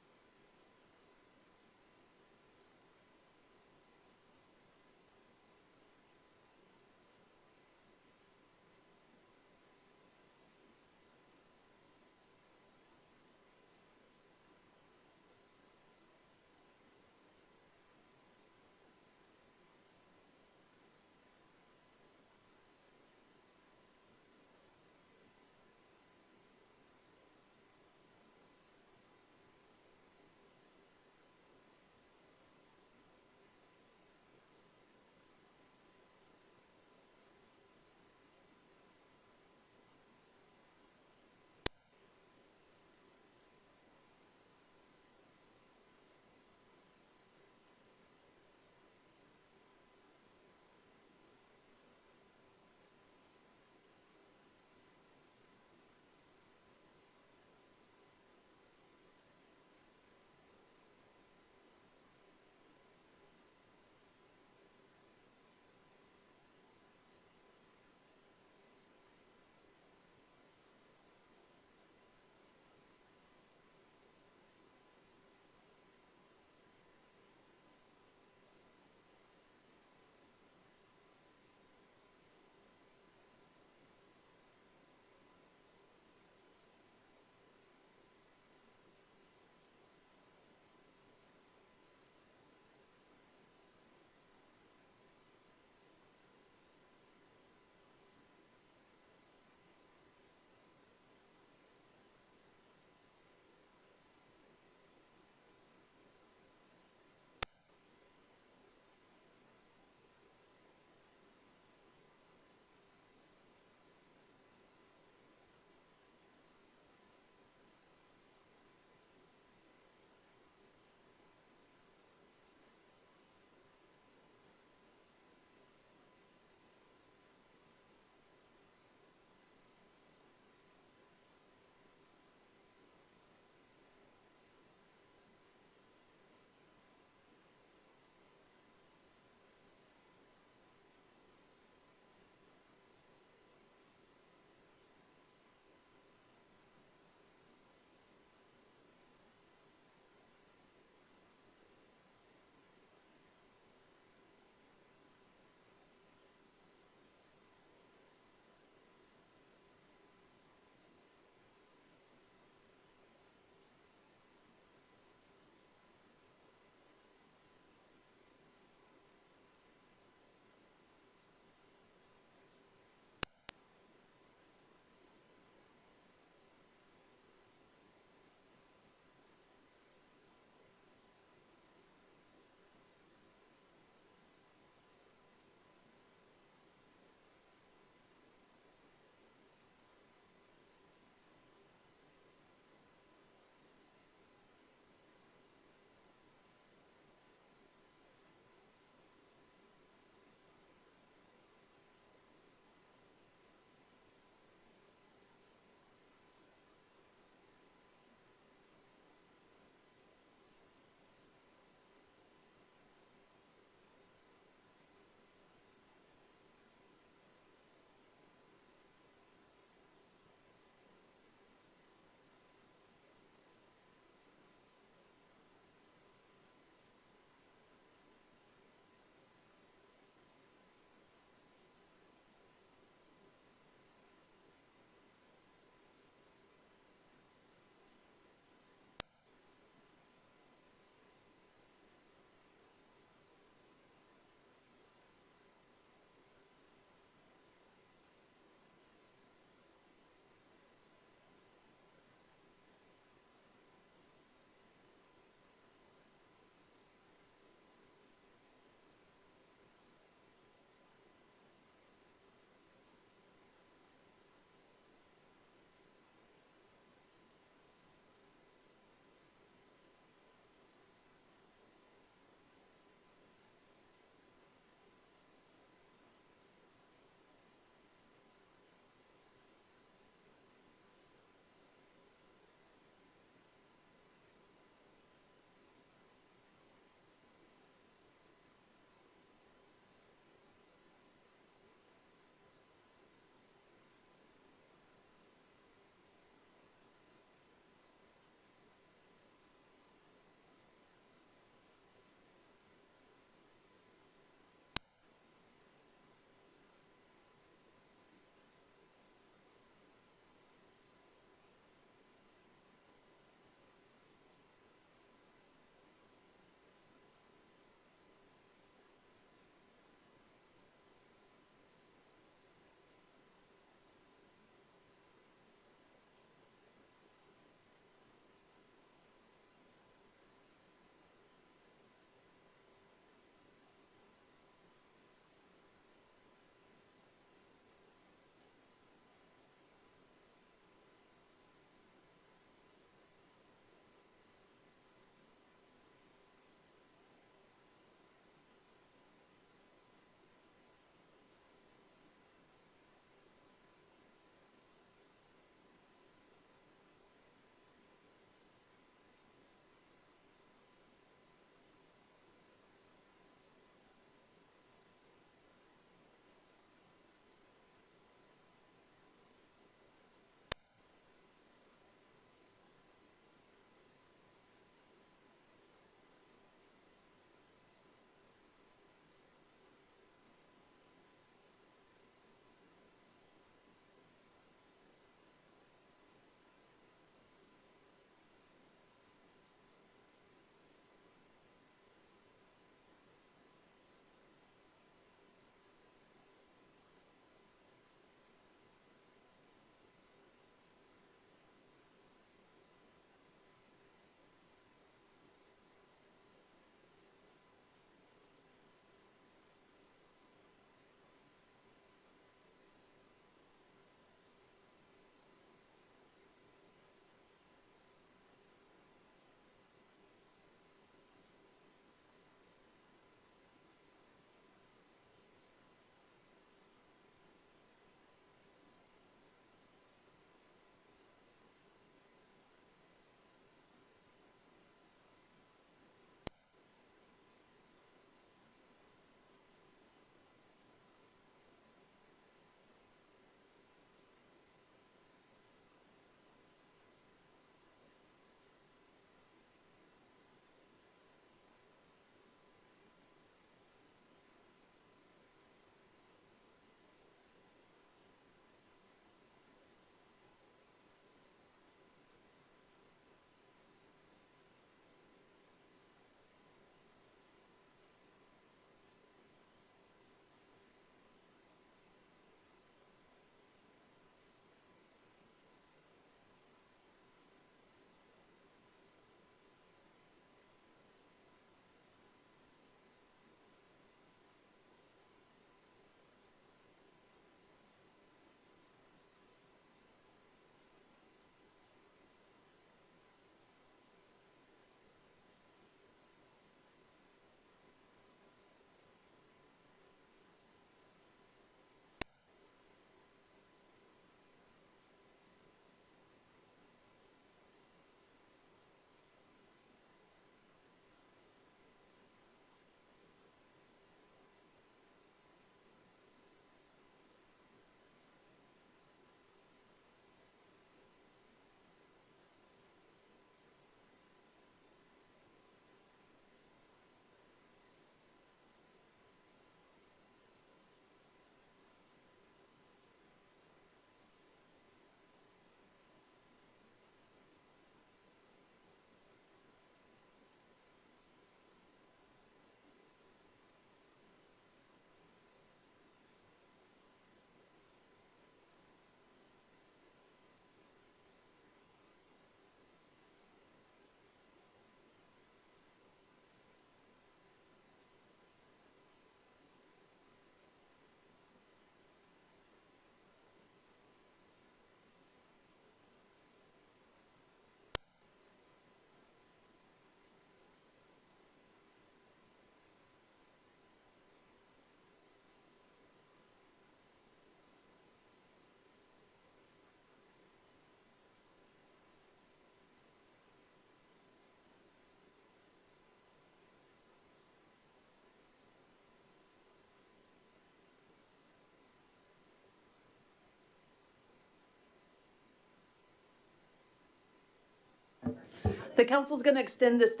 The council's going to extend this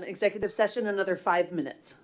executive session another 5 minutes.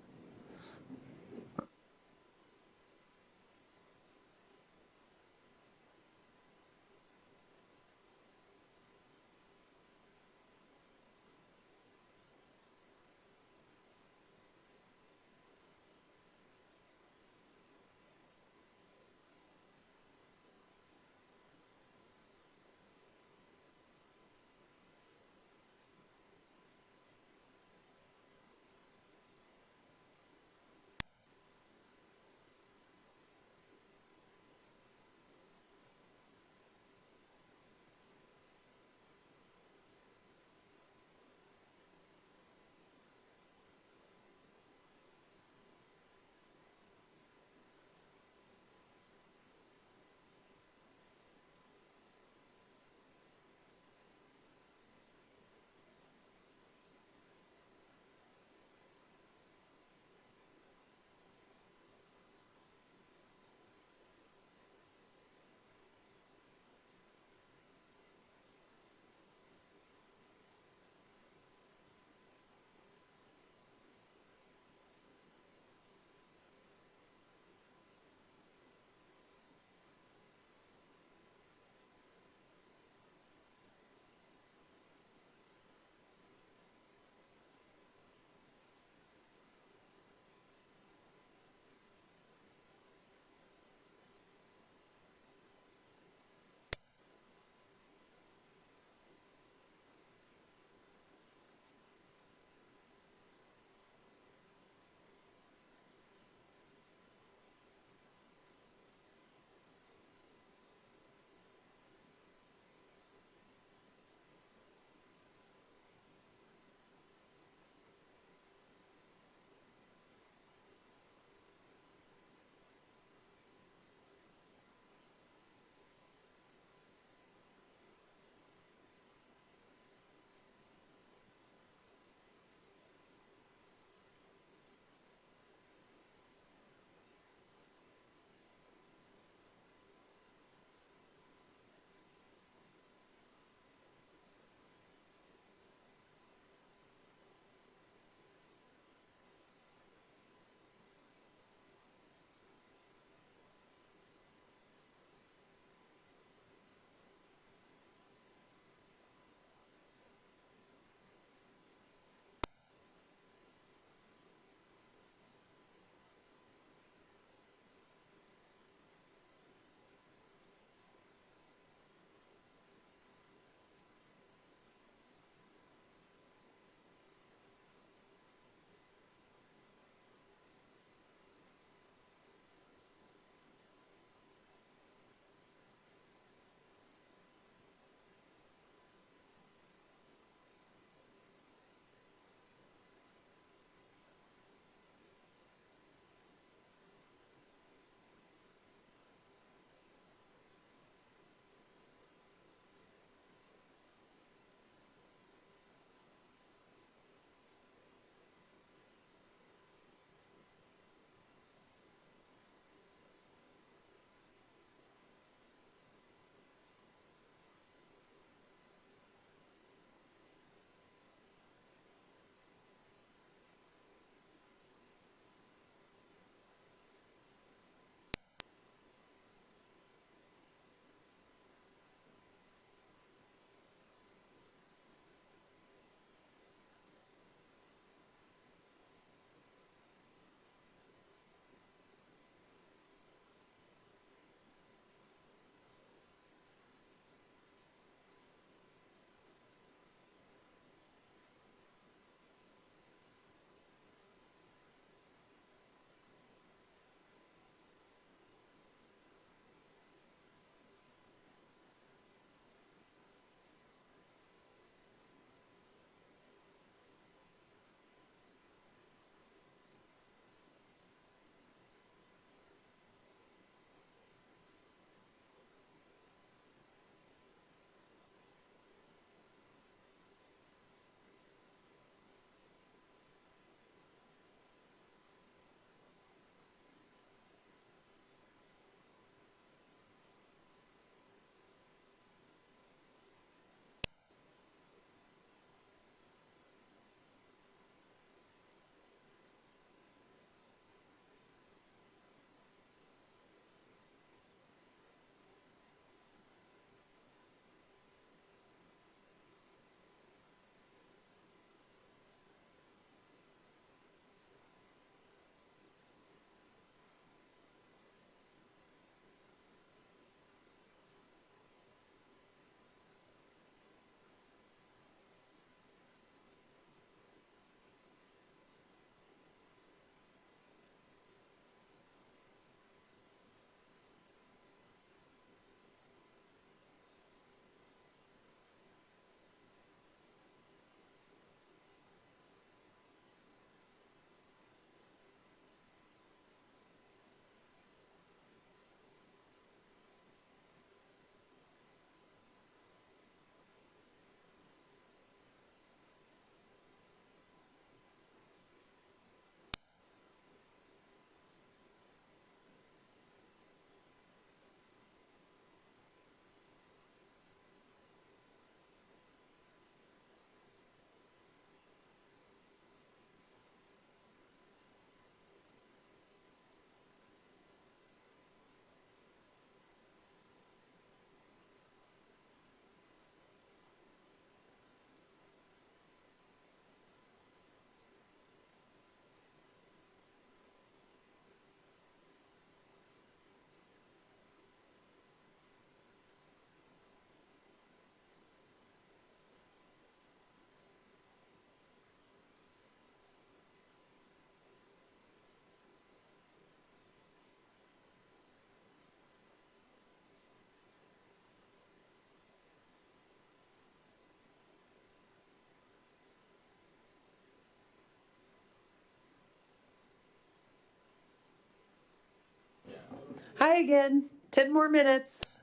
Hi again, 10 more minutes.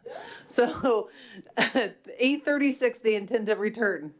So 8:36, they intend to return.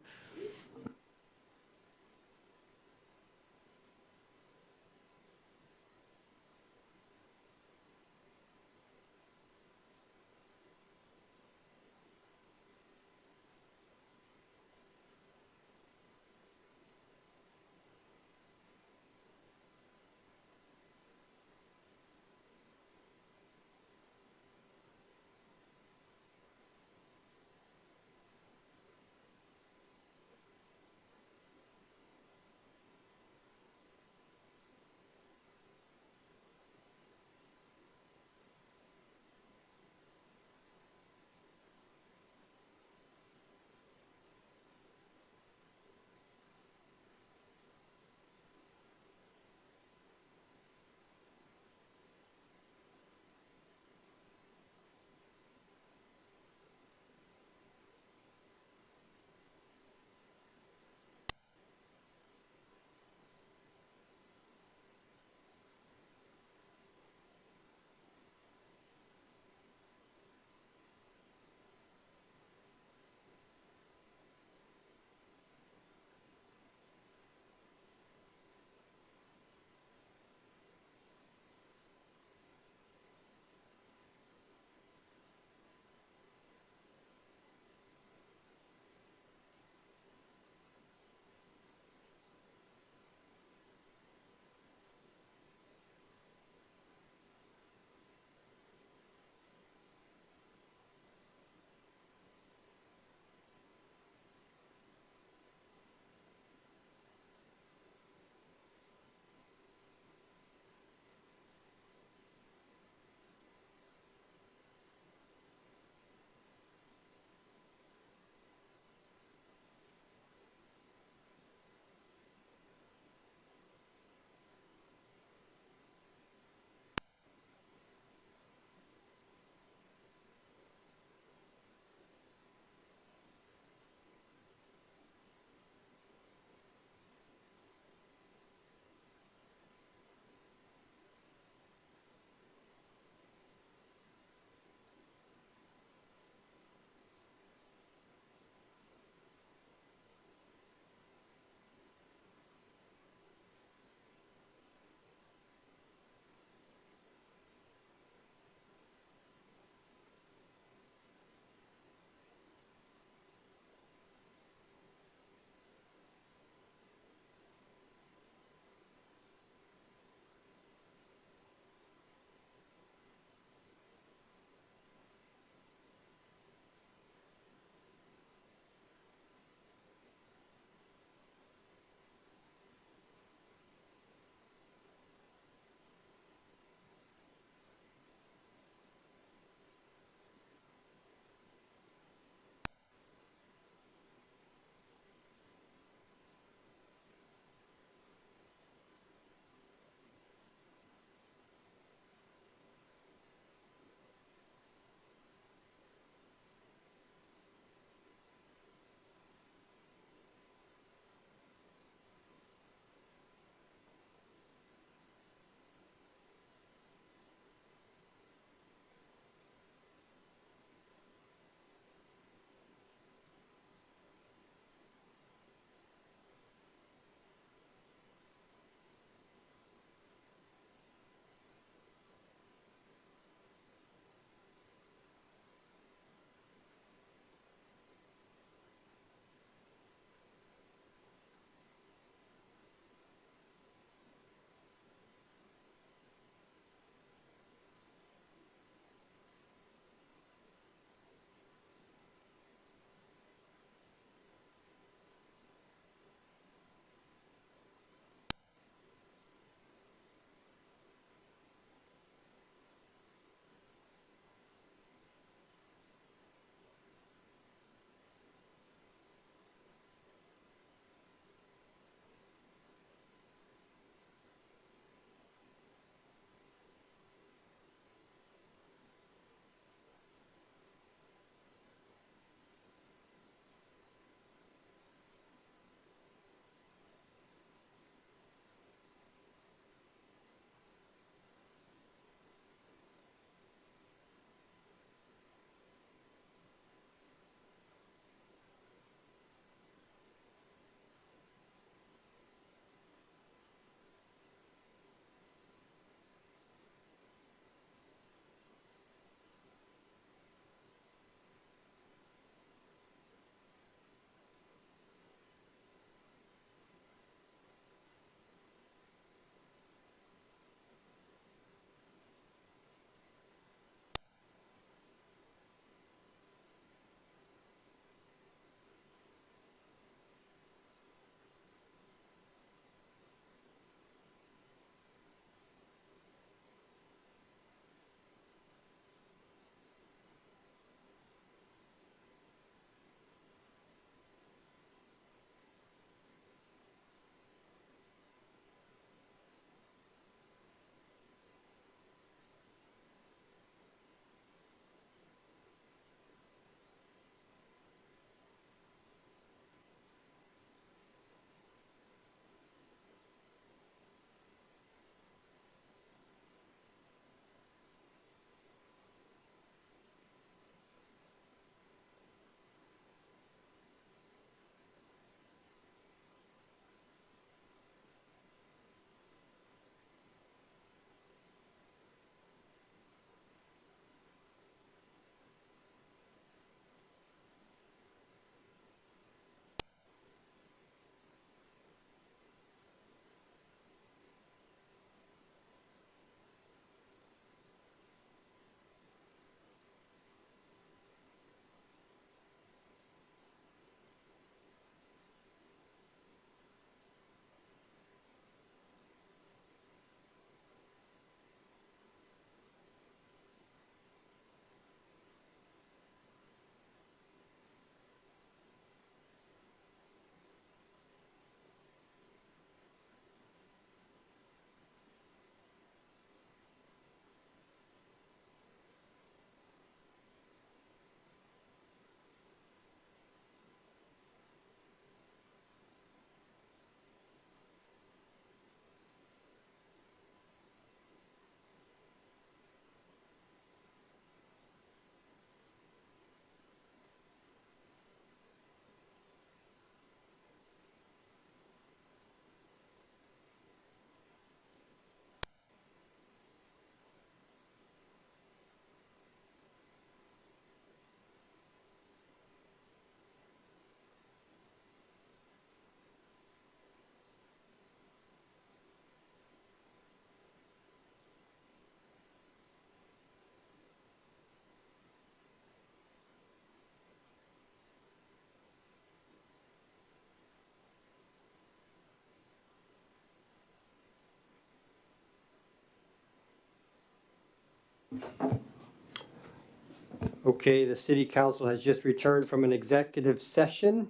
Okay, the city council has just returned from an executive session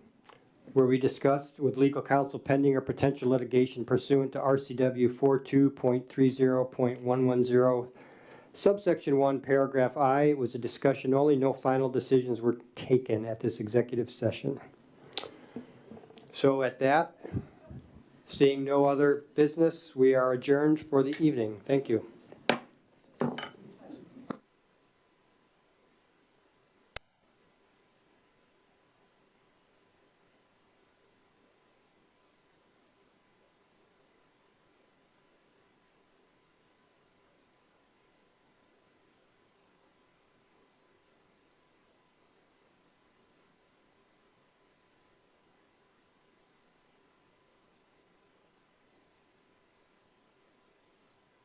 where we discussed with legal counsel pending or potential litigation pursuant to RCW 42.30.110, subsection 1, paragraph I. It was a discussion only. No final decisions were taken at this executive session. So at that, seeing no other business, we are adjourned for the evening. Thank you.